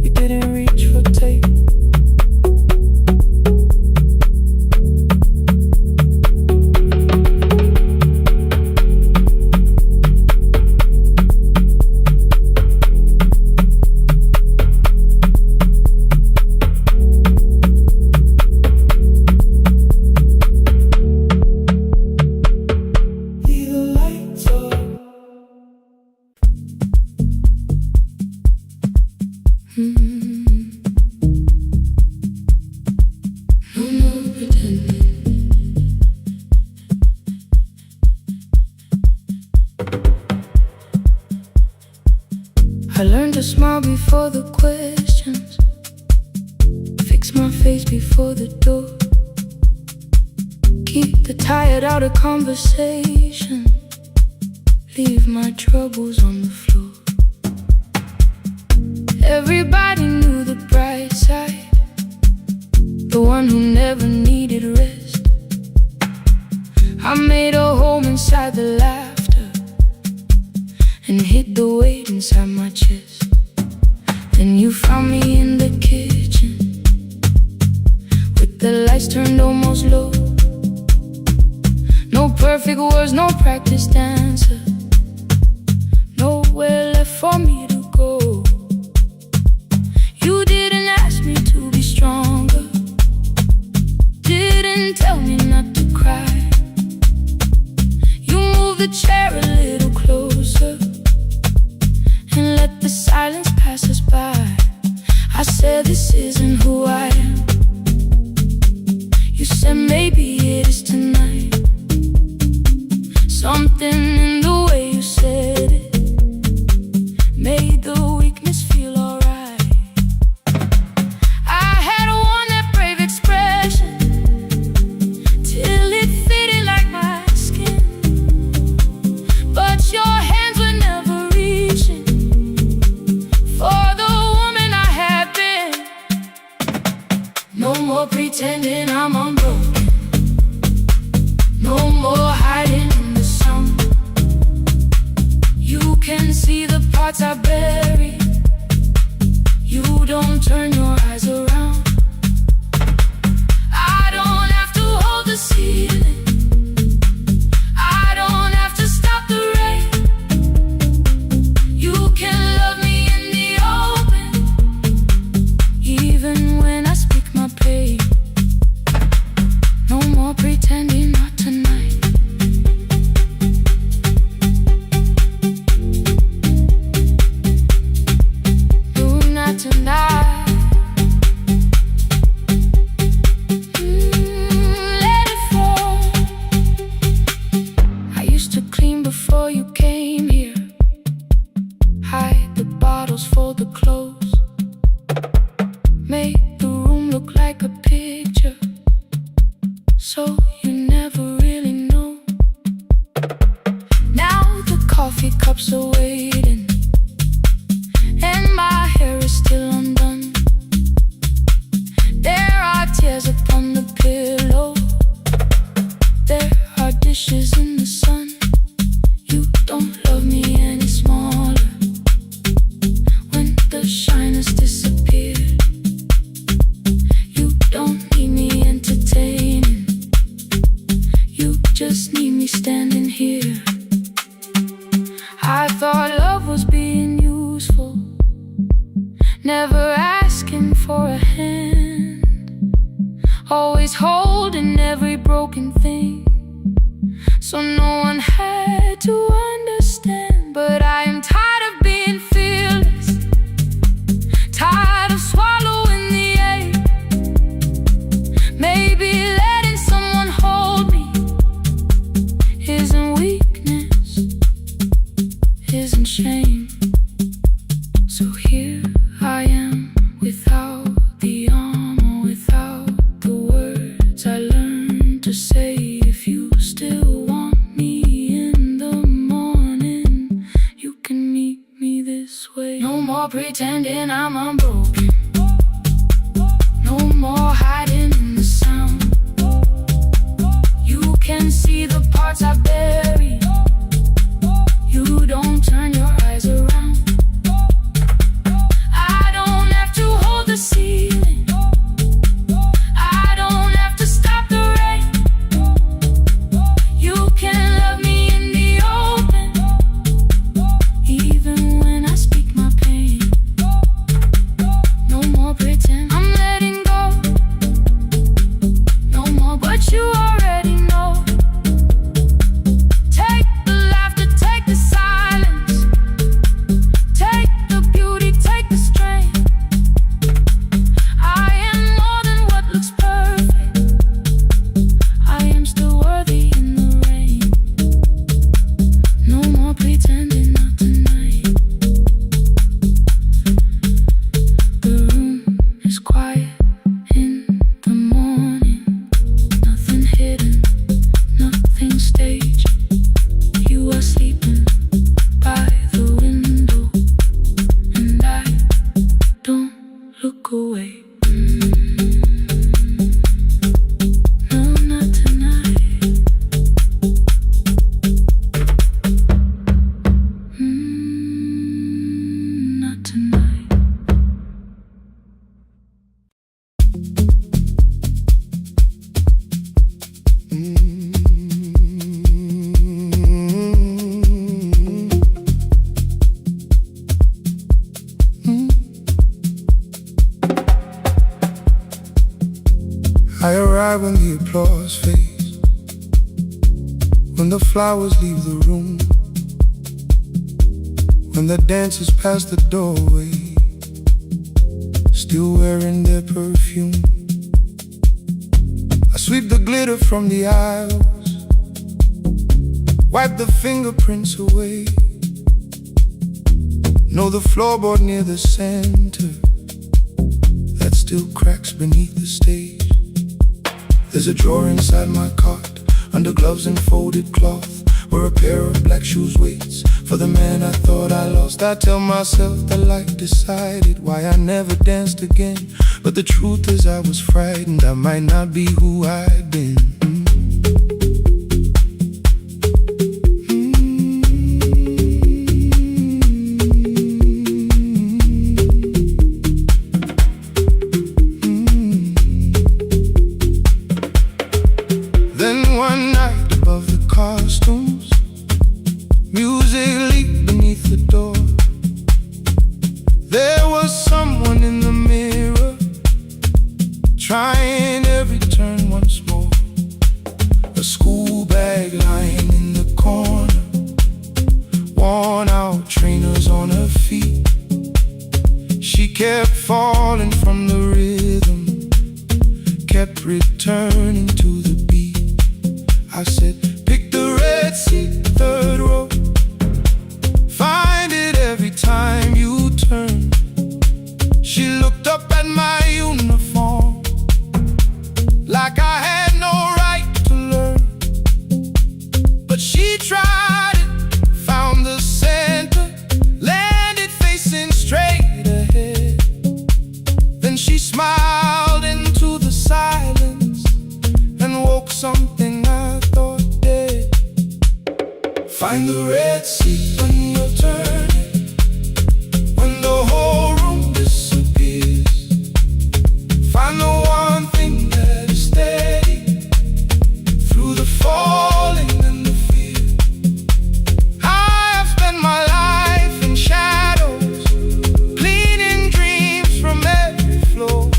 you didn't reach for tape. No more pretending. I learned to smile before the questions, fix my face before the door, keep the tired out of conversation, leave my troubles on the floor. Everybody knew the bright side, the one who never needed rest. I made a home inside the laughter and hid the weight inside my chest. Then you found me in the kitchen with the lights turned almost low. No perfect words, no practice dancer, nowhere left for me to go. You didn't ask me to be stronger, didn't tell me not to cry. You moved the chair a little closer and let the silence pass us by. I said this isn't who I am. You said maybe it is tonight. Something in the way you said it made the weakness feel alright. I had worn that brave expression till it fitted like my skin, but your hands were never reaching for the woman I had been. No more pretending I'm unbroken, no more hiding in the sun. You can see the parts I bury, you don't turn your eyes around. I don't have to hold the ceiling, I don't have to stop the rain. You can love me in the open, even when I speak my pain. No more pretending, not tonight. No, not tonight. Let it fall. I used to clean before you came here, hide the bottles, fold the clothes, make the room look like a picture, so you never really know. Now the coffee cups are waiting and my hair is still undone. There are tears upon the pillow, there are dishes in the sun. You don't love me any smaller when the shine has disappeared. You don't need me entertaining, you just need me standing here. I thought love was being useful, never asking for a hand, always holding every broken thing, so no one had to understand. But I am tired of being fearless, tired of swallowing the ache. Maybe letting someone hold me isn't weakness, isn't shame. So here I am, without the armor, without the words I learned to say. If you still want me in the morning, you can look away. No, not tonight. Not tonight. I arrive when the applause fades, when the flowers leave the room, when the dancers pass the doorway, still wearing their perfume. I sweep the glitter from the aisles, wipe the fingerprints away. Know the floorboard near the center that still cracks beneath the stage. There's a drawer inside my cart, under gloves and folded cloth, where a pair of black shoes waits for the man I thought I lost. I tell myself that life decided why I never danced again, but the truth is I was frightened I might not be who I'd been. One night above the costumes, music leaked beneath the door. There was someone in the mirror, trying every turn once more. A school bag lying in the corner, worn out trainers on her feet. She kept falling from the rhythm, kept returning to the beat. I said, pick the red seat, third row. Find it every time you turn. She looked up at my uniform, like I had no right to learn. But she tried it, found the center, landed facing straight ahead. Then she smiled into the silence and woke something I thought dead. Find the red seat when you're turning, when the whole room disappears. Find the one thing that is steady through the falling and the fear. I have spent my life in shadows, cleaning dreams from every floor,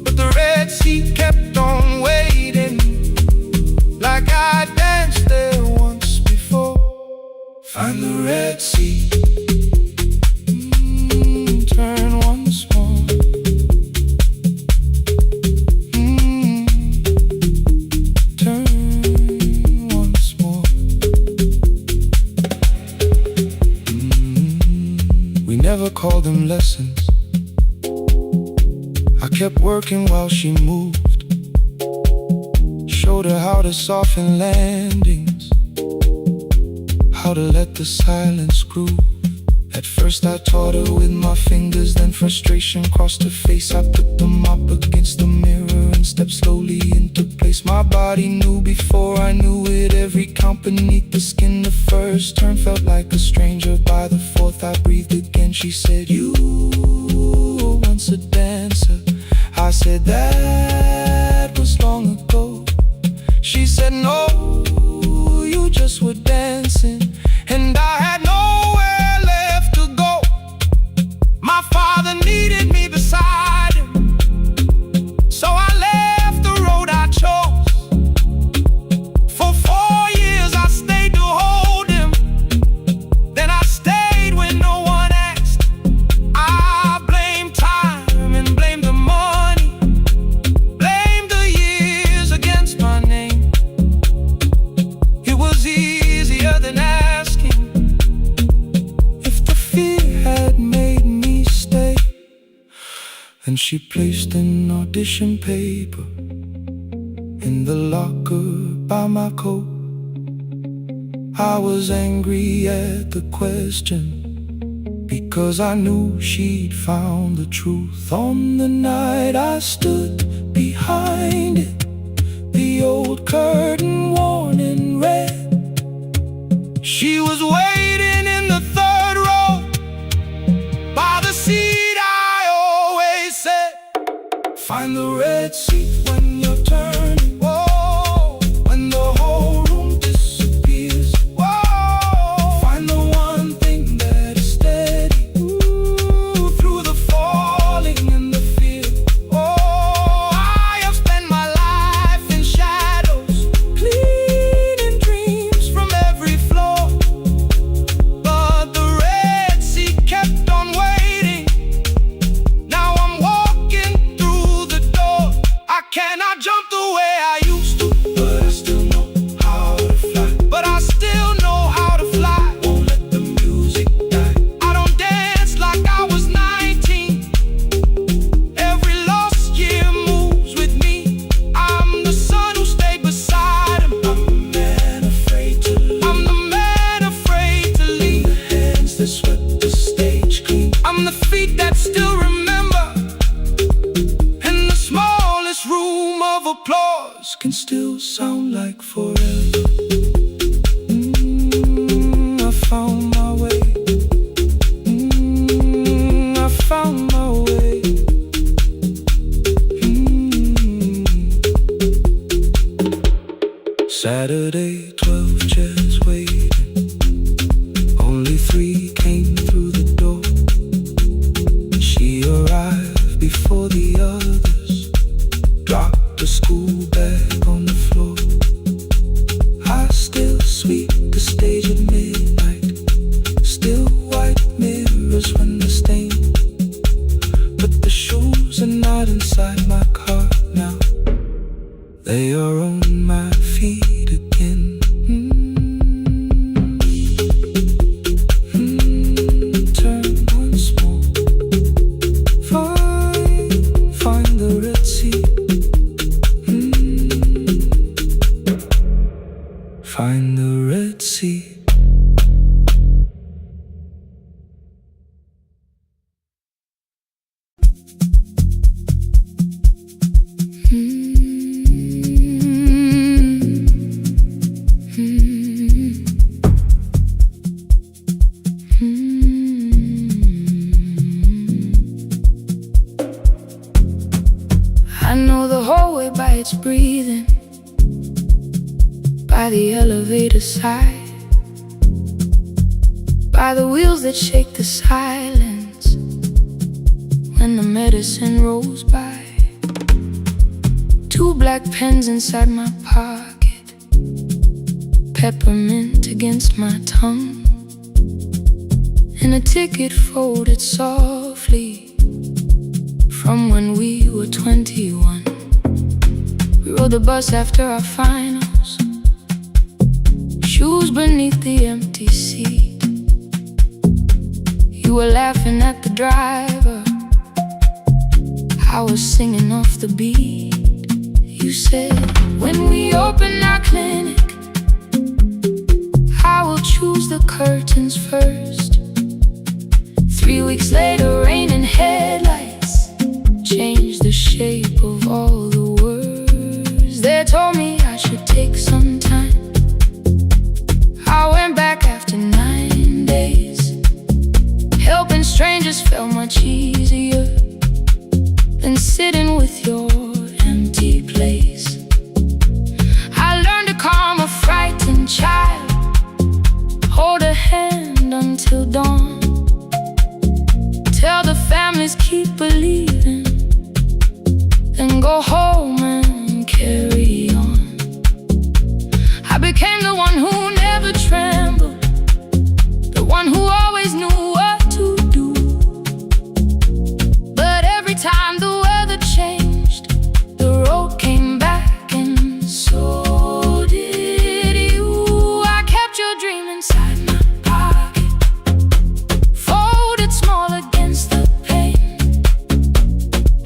but the red seat kept on waiting, like I danced there once before. Find the red seat, turn once more. Turn once more. We never called them lessons. I kept working while she moved, showed her how to soften landings, how to let the silence groove. At first I taught her with my fingers, then frustration crossed her face. I put them up against the mirror and stepped slowly into place. My body knew before I knew it, every count beneath the skin. The first turn felt like a stranger, by the fourth I breathed again. She said, you were once a dancer. I said, that was long ago. She said, no, you just were dancing, and I had nowhere left to go. My father needed me beside him, so I left the road I chose. For 4 years I stayed to hold him, then I stayed when no one asked. I blamed time and blamed the money, blamed the years against my name. It was easier than asking if the fear had made me stay. Then she placed an audition paper in the locker by my coat. I was angry at the question, because I knew she'd found the truth on the night I stood behind it. The old curtain worn in red. She was waiting in the third row by the seat I always said, find the red seat when you're turning. Whoa, when the whole room disappears. Whoa, find the one thing that is steady. Ooh, through the falling and the fear. Oh, I have spent my life in shadows, cleaning dreams from every floor. But the red sea kept on waiting. Now I'm walking through the door. I cannot jump the way I used to, but I still know how to fly. But I still know how to fly. Won't let the music die. I don't dance like I was 19. Every lost year moves with me. I'm the son who stayed beside him. I'm the man afraid to leave. I'm the man afraid to leave. The hands that swept the stage clean. I'm the feet that still remember. And the smallest room of applause can still sound like forever. I found my way. I found my way. Saturday, 12 chairs waiting. Only 3 came through the door. She arrived before the others. Dropped the school bag on the floor. I still sweep the stage at midnight. Still white mirrors when the stain. But the shoes are not inside my car now. They are on my feet again. Turn once more. Find the red sea. Find the red sea. I know the hallway by its breathing, by the elevator side, by the wheels that shake the silence when the medicine rolls by. 2 black pens inside my pocket, peppermint against my tongue, and a ticket folded softly from when we were 21. We rode the bus after our finals, shoes beneath the empty seat. You were laughing at the driver, I was singing off the beat. You said, when we open our clinic, I will choose the curtains first. 3 weeks later, rain and headlights changed the shape of all the words. They told me I should take some time. I went back after 9 days. Helping strangers felt much easier than sitting with your empty place. I learned to calm a frightened child, hold a hand until dawn, tell the families keep believing, then go home and carry on. I became the one who never trembled, the one who always knew what to do. But every time the weather changed, the road came back, and so did you. I kept your dream inside my pocket, folded small against the pain.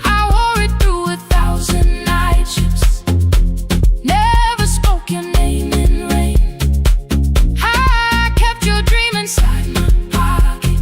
I wore it through 1,000 night shifts, never spoke your name in rain. I kept your dream inside my pocket,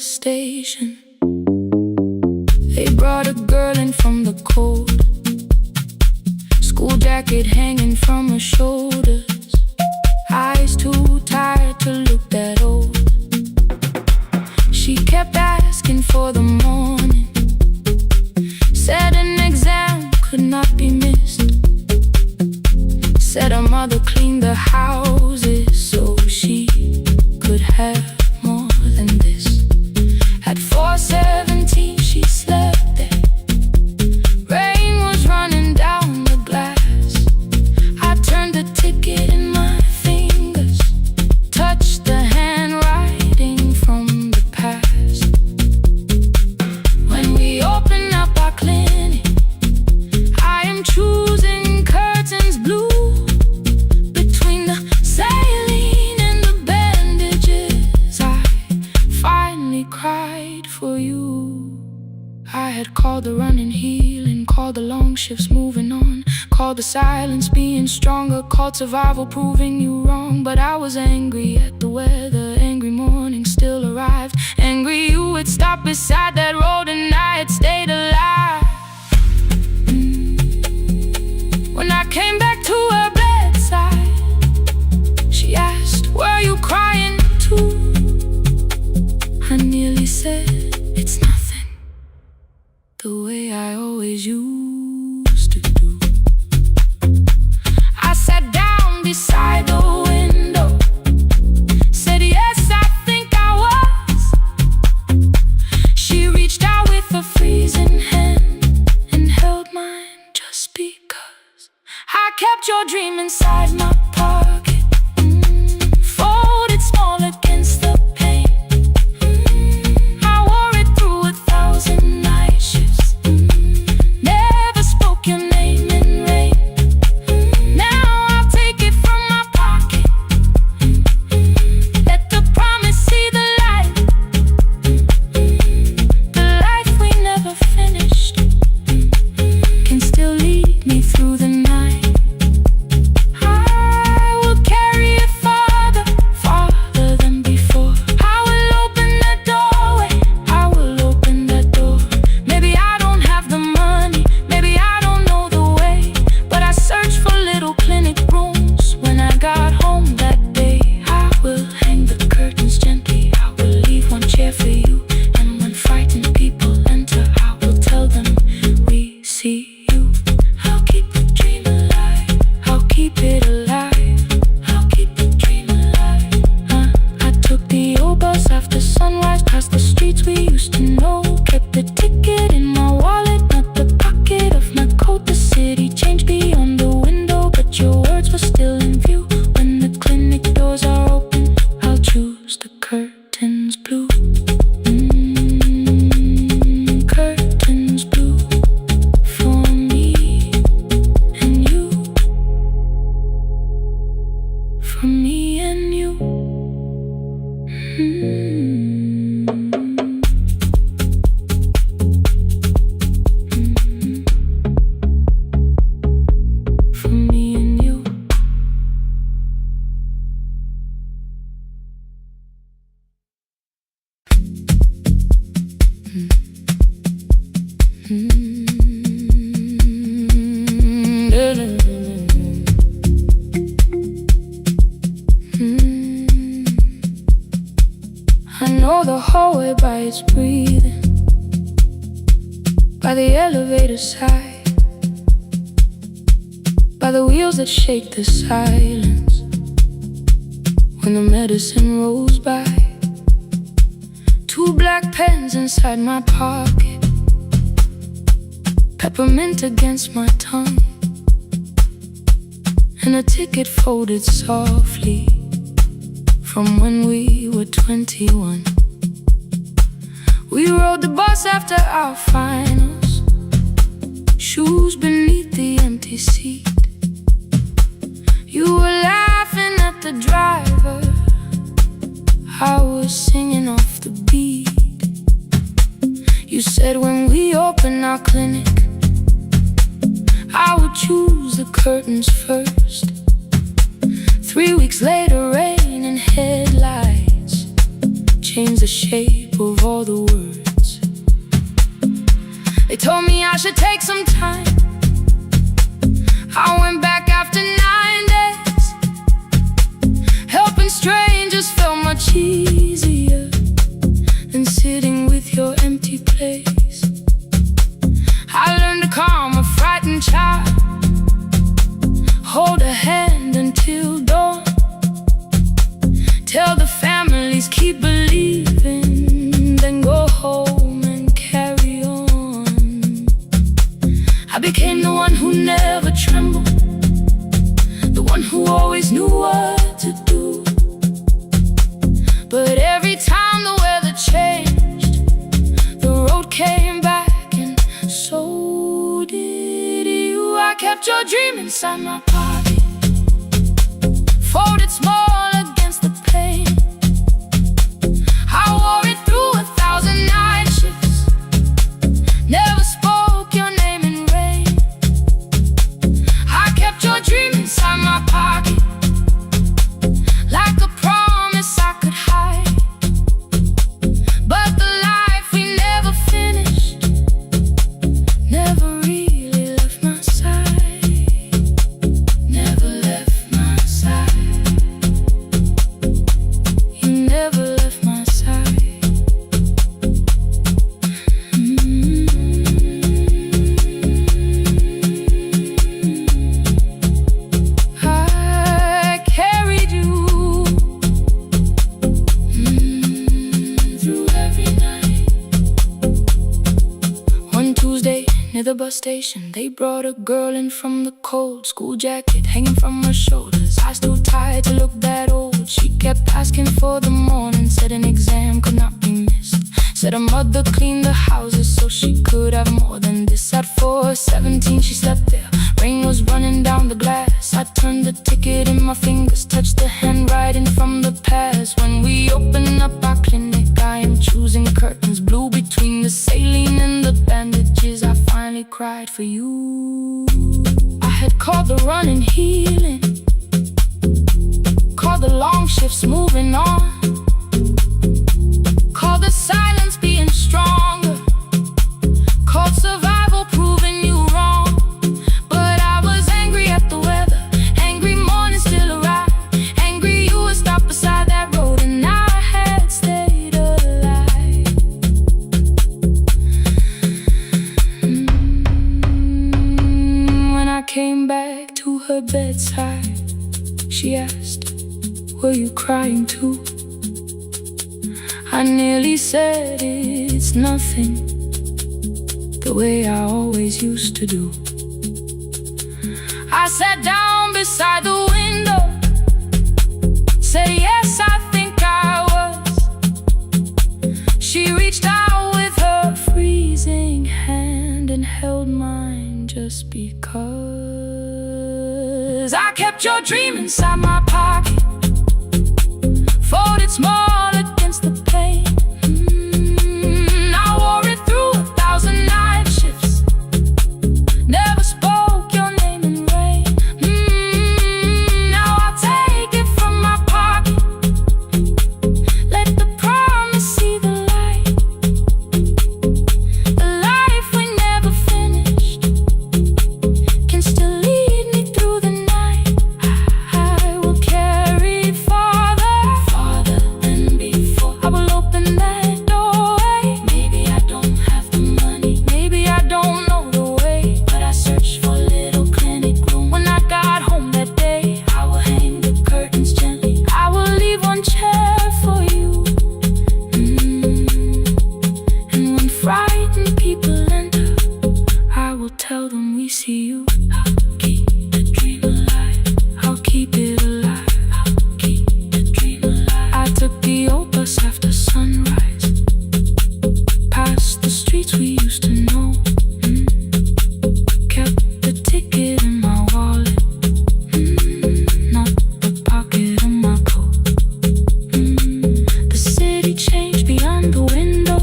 station. They brought a girl in from the cold, school jacket hanging from her shoulders, eyes too tired to look that old. She kept asking for the morning, said an exam could not be missed, said her mother cleaned the houses so she could have more than this. At 4:17 she slept there, rain was running down the glass. I turned the ticket in my fingers, touched the handwriting from the past. When we open up our clinic, I am choosing curtains blue. Between the saline and the bandages, I finally cried for you. I had called the running healing, called the long shifts moving on, called the silence being stronger, called survival proving you wrong. But I was angry at the weather, angry morning still arrived, angry you would stop beside that road and I had stayed alive. When I came back to her bedside, she asked, "Were you crying too?" I nearly said, "It's nothing," the way I always used to do. I sat down beside the window, said, "Yes, I think I was." She reached out with a freezing hand and held mine just because I kept your dream inside my pocket, folded small against the pain. I wore it through 1,000 night shifts, never spoke your name in rain. Now I'll take it from my pocket, let the promise see the light, the life we never finished can still lead me through the night. I will carry it farther, farther than before. I will open that doorway, I will open that door. Maybe I don't have the money, maybe I don't know the way, but I searched for little clinic rooms when I got home that day. I will hang the curtains gently, I will leave one chair for you, and when frightened people enter, I will tell them we see you. I'll keep the dream alive, I'll keep it alive, I'll keep the dream alive. I took the old bus after sunrise, past the streets we used to know, kept the ticket in my wallet, not the pocket of my coat. The city changed beyond the window, but your words were still in view. When the clinic doors are open, I'll choose the curtains blue. Curtains blue for me and you, for me and you. For me and you. I know the hallway by its breathing, by the elevator side, by the wheels that shake the silence when the medicine rolls by. 2 black pens inside my pocket, peppermint against my tongue, and a ticket folded softly from when we were 21. We rode the bus after our finals, shoes beneath the empty seat. You were laughing at the driver, I was singing off the beat. You said when we open our clinic, I would choose the curtains first. 3 weeks later, rain and headlights changed the shape shape of all the words. They told me I should take some time. I went back after 9 days. Helping strangers felt much easier than sitting with your empty place. I learned to calm a frightened child, hold a hand until dawn, tell the families keep believing, then go home and carry on. I became the one who never trembled, the one who always knew what to do. But every time the weather changed, the road came back, and so did you. I kept your dream inside my pocket, folded small against the pain. I wore it through 1,000 night shifts, never spoke your name in rain. I kept your dream inside my pocket, like a promise I could hide. But the life we never finished never really left my side, never left my side. You never left my side. I carried you through every night. One Tuesday near the bus station, they brought a girl in from the cold, school jacket hanging from her shoulders, eyes too tired to look that old. She kept asking for the morning, said an exam could not be missed, said her mother cleaned the houses so she could have more than this. At 4:17 she slept there, rain was running down the glass. I turned the ticket in my fingers, touched the handwriting from the past. When we open up our clinic, I am choosing curtains blue between the saline and the bandages. I finally cried for you. I had called the running healing, called the long shifts moving on, called the silence being stronger, called survival proving you wrong. But I was angry at the weather, angry morning still arrived, angry you would stop beside that road and I had stayed alive. When I came back to her bedside, she asked, were you crying too? I nearly said it's nothing, the way I always used to do. I sat down beside the window, said yes, I think I was. She reached out with her freezing hand and held mine just because. I kept your dream inside my pocket, folded small against the pain. I wore it through 1,000 night shifts, never spoke your name in rain. Now I'll take it from my pocket, let the promise see the light. The life we never finished can still lead me through the night. I will carry farther than before. I will open that doorway. Maybe I don't have the money, maybe I don't know the way, but I searched for a little clinic room. When I got home that day, I will hang the curtains gently, I will leave one chair for you. And when frightened people enter, I will tell them we see you. I'll keep the dream alive, I'll keep it alive, I'll keep the dream alive. I took the old bus after sunrise, past the streets we used to know. Kept the ticket in my wallet, not the pocket of my coat. The city changed beyond the window,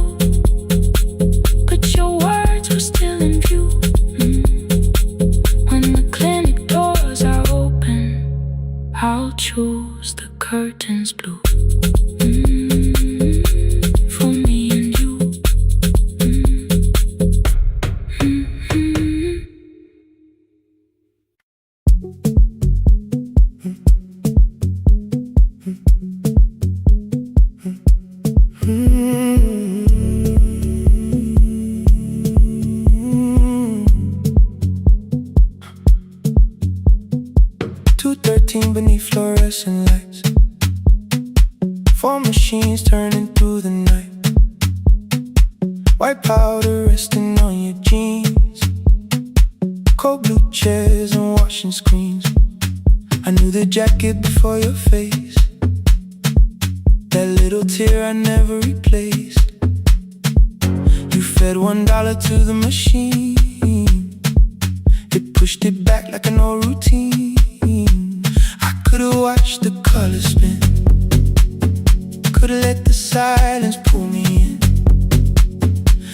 but your words were still in view. When the clinic doors are open, I'll choose the curtains blue. For me routine beneath fluorescent lights. Four machines turning through the night. White powder resting on your jeans. Cold blue chairs and washing screens. I knew the jacket before your face. That little tear I never replaced. You fed $1 to the machine. It pushed it back like an old routine. I could've watched the colors spin. Could've let the silence pull me in.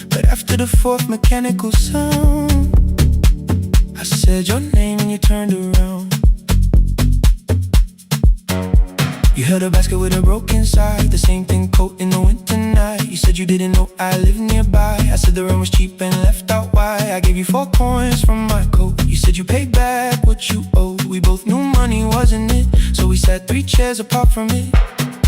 But after the fourth mechanical sound, I said your name and you turned around. You held a basket with a broken side, the same thing coat in the winter night. You said you didn't know I lived nearby. I said the rent was cheap and left out why. I gave you 4 coins from my coat. You said you paid back what you owed. We both knew money wasn't it, so we sat 3 chairs apart from it.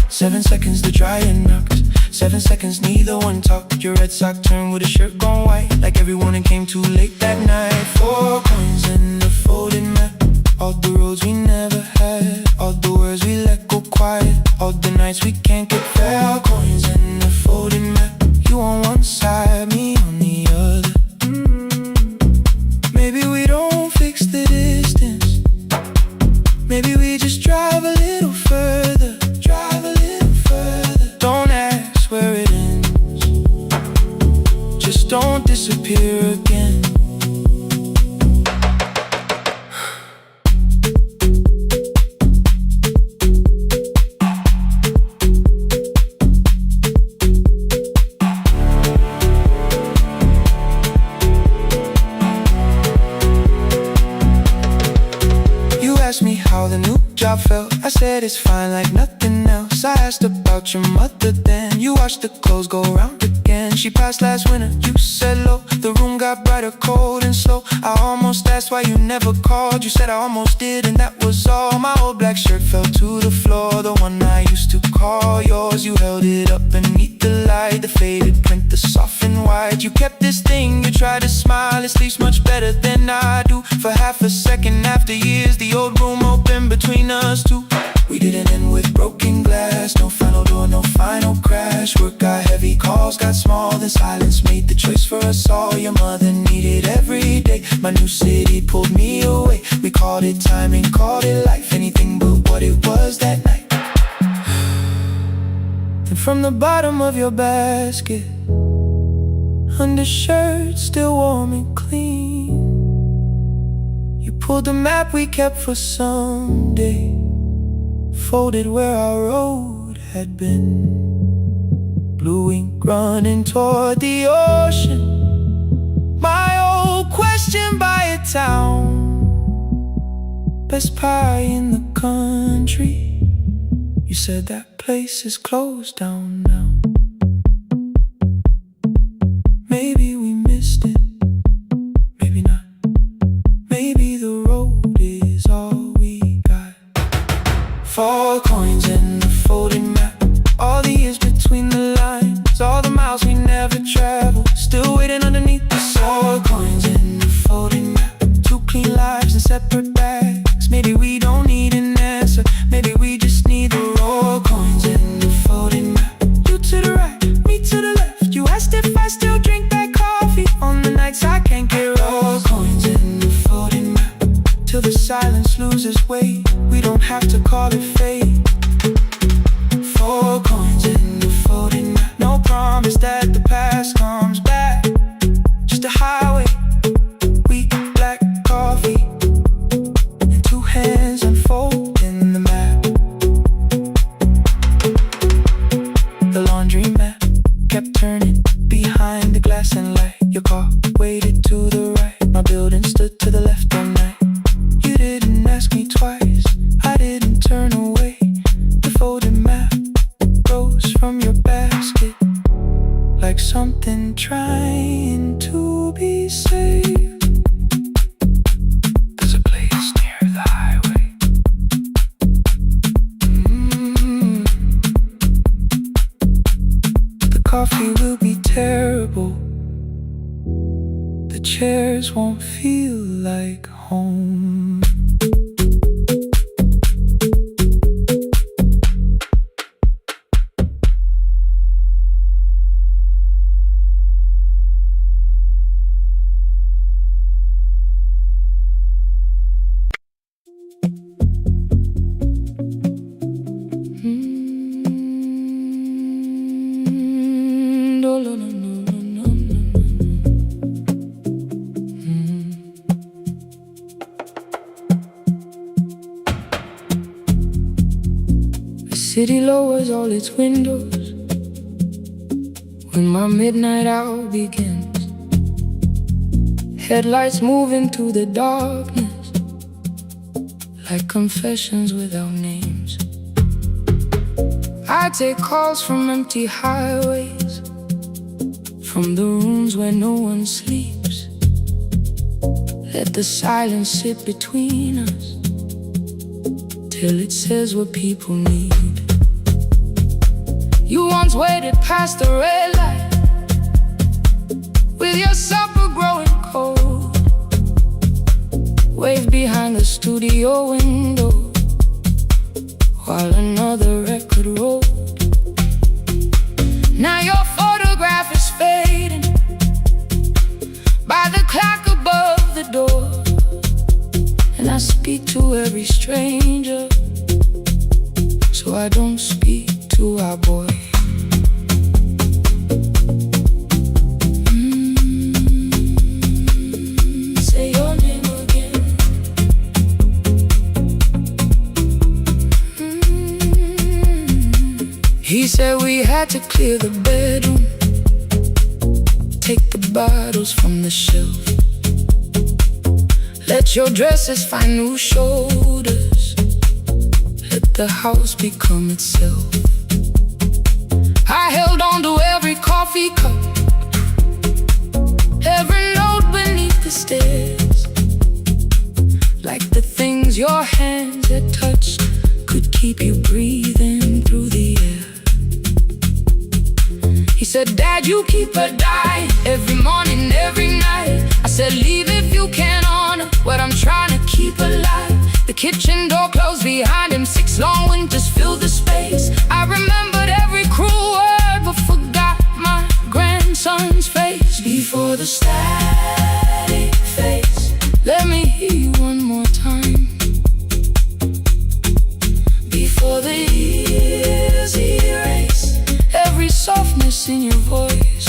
7 seconds the dryer knocked. 7 seconds neither one talked. Your red sock turned with a shirt gone white, like everyone that came too late that night. 4 coins and a folded map. All the roads we never had, all the words we let go quiet, all the nights we can't get fair. Coins and a folded map. You on one side, me on the other. Maybe we don't fix the distance. Maybe we just drive a little further. Drive a little further. Don't ask where it ends. Just don't disappear again. Me how the new job felt. I said it's fine like nothing else. I asked about your mother then. You watched the clothes go round again. She passed last winter, you said low. The room got brighter, cold and slow. I almost asked why you never called. You said I almost did and that was all. My old black shirt fell to the floor, the one I used to call yours. You held it up beneath the light, the faded print, the softened white. You kept this thing, you tried to smile. It sleeps much better than I do. For half a second after years, the old room open between us two. We didn't end with broken glass. No final door, no final crash. Work got heavy, calls got small. Then silence made the choice for us all. Your mother needed every day. My new city pulled me away. We called it timing, called it life. Anything but what it was that night. Then from the bottom of your basket, undershirt still warm and clean, you pulled the map we kept for someday, folded where our road had been. Blue ink running toward the ocean. My old question by a town. Best pie in the country. You said that place is closed down now. Maybe we missed it. Maybe not. Maybe the road is all we got. 4 coins and a folded map. All the years between the lines, all the miles we never traveled, still waiting underneath the 4 coins and a folded map. 2 clean lives in separate bags. Maybe we don't need an answer. Maybe we just need the raw coins and a folded map. You to the right, me to the left. You asked if I still drink that coffee on the nights I can't get raw coins and a folded map. Till the silence loses weight. We don't have to call it fate. 4 coins and a folded map. No promise that the past comes back. Just a highway, weak black coffee, and 2 hands unfolding the map. The laundry mat kept turning behind the glass and light. Your car waited to the right. My building stood to the left all night. You didn't ask me twice. I didn't turn away. The folded map rose from your basket like something trying to be saved. There's a place near the highway. The coffee will be terrible. The chairs won't feel like home. city lowers all its windows when my midnight hour begins. Headlights move into the darkness like confessions without names. I take calls from empty highways, from the rooms where no one sleeps. Let the silence sit between us till it says what people need. You once waited past the red light with your supper growing cold, waved behind the studio window while another record rolled. Now your photograph is fading by the clock above the door, and I speak to every stranger, so I don't speak to our boy. Say your name again. He said we had to clear the bedroom, take the bottles from the shelf, let your dresses find new shoulders, let the house become itself. I held on to every coffee cup, every note beneath the stairs, like the things your hands had touched could keep you breathing through the air. He said, Dad, you keep her dying every morning, every night. I said, leave if you can honor what I'm trying to keep alive. The kitchen door closed behind him, 6 long winters filled the space. I remembered every cruel word but forgot my grandson's face. Before the static fades, let me hear you one more time. Before the years erase every softness in your voice,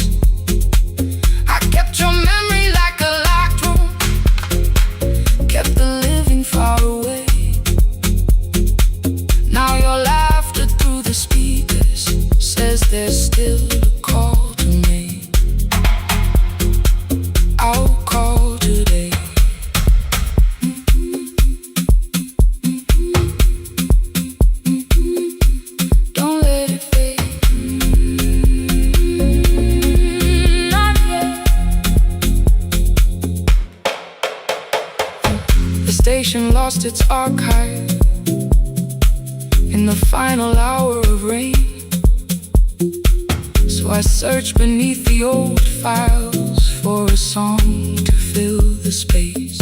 I kept your memory like a locked room, kept the living far away. Now your laughter through the speakers says there's still a call to make. I'll call today. Don't let it fade. Not yet. The station lost its archive in the final hour of rain, so I searched beneath the old files for a song to fill the space.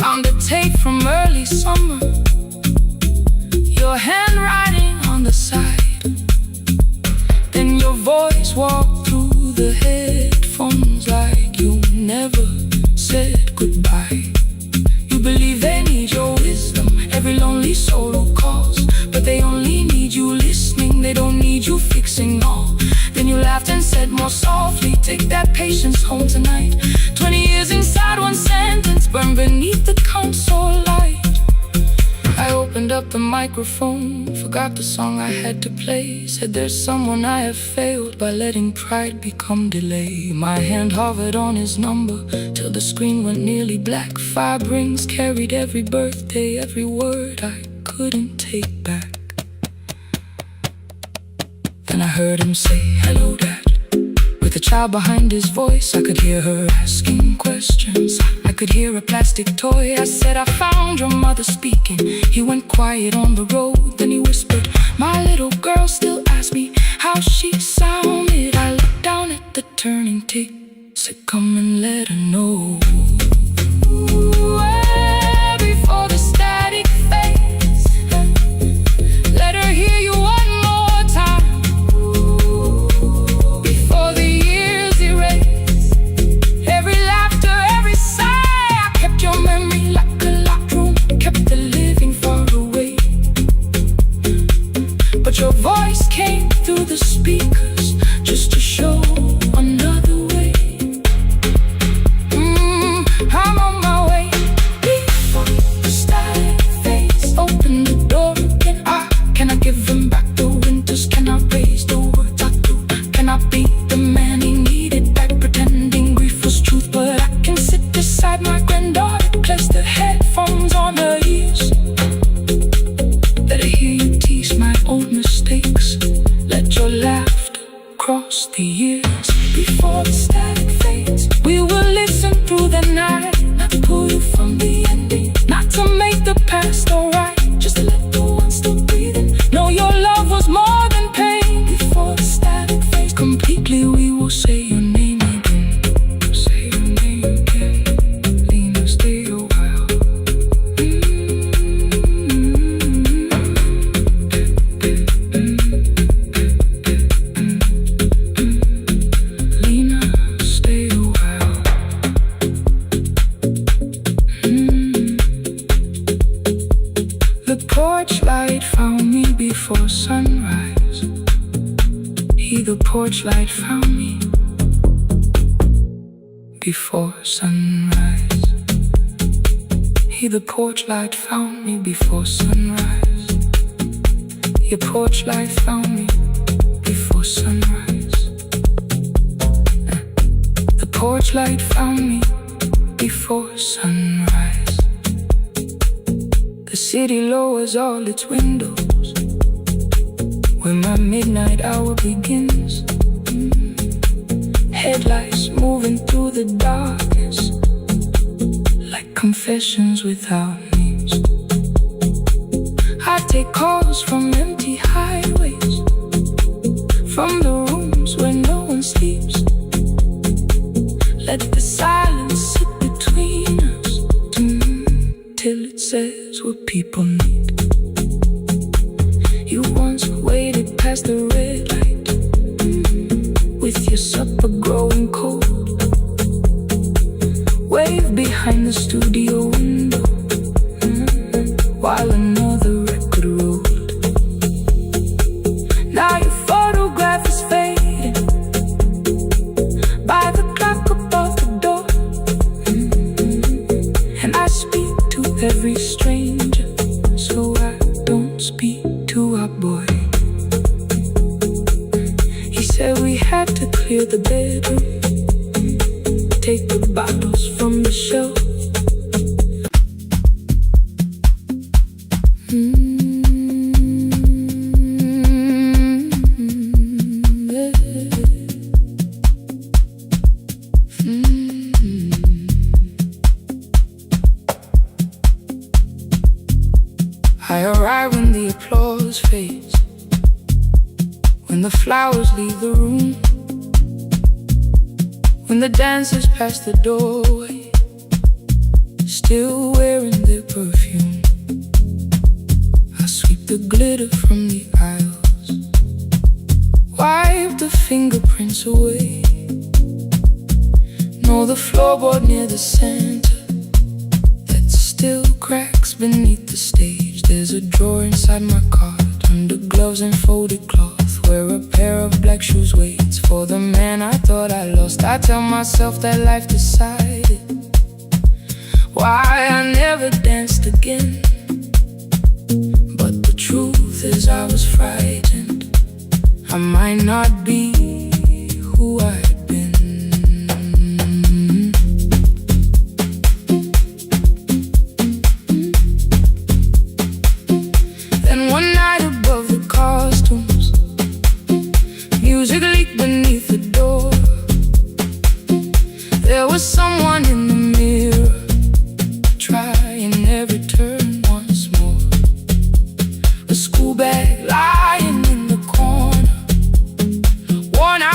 Found a tape from early summer, your handwriting on the side, then your voice walked through the headphones like you never said goodbye. You believe they need your wisdom, every lonely soul who calls, but they only need you listening, they don't need you fixing all. Then you laughed and said more softly, take that patience home tonight. 20 years inside one sentence, burned beneath the console light. I opened up the microphone, forgot the song I had to play. Said there's someone I have failed by letting pride become delay. My hand hovered on his number till the screen went nearly black. 5 rings carried every birthday, every word I couldn't take back. Then I heard him say, hello, Dad. With a child behind his voice, I could hear her asking questions. I could hear a plastic toy. I said, I found your mother speaking. He went quiet on the road, then he whispered, my little girl still asks me how she sounded. I looked down at the turning tick, said, come and let her know. Before the static fades, let her hear you one more time. Before the years erase every laughter, every sigh, I kept your memory like a locked room, kept the living far away. But your voice came through the speakers just to show another way. I'm on my way. before the static fades. We will listen through the night, not to pull you from the ending, not to make the past alright, just to let the one still breathing know your love was more than pain. Before the static fades completely, we will say your name again. Say your name again. Lena, stay a while. Lena, stay a while. The porch light found me before sunrise. The porch light found me before sunrise. The porch light found me before sunrise. Your porch light found me before sunrise. The porch light found me before sunrise. The city lowers all its windows when my midnight hour begins. Headlights moving through the darkness like confessions without names. I take calls from empty highways, from the rooms where no one sleeps. Let the silence sit between us till it says what people need. You once waited past the red light with your supper growing cold. Wave behind the studio window while another record rolled. Now your photograph is fading by the clock above the door. And I speak to every stranger, so I don't speak to our boy. He said we had to clear the bedroom, take the bottles from the shelf. I arrive when the applause fades, when the flowers leave the room, when the dancers pass the doorway, still wearing their perfume. I sweep the glitter from the aisles, wipe the fingerprints away. Know the floorboard near the center that still cracks beneath the stage. There's a drawer inside my cart, under gloves and folded cloth, where a pair of black shoes waits for the man I thought I lost. I tell myself that life decided why I never danced again. But the truth is I was frightened I might not be who I'd been. Then one night above the costumes, music leaked beneath the door. There was someone in the mirror, trying every turn once more. A school bag lying in the corner, worn out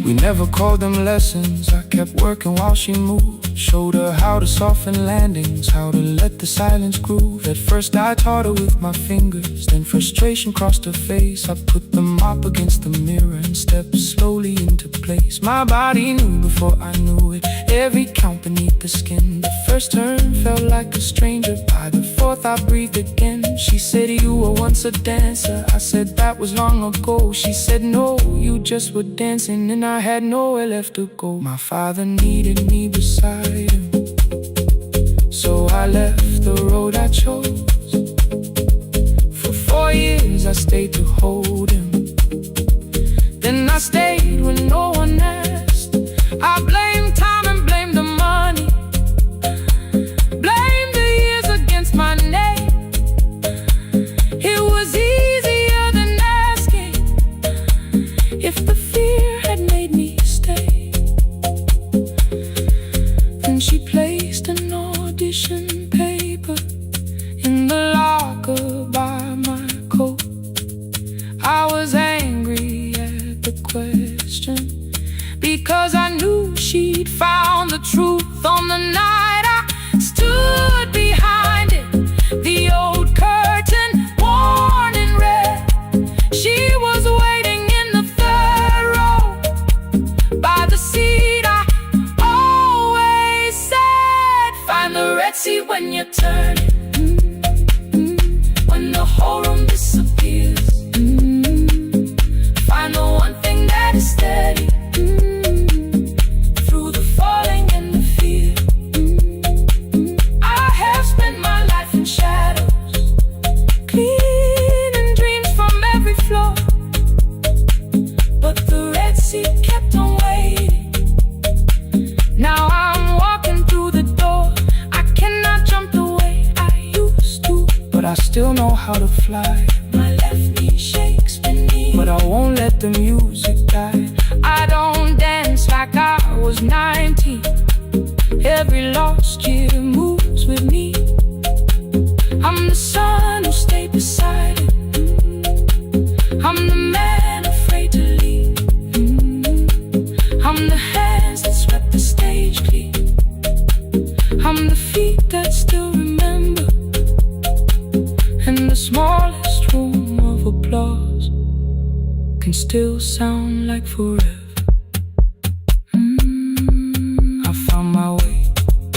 We never called them lessons. I kept working while she moved. Showed her how to soften landings, how to let the silence groove. At first I taught her with my fingers, then frustration crossed her face. I put the mop against the mirror and stepped slowly into place. My body knew before I knew it, every count beneath the skin. The first turn felt like a stranger, by the fourth I breathed again. She said, you were once a dancer. I said, that was long ago. She said, no, you just were dancing, and I had nowhere left to go. My father needed me beside him, so I left the road I chose. For 4 years I stayed to hold him, then I stayed when no one asked. I blamed time and blamed the money, blamed the years against my name. It was easier than asking if the fear had made me stay. Then she placed an audition paper in the locker by my coat. I was angry at the question, because I knew she'd found the truth on the night I stood behind it. The old curtain, worn in red. She was waiting in the third row by the seat I always said, find the red seat when you turn it. When the whole room disappears, find the one thing that is steady through the falling and the fear. I have spent my life in shadows, cleaning dreams from every floor, but the red seat kept on waiting. Now I'm walking through the door. I cannot jump the way I used to, but I still know how to fly. My left knee shakes beneath, but I won't let the music die. I don't dance like I was 19. Every lost year moves with me. I'm the son who stayed beside him. I'm the man afraid to leave. I'm the hands that swept the stage clean. I'm the feet that still remember, and the smallest room of applause can still sound like forever. I found my way.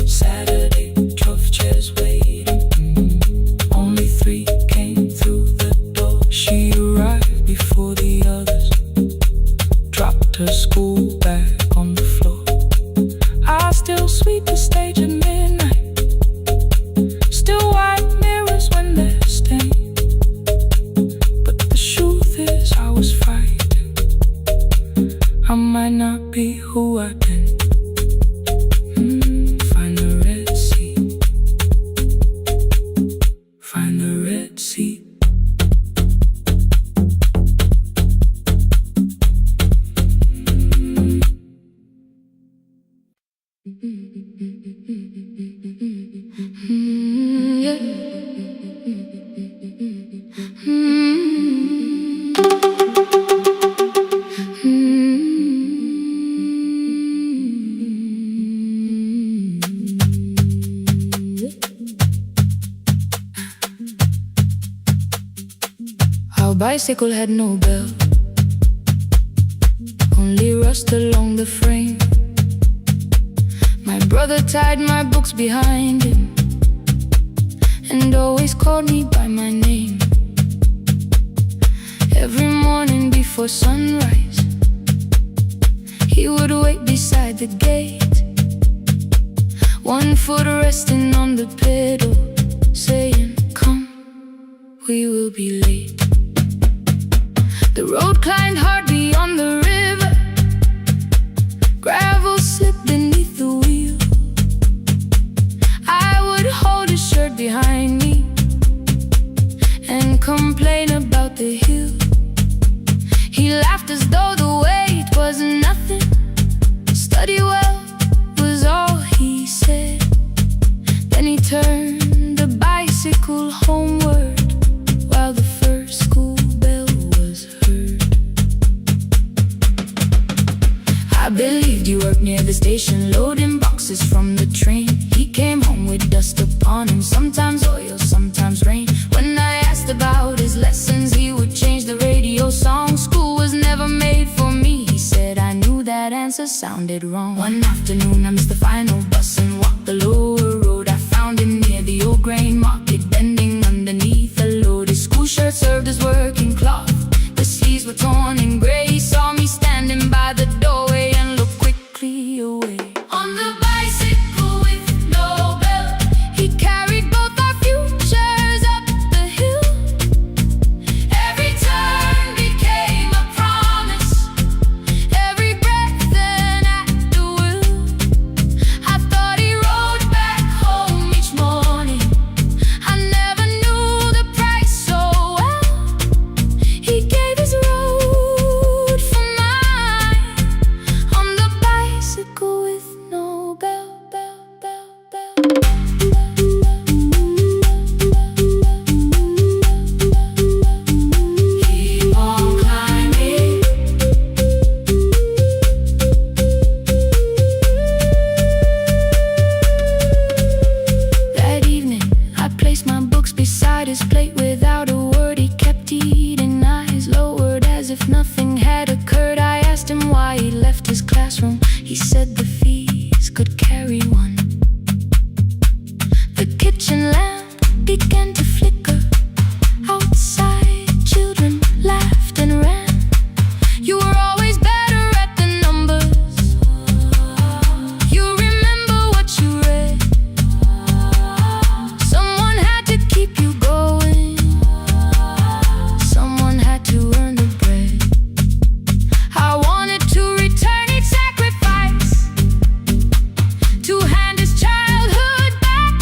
Saturday, 12 chairs waiting. Only 3 came through the door. She arrived before the others, dropped her school bag on the floor. I still sweep the stage at midnight, still wipe mirrors when they're stained. But the truth is I was fighting. I might not be who I've been. Find the red seat. Find the red seat. Our bicycle had no bell, only rust along the frame. My brother tied my books behind him and always called me by my name. Every morning before sunrise, he would wait beside the gate, one foot resting on the pedal, saying, come, we will be late. The road climbed hard beyond the river, gravel slipped beneath the wheel. I would hold his shirt behind me and complain about the hill. He laughed as though the weight was nothing. Study well was all he said. Then he turned the bicycle homeward while the first school bell was heard. I believed you worked near the station, loading boxes from the train. He came home with dust upon him, sometimes oil, sometimes rain. When I asked about his lessons, he would change the radio song. School was never made for me, he said. I knew that answer sounded wrong. One afternoon I missed the final bus and walked the lower road. I found him near the old grain market, bending underneath a load. His school shirt served as working cloth, the sleeves were torn and gray. He saw me standing by the doorway and looked quickly away. On the bicycle with no belt, he carried both our futures up the hill. Every turn became a promise, every breath an act of will. I thought he rode back home each morning, I never knew the price so well. He gave his road for mine, on the bicycle with no bell, bell, bell, bell. Keep on climbing. That evening, I placed my books beside his plate. Without a word, he kept eating, eyes lowered as if nothing had occurred. I asked him why he left his classroom. He said the fees could carry one. The kitchen lamp began to flicker. Outside, children laughed and ran. You were always better at the numbers. You remember what you read. Someone had to keep you going, someone had to earn the bread. I wanted to return each sacrifice, to hand his childhood back.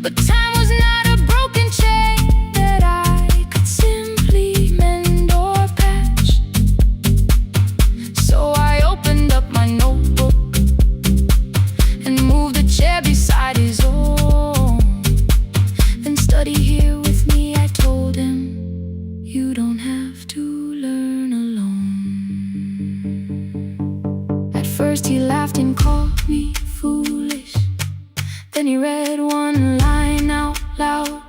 But time was not a broken chain that I could simply mend or patch. So I opened up my notebook and moved a chair beside his own. Then study here with me, I told him. You don't have to learn alone. At first he laughed and called me foolish. Then he read one line out loud.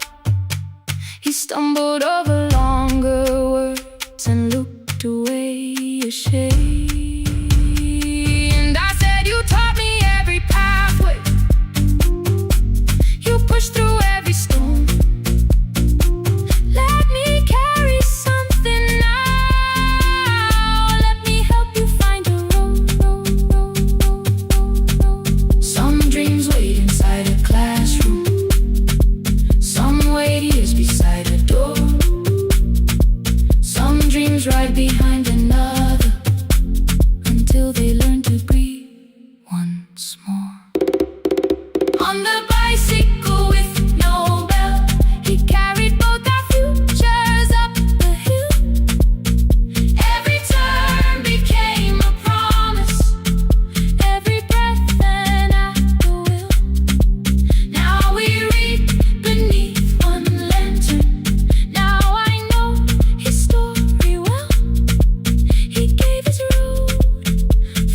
He stumbled over longer words and looked away ashamed. And I said, you taught me every pathway, you pushed through every stone. Let me carry something now, let me help you find a road. Some dreams wait inside a classroom, some wait years beside a door. Some dreams right behind another, until they learn to breathe once more. On the bicycle with no bell, he carried both our futures up the hill. Every turn became a promise, every breath an act of will. Now we read beneath one lantern, now I know his story well. He gave his road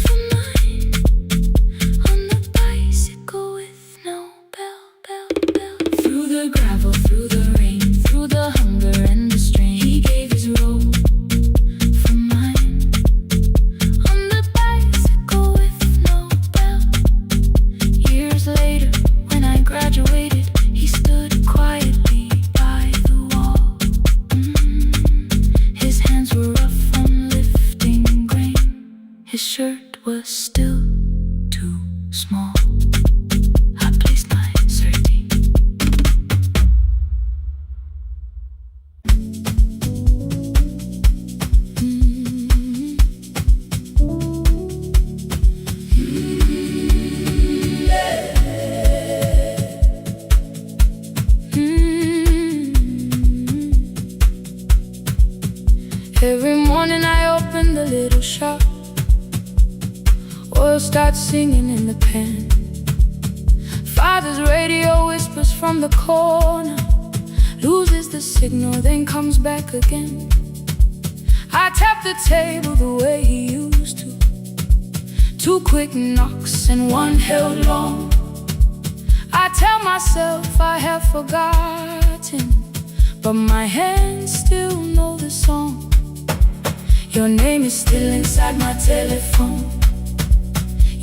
for mine, on the bicycle with no bell, bell, bell. Through the gravel, through the rain, through the hunger and the strain, he gave his road for mine, on the bicycle with no bell. Years later, when I graduated, he stood quietly by the wall. His hands were rough from lifting grain, his shirt was still too small. I placed my sardine. Every morning I open the little shop, oil starts singing in the pan. Father's radio whispers from the corner, loses the signal, then comes back again. I tap the table the way he used to, quick knocks and one held long. I tell myself I have forgotten, but my hands still know the song. Your name is still inside my telephone.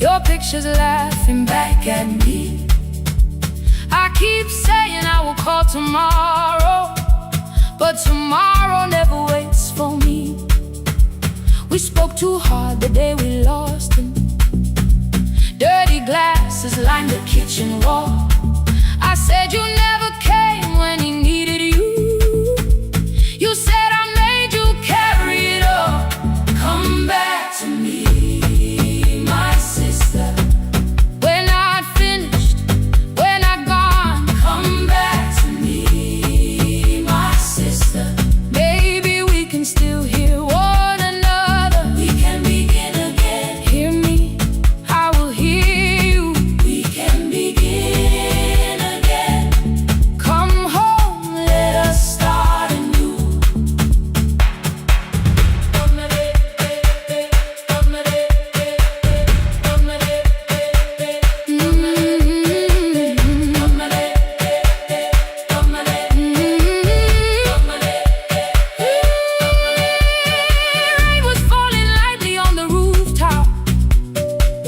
Your picture's laughing back at me. I keep saying I will call tomorrow, but tomorrow never waits for me. We spoke too hard the day we lost him. Dirty glasses lined the kitchen wall. I said you never came when he needed you. You said I made you carry it all. Come back to me, my sister. We're not finished, we're not gone. Come back to me, my sister. Maybe we can still hear one another. We can begin again. Hear me, I will hear you. We can begin again. Come home, let us start anew. Rain was falling lightly on the rooftop.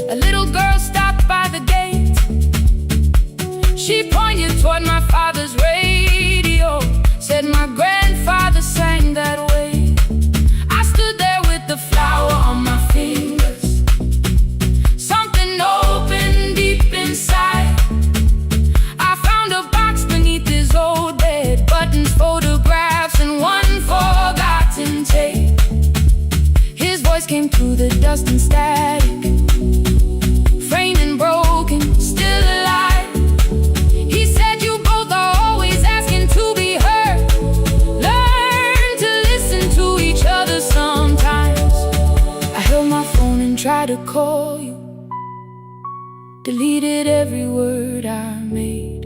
A little girl stopped by the gate. She pointed toward my father's radio, said my grandfather sang that way. I stood there with the flower on my fingers. Something opened deep inside. I found a box beneath his old bed, buttons, photographs, and one forgotten tape. His voice came through the dust and static, framed and broken, still alive. He said you both are always asking to be heard. Learn to listen to each other sometimes. I held my phone and tried to call you, deleted every word I made.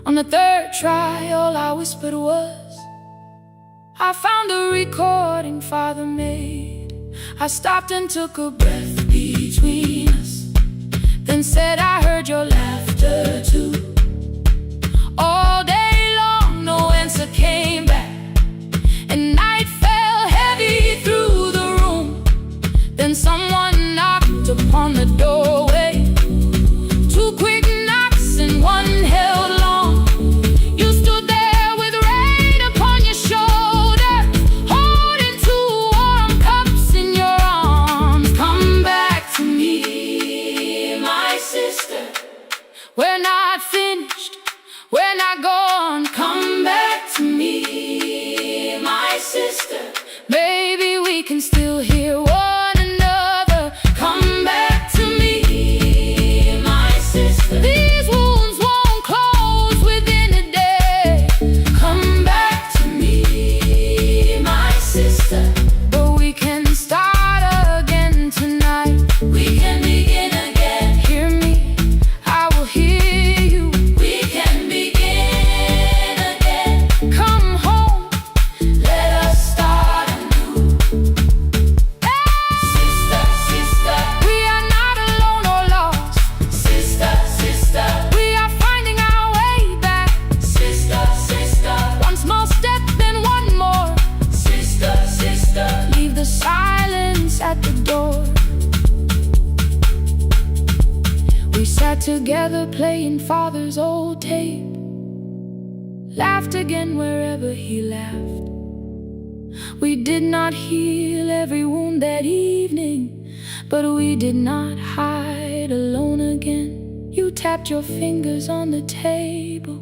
On the third try, all I whispered was, I found a recording Father made. I stopped and took a breath between us, then said I heard your laughter too. All day long, no answer came back, and night fell heavy through the room. Then someone knocked upon the doorway. Two quick knocks and one held long. You stood there with rain upon your shoulder, holding two warm cups in your arms. Come back to me, my sister. We're not finished, we're not gone. Come back to me, my sister. Maybe we can still hear one another. Come back to me, my sister. These wounds won't close within a day. Come back to me, my sister. But we can start again tonight. We can begin again. Hear me, I will hear you. We can begin again. Come home, let us start anew. Sister, sister, we are not alone or lost. Sister, sister, we are finding our way back. Sister, sister, one small step, then one more. Sister, sister, leave the silence at the door. We sat together playing Father's old tape, laughed again wherever he laughed. We did not heal every wound that evening, but we did not hide alone again. You tapped your fingers on the table,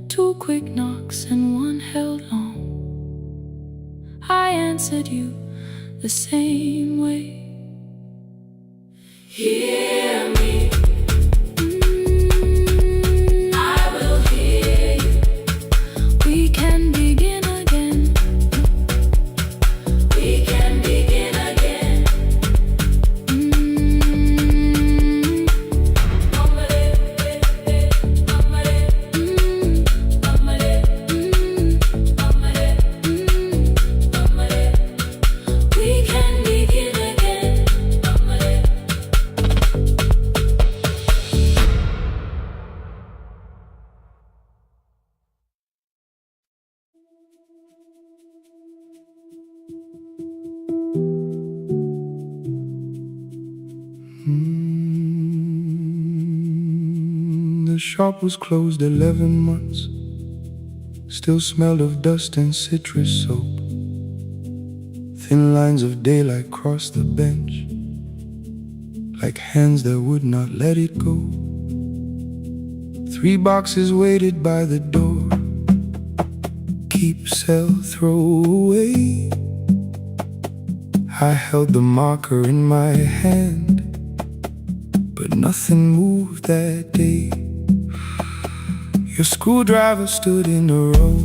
two quick knocks and one held long. I answered you the same way. Hear me, I will hear you. We can begin again. We can begin again. We can begin again. shop was closed 11 months. Still smelled of dust and citrus soap. Thin lines of daylight crossed the bench, like hands that would not let it go. 3 boxes waited by the door. Keep, sell, throw away. I held the marker in my hand, but nothing moved that day. Your screwdriver stood in a row.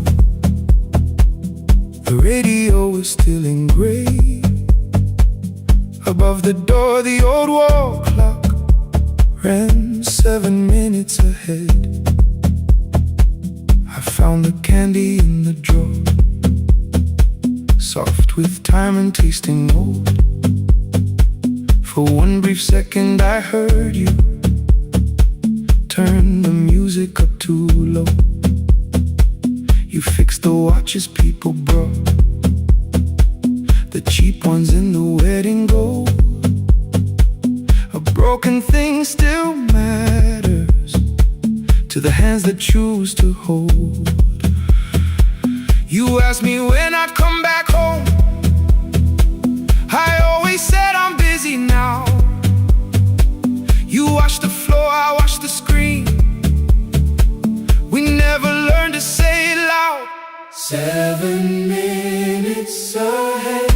The radio was still in gray. Above the door, the old wall clock ran 7 minutes ahead. I found the candy in the drawer, soft with time and tasting old. For one brief second I heard you turn the music up too low. You fixed the watches people brought, the cheap ones in the wedding gold. A broken thing still matters to the hands that choose to hold. You asked me when I'd come back home. I always said I'm busy now. You washed the floor, I washed the screen. We never learned to say it loud. 7 minutes ahead.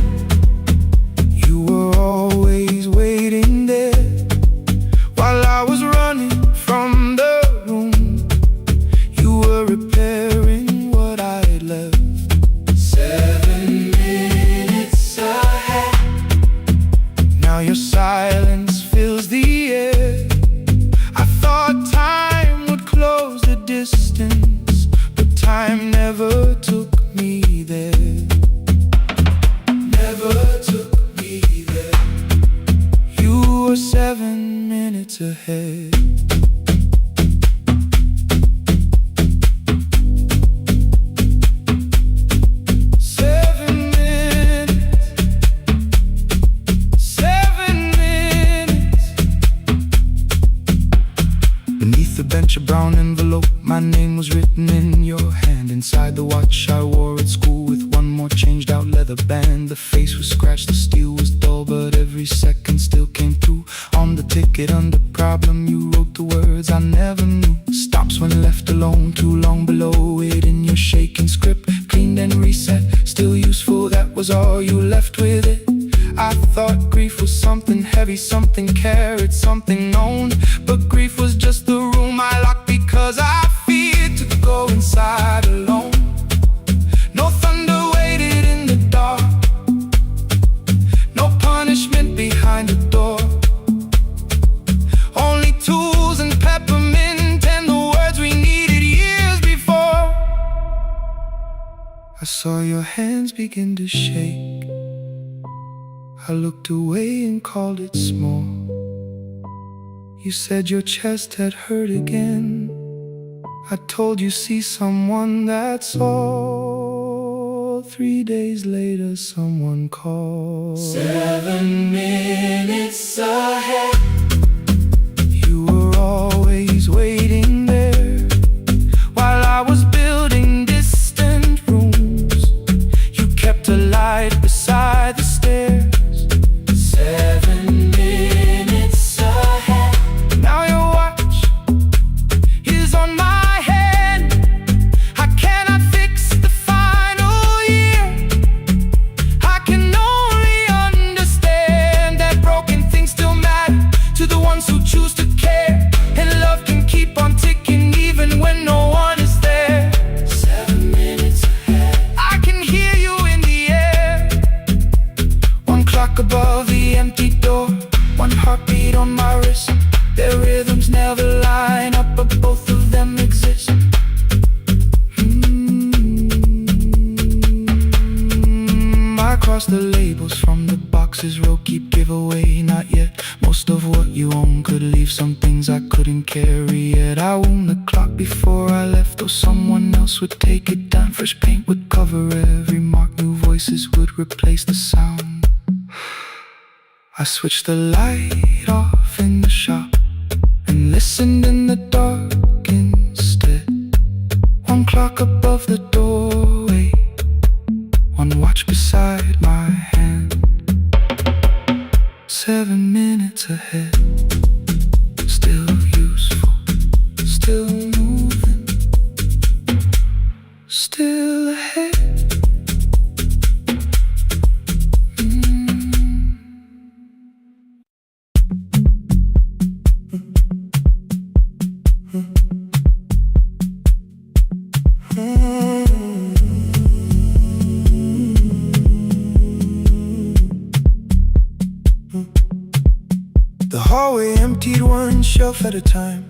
You were always waiting there while I was running from the room. You were repairing what I had left. 7 minutes ahead. Now your silence fills the air. I thought time would close the distance, but time never took me there. Never took me there. You were 7 minutes ahead. A brown envelope, my name was written in your hand. Inside the watch I wore at school with one more changed out leather band. The face was scratched, the steel was dull, but every second still came through. On the ticket under problem you wrote the words I never knew. Stops when left alone, too long below it in your shaking script. Cleaned and reset, still useful, that was all you left with it. I thought grief was something heavy, something carried, something known. But grief was just the room I locked because I feared to go inside alone. No thunder waited in the dark, no punishment behind the door. Only tools and peppermint and the words we needed years before. I saw your hands begin to shake. I looked away and called it small. You said your chest had hurt again. I told you see someone, that's all. 3 days later someone called. 7 minutes ahead. You were always waiting there while I was building distant rooms. You kept a light beside the stairs. 7 minutes ahead. Now your watch is on my hand. I cannot fix the final year. I can only understand that broken things still matter to the ones who choose to care. And love can keep on ticking even when no one is there. 7 minutes ahead. I can hear you in the air. One clock above the empty door, one heartbeat on my wrist. Their rhythms never line up, but both of them exist. I cross the labels from the boxes, row keep giveaway, not yet. Most of what you own could leave, some things I couldn't carry yet. I wound the clock before I left, or someone else would take it down. Fresh paint would cover every mark, new voices would replace the sound. I switched the light off in the shop and listened in the dark clock above the doorway, one watch beside my hand. 7 minutes ahead, still useful, still moving, still ahead. The hallway emptied one shelf at a time,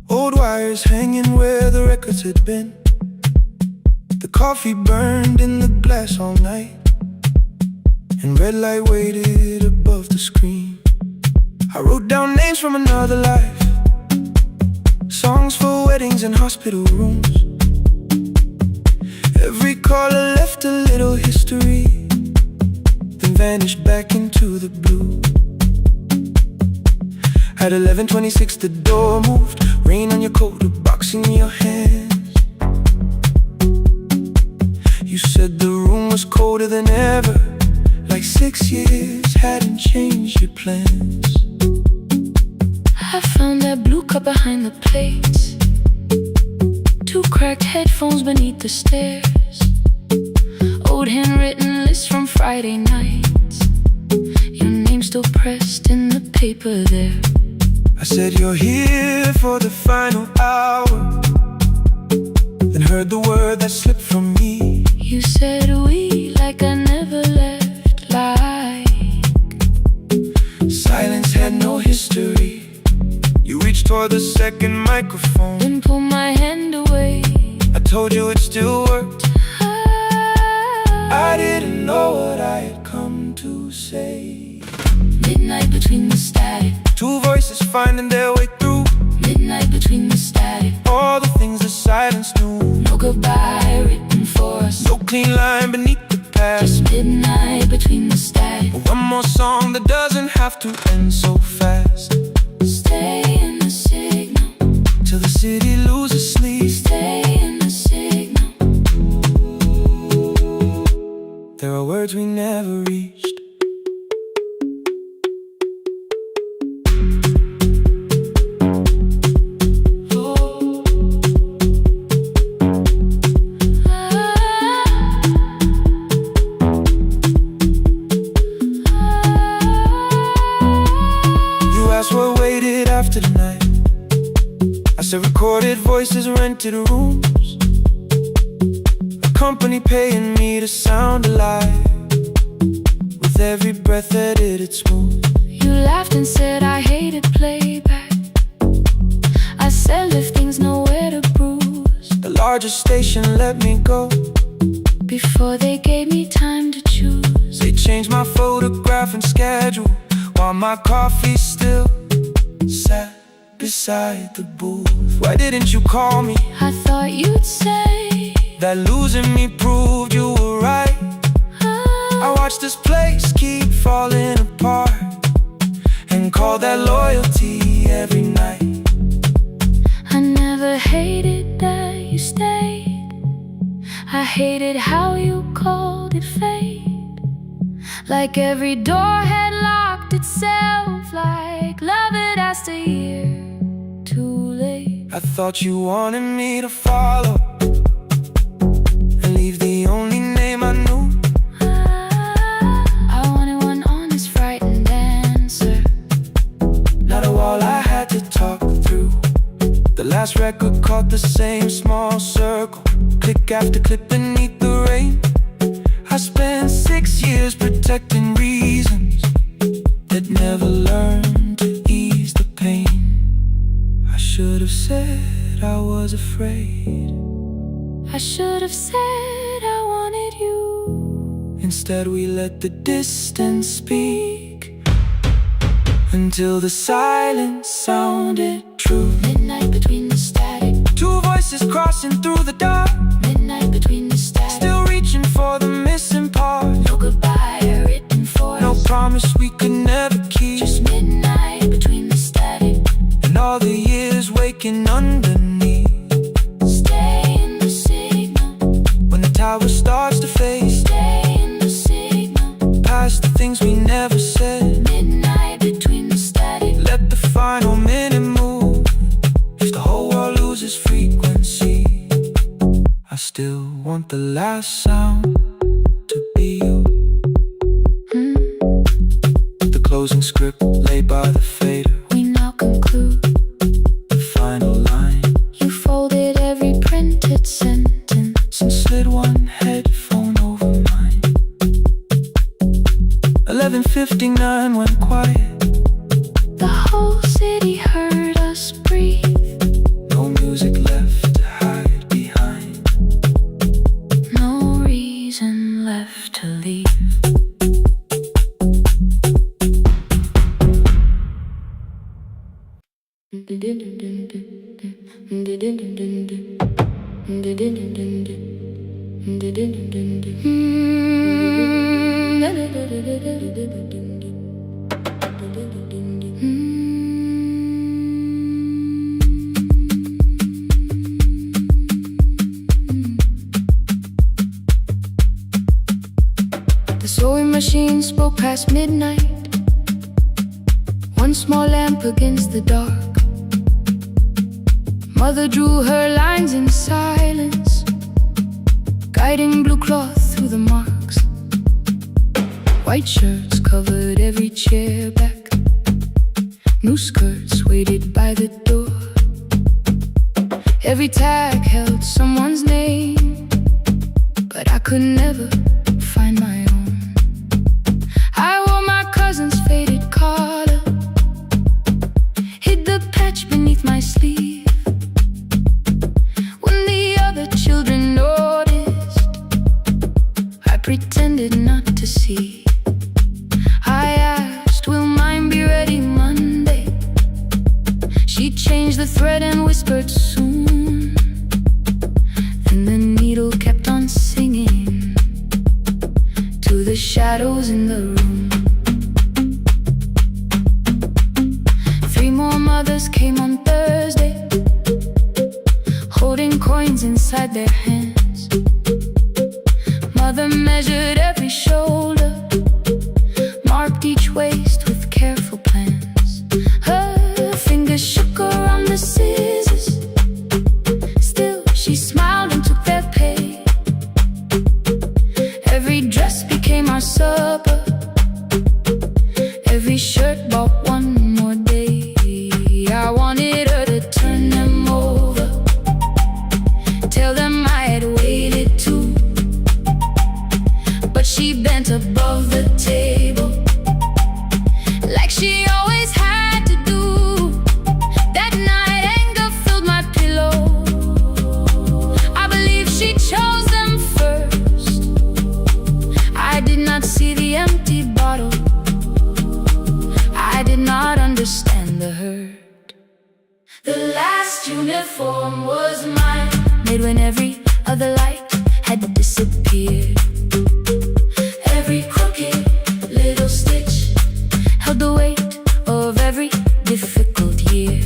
old wires hanging where the records had been. The coffee burned in the glass all night, and red light waited above the screen. I wrote down names from another life, songs for weddings and hospital rooms. Every caller left a little history, then vanished back into the blue. At 11:26 the door moved, rain on your coat, a box in your hands. You said the room was colder than ever, like 6 years hadn't changed your plans. I found that blue cup behind the plates, 2 cracked headphones beneath the stairs, old handwritten lists from Friday nights, your name still pressed in the paper there. I said you're here for the final hour, then heard the word that slipped from me. You said we like I never left, like silence had no history. You reached toward the second microphone, then pulled my hand away. I told you it still worked. I didn't know what I had come to say. Midnight between the static, 2 voices finding their way through. midnight between the static, All the things the silence knew. no goodbye written for us, No clean line beneath the past. just midnight between the static. One more song that doesn't have to end so fast. Stay in the signal, Till the city loses sleep. stay in the signal. There are words we never reached. What waited after the night? I said recorded voices, rented rooms, a company paying me to sound alive, with every breath edited smooth. You laughed and said I hated playback. I said lifting's nowhere to bruise, The largest station let me go before they gave me time to choose. They changed my photograph and schedule, while my coffee still sat beside the booth. Why didn't you call me? I thought you'd say that losing me proved you were right. I watched this place keep falling apart, and call that loyalty every night. I never hated that you stayed, I hated how you called it fate, like every door had locked itself, like love had asked a year too late. I thought you wanted me to follow and leave the only name I knew. I wanted one honest, frightened answer, not a wall I had to talk through. The last record caught the same small circle, click after click beneath the rain. I spent 6 years protecting reasons that never learned to ease the pain. I should have said I was afraid, I should have said I wanted you. instead we let the distance speak, until the silence sounded true. Midnight between the static, 2 voices crossing through the dark, midnight between the static, still reaching for the missing part. no goodbye written for No us, promise we could never keep, just midnight between the static, and all the years waking underneath. stay in tower starts to fade. Stay in the signal, Past the things we never said. midnight between the static. Let the final minute move. If the whole world loses frequency, I still want the last sound to be you. The closing script laid by the fader. We now conclude. The final line. You folded every printed sentence And slid one headphone over mine. 11:59 went quiet. The whole city heard us breathe. No music left to hide behind. No reason left to leave. The sewing machine spoke past midnight. One small lamp against the dark. Mother drew her lines in silence, guiding blue cloth through the marks. White shirts covered every chair back. New skirts waited by the door. Every tag held someone's name, but I could never find my own. I wore my cousin's faded collar, hid the patch beneath my sleeve. When the other children noticed, I pretended not to see. I asked, will mine be ready Monday? She changed the thread and whispered soon. Then the needle kept on singing to the shadows in the room. 3 more mothers came on Thursday, holding coins inside their hands. Mother measured every shoulder, marked each waist with careful plans. Her fingers shook around the scissors. Still, she smiled and took their pay. Every dress became our supper. Every shirt bought one more day. I wanted her to turn them over, tell them I had waited too. But she bent above the table, like she always had to do. That night anger filled my pillow. I believe she chose them first. I did not see the empty bottle. I did not understand the hurt. The last uniform was mine, made when every other light had disappeared. Every crooked little stitch held the weight of every difficult year.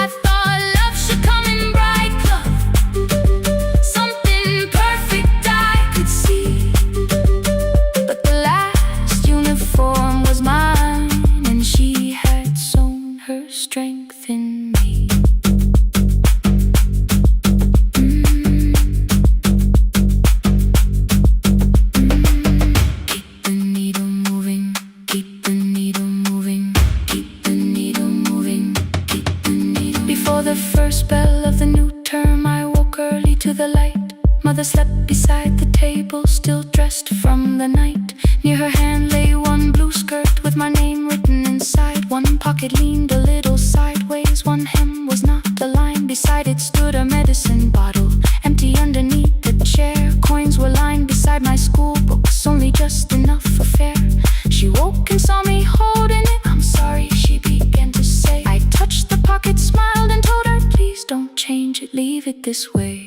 I thought love should come in bright cloth, something perfect I could see. But the last uniform was mine, and she had sown her strength in me. Keep the needle moving, keep the needle moving, keep the needle moving, keep the needle. Before the first bell of the new term, I woke early to the light. Mother slept beside the table, still dressed from the night. Near her hand lay one blue skirt with my name written inside. One pocket leaned a little sideways, one hem was not aligned. Beside it stood a medicine bottle, empty underneath the chair. Coins were lined beside my school books, only just enough for fare. She woke and saw me holding it. I'm sorry, she began to say. I touched the pocket, smiled and told her, please don't change it, leave it this way.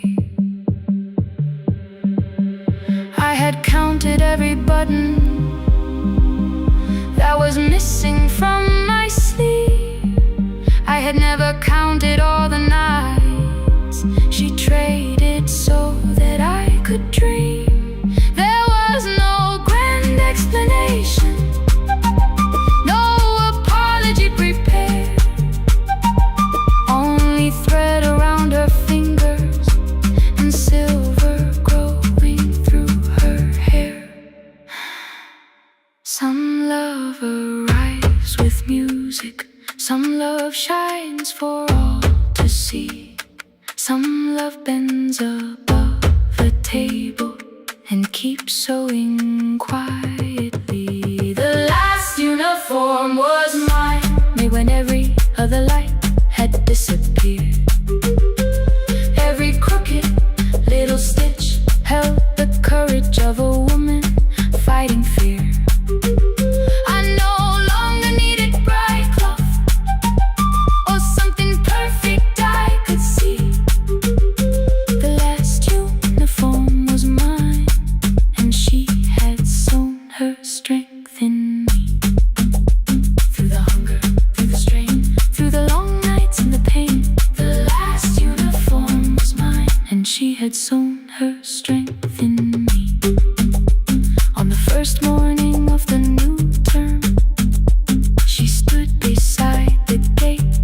I had counted every button that was missing from my sleeve. I had never counted all the nights she traded so that I could love arrives with music. Some love shines for all to see. Some love bends above a table and keeps sewing quietly. The last uniform was mine, made when every other light had disappeared. Every crooked little stitch held the courage of a woman fighting fear. I no longer needed bright cloth or something perfect I could see. The last uniform was mine, and she had sewn her strength in me. Through the hunger, through the strain, through the long nights and the pain, the last uniform was mine, and she had sewn her strength in me. On the first morning of the new term, she stood beside the gate.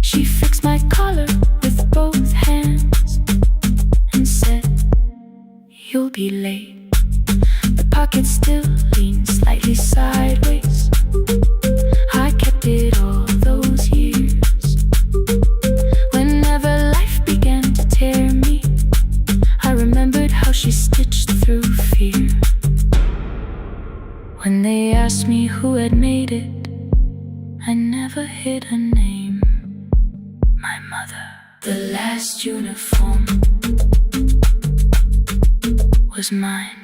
She fixed my collar with both hands and said, "You'll be late." The pocket still leaned slightly sideways. I kept it all those years. Whenever life began to tear me, I remembered how she stitched through fear. When they asked me who had made it, I never hid her name. My mother. The last uniform was mine.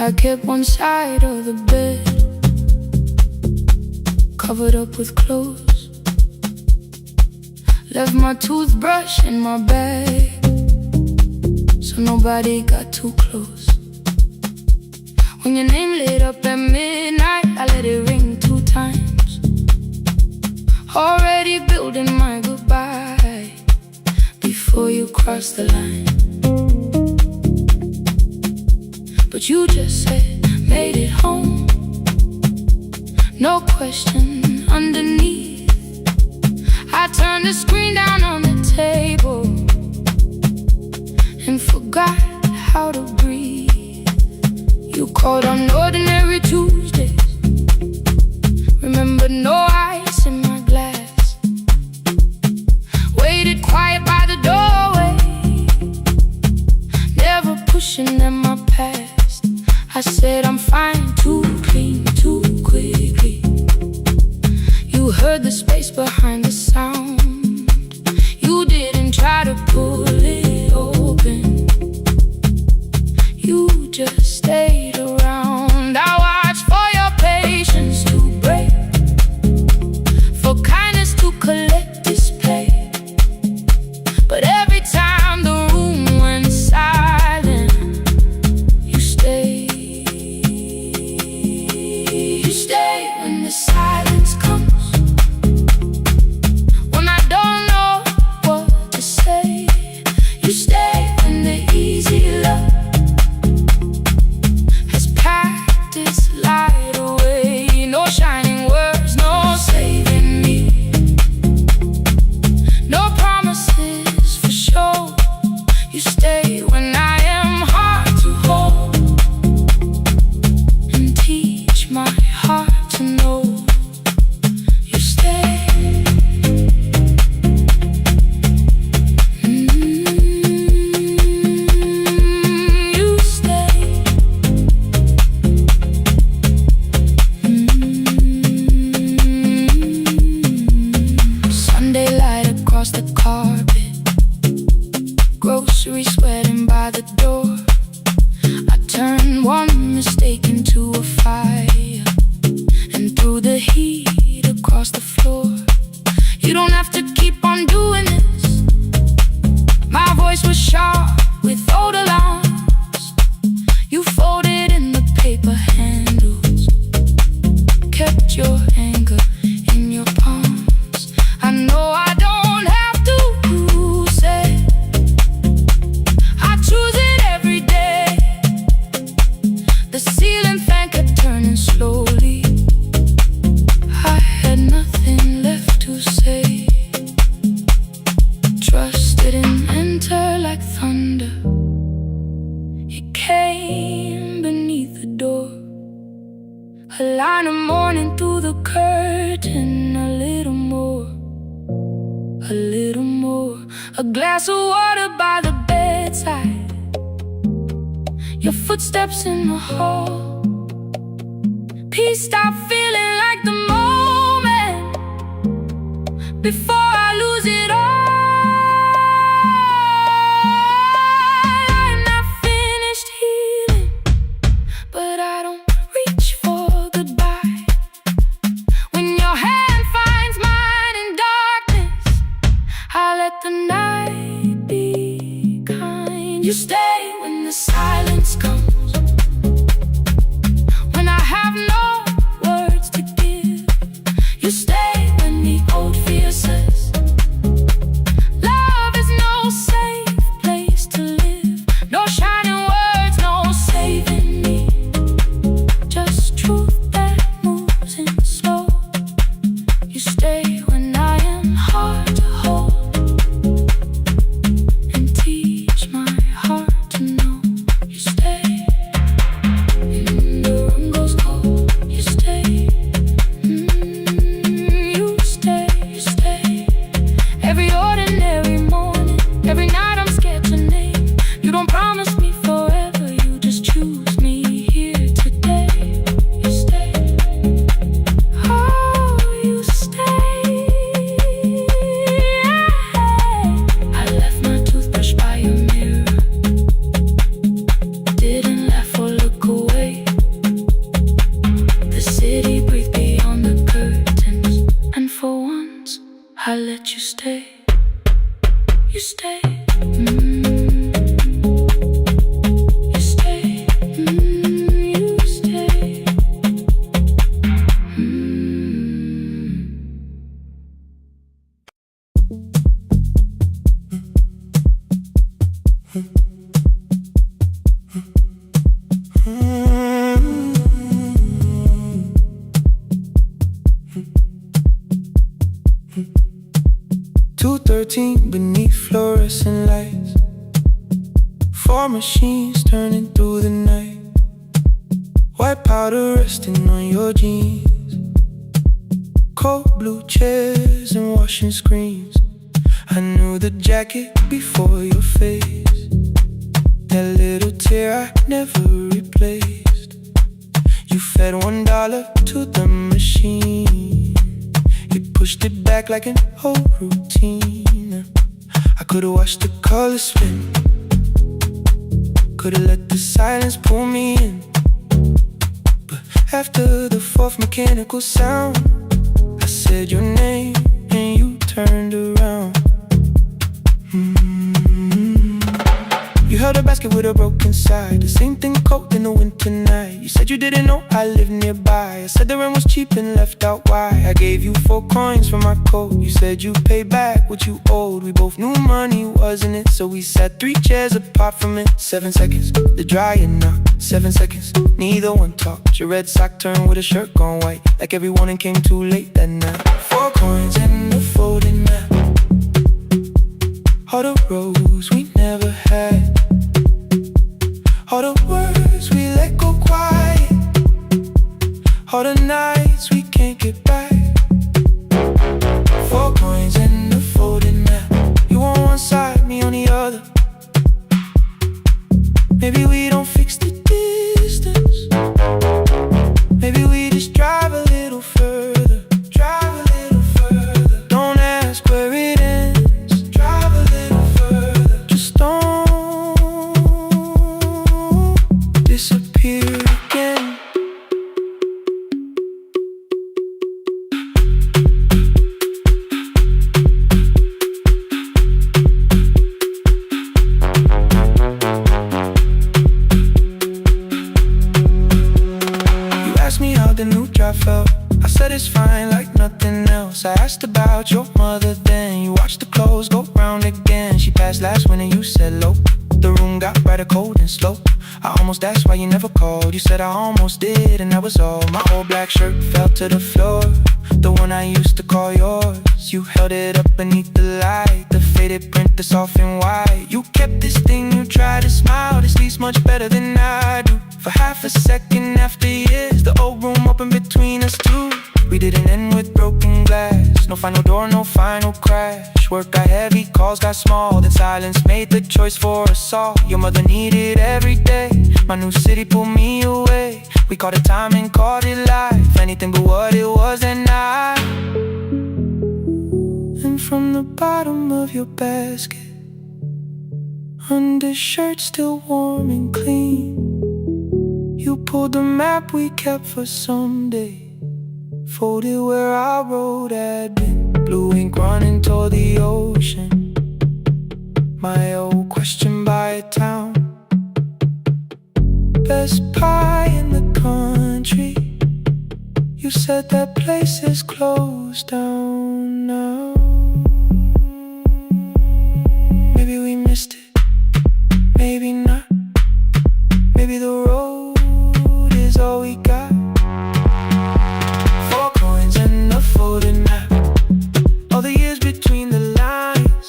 I kept one side of the bed covered up with clothes. Left my toothbrush in my bag so nobody got too close. When your name lit up at midnight, I let it ring 2 times. Already building my goodbye before you crossed the line. But you just said, made it home. No question underneath. I turned the screen down on the table and forgot how to breathe. You called on ordinary Tuesdays. Remember, no ice in my glass. Waited quiet by the doorway, never pushing in my past. I said I'm fine, too clean, too quickly. You heard the space behind the sound. You didn't try to pull it open. You just stayed around. I watched for your patience to break, for kindness to collect display. But every time the room went silent, you stayed. You stay when the silence comes, when I don't know what to say. You stay when the easy love has packed its light away. No shining words, no saving me, no promises for sure. You stay when I am hard to hold and teach my heart to know. You stay. You stay. Sunday light across the carpet, groceries sweating by the door. I turned one mistake into a fire and threw the heat across the floor. You don't have to keep on doing this. My voice was sharp with old alarms. You folded in the paper handles, kept your anger in your palms. I know I don't have to say I choose it every day. came beneath the door. A line of morning through the curtain. A little more, a little more. A glass of water by the bedside. Your footsteps in the hall. Peace, stop feeling like the moment before I lose it all. I'm not finished healing, but I don't reach for goodbye. When your hand finds mine in darkness, I let the night be kind. You stay when the silence comes, when I have no words to give. You stay when the old fear says love is no safe place to live. No shining words, no saving me. Just truth that moves in slow. You stay when I am hard to hold, and teach my heart to know. You stay when the room goes cold. You stay, you stay, you stay. Every ordinary morning, every night I'm scared to name. You don't promise me forever, you just choose me here today. You stay, oh, you stay. I left my toothbrush by your mirror, didn't laugh or look away. The city breathed beyond the curtains, and for once I let you stay. You stay, you stay, you stay. "2:13 beneath fluorescent lights. 4 machines turning through the night. White powder resting on your jeans. Cold blue chairs and washing screens. I knew the jacket before your face. That little tear I never replaced. You fed $1 to the machine. It pushed it back like an old routine. I could've watched the colors spin, could've let the silence pull me in. But after the 4th mechanical sound, I said your name and you turned around. You held a basket with a broken side, the same thing cold in the winter night. You said you didn't know I lived nearby. I said the rent was cheap and left out why. I gave you 4 coins for my coat. You said you'd pay back what you owed. We both knew money wasn't it, so we sat 3 chairs apart from it. 7 seconds, the dryer knocked. 7 seconds, neither one talked. Your red sock turned with a shirt gone white, like every warning came too late that night. 4 coins and a folding map. All the roads we never had, all the words we let go quiet, all the nights we can't get back. 4 coins and a folding map. You on one side, me on the other. Maybe we don't fix the distance. Maybe we just drive a little further. Drive a little further. Don't ask where it ends. Drive a little further. Just don't disappear again. The new drive felt. I said it's fine like nothing else. I asked about your mother then. You watched the clothes go round again. She passed last winter, you said low. The room got brighter, cold and slow. I almost asked why you never called. You said I almost did and that was all. My old black shirt fell to the floor, the one I used to call yours. You held it up beneath the light. The faded print that's off in white. You kept this thing, you tried to smile. This leaves much better than I do. For half a second after years, the old room opened between us two. We didn't end with broken glass. No final door, no final crash. Work got heavy, calls got small. Then silence made the choice for us all. Your mother needed every day. My new city pulled me away. We called it time and called it life. Anything but what it was that night. And from the bottom of your basket, undershirt still warm and clean, you pulled the map we kept for someday, folded where our road had been. Blue ink running toward the ocean. My old question by a town. Best pie in the country. You said that place is closed down now. Maybe we missed it, maybe not. Maybe the road is all we got. 4 coins and a folded map. All the years between the lines,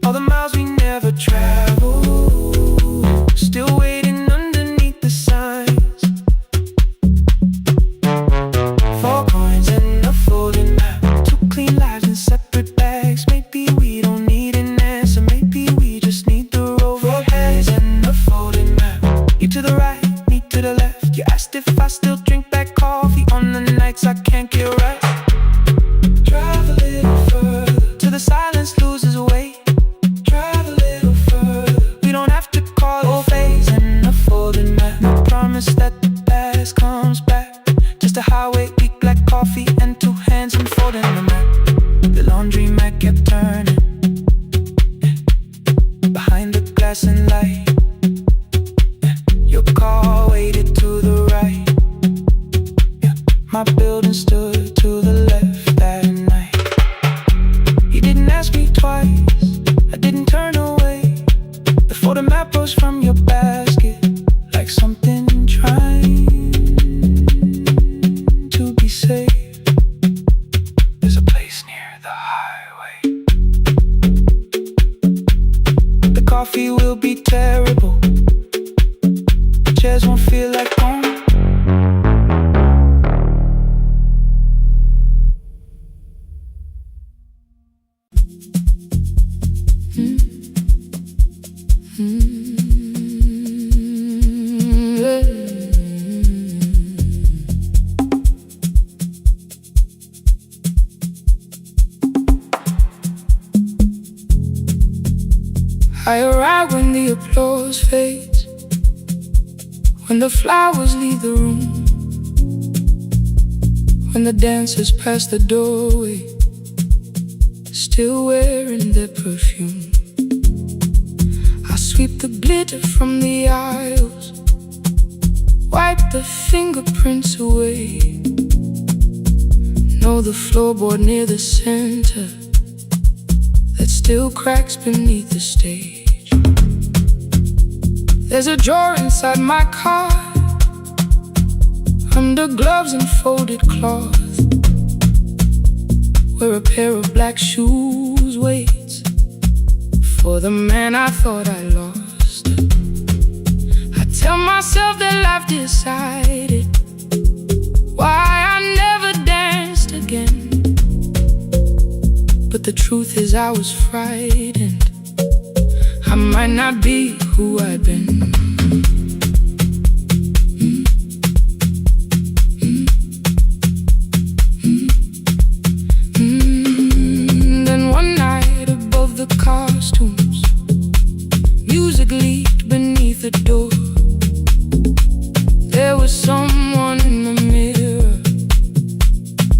all the miles we never traveled, still waiting underneath the signs. 4 coins and a folded map. 2 clean lives in separate bags. Maybe we don't need an answer, maybe we just need the road. 4 hands and a folded map. You to the right, me to the left. You asked if I still drink that coffee on the nights I can't get right. Drive a little further till the silence loses weight. Drive a little further, we don't have to call it phase and a folded map. No promise that the past comes back, just a highway, weak black coffee and 2 hands unfolding the map. The laundry mat kept turning, behind the glass and light. Your car waited to the right. My building stood to the left that night. You didn't ask me twice, I didn't turn away. The folded map rose from your basket like something trying to be safe. There's a place near the highway. The coffee will be terrible, chairs won't feel like home. I arrive when the applause fades, when the flowers leave the room, when the dancers pass the doorway, still wearing their perfume. I sweep the glitter from the aisles, wipe the fingerprints away. Know the floorboard near the center that still cracks beneath the stage. There's a drawer inside my car, under gloves and folded cloth, where a pair of black shoes waits for the man I thought I lost. I tell myself that life decided why I never danced again, but the truth is I was frightened. I might not be who I've been. Then one night above the costumes, music leaked beneath the door. There was someone in the mirror,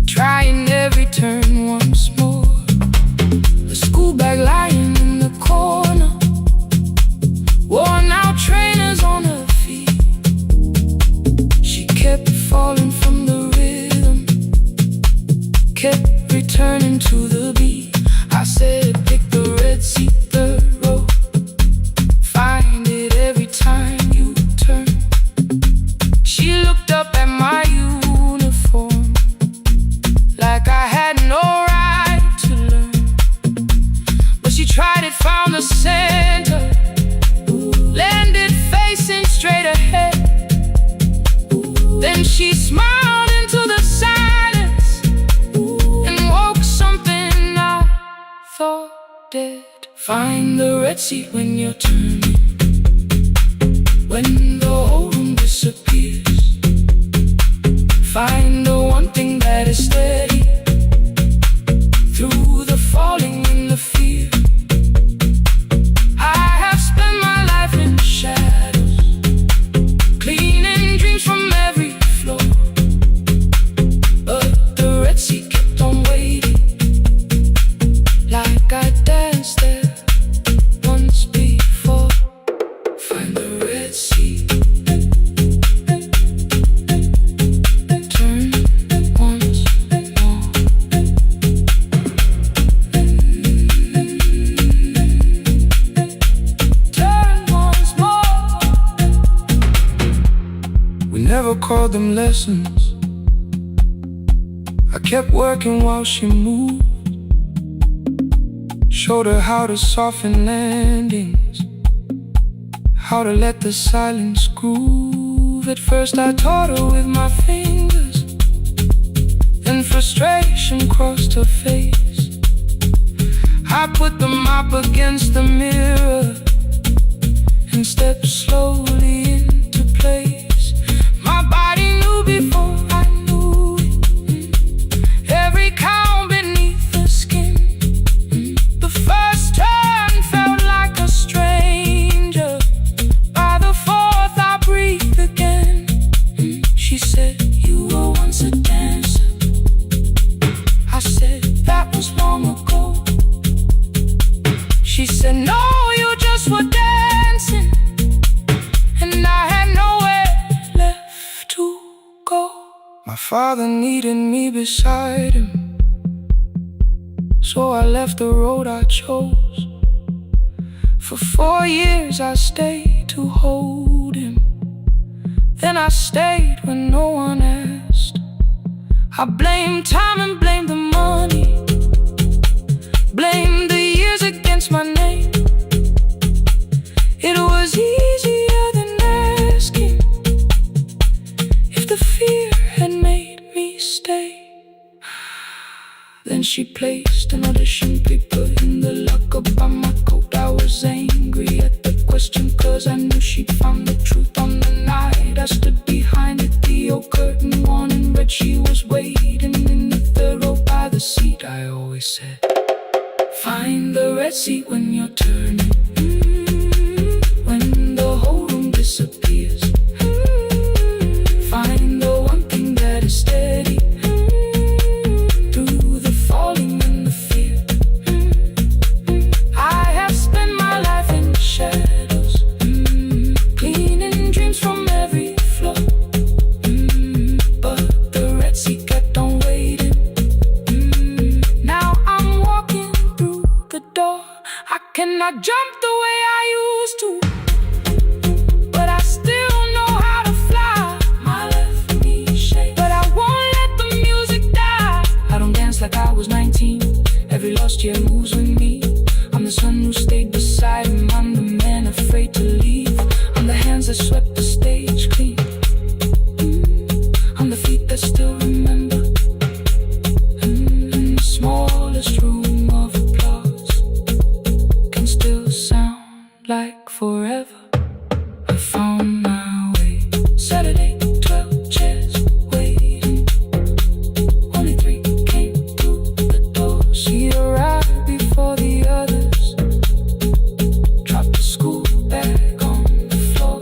trying every turn once more. A school bag lying in the corner, worn out trainer Red Sea when you're turning, when the whole room disappears. Find the one thing that is steady through the falling and the fear. I have spent my life in shadows, cleaning dreams from every floor. But the Red Sea kept on waiting, like I danced there once before. Find the Red Sea, turn once more. Turn once more. We never called them lessons. I kept working while she moved. Showed her how to soften landings, how to let the silence groove. At first I taught her with my fingers, then frustration crossed her face. I put the mop against the mirror and stepped slowly into place. My body knew before I knew it, every count beneath the skin. The first turn felt like a stranger. By the fourth I breathed again. She said, you were once a dancer. I said, that was long ago. She said, no, you just were dancing, and I had nowhere left to go. My father needed me beside him, so I left the road I chose. For 4 years I stayed to hold him, then I stayed when no one asked. I blamed time and blamed the money, blamed the years against my name. It was easier than asking if the fear had made me stay. Then she placed an audition paper in the locker by my coat. I was angry at the question, cause I knew she'd found the truth on the night I stood behind it. The old curtain worn in red, she was waiting in the third row by the seat. I always said, find the Red Sea when you're turning, when the whole room disappears. Find the one thing that is steady through the falling and the fear. I have spent my life in shadows, cleaning dreams from every floor. But the Red Sea kept on waiting. Now I'm walking through the door. I cannot jump the way I used to, but I still know how to fly. My left knee shakes, but I won't let the music die. I don't dance like I was 19. Every lost year moves with me. I'm the son who stayed beside him. I'm the man afraid to leave. I'm the hands that swept the stage clean. I'm the feet that still remember. In the smallest room of applause can still sound like forever. I found my way. Saturday, 12 chairs waiting. Only 3 came through the door. She arrived before the others, dropped the school bag on the floor.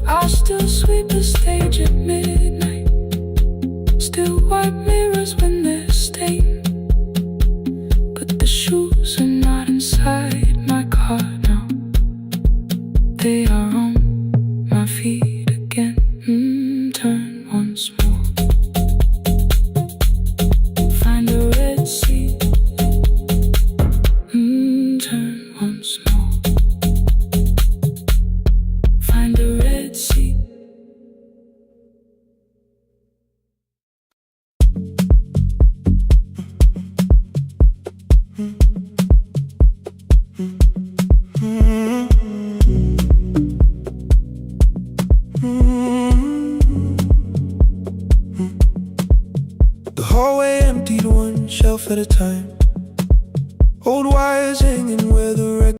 I'll still sweep the stage at midnight, still wipe mirrors when they're stained. But the shoes are not inside my car now, they are on my feet again. Turn once more. Find the Red Sea. Turn once more. Find the Red Sea. The hallway emptied one shelf at a time. Old wires hanging where the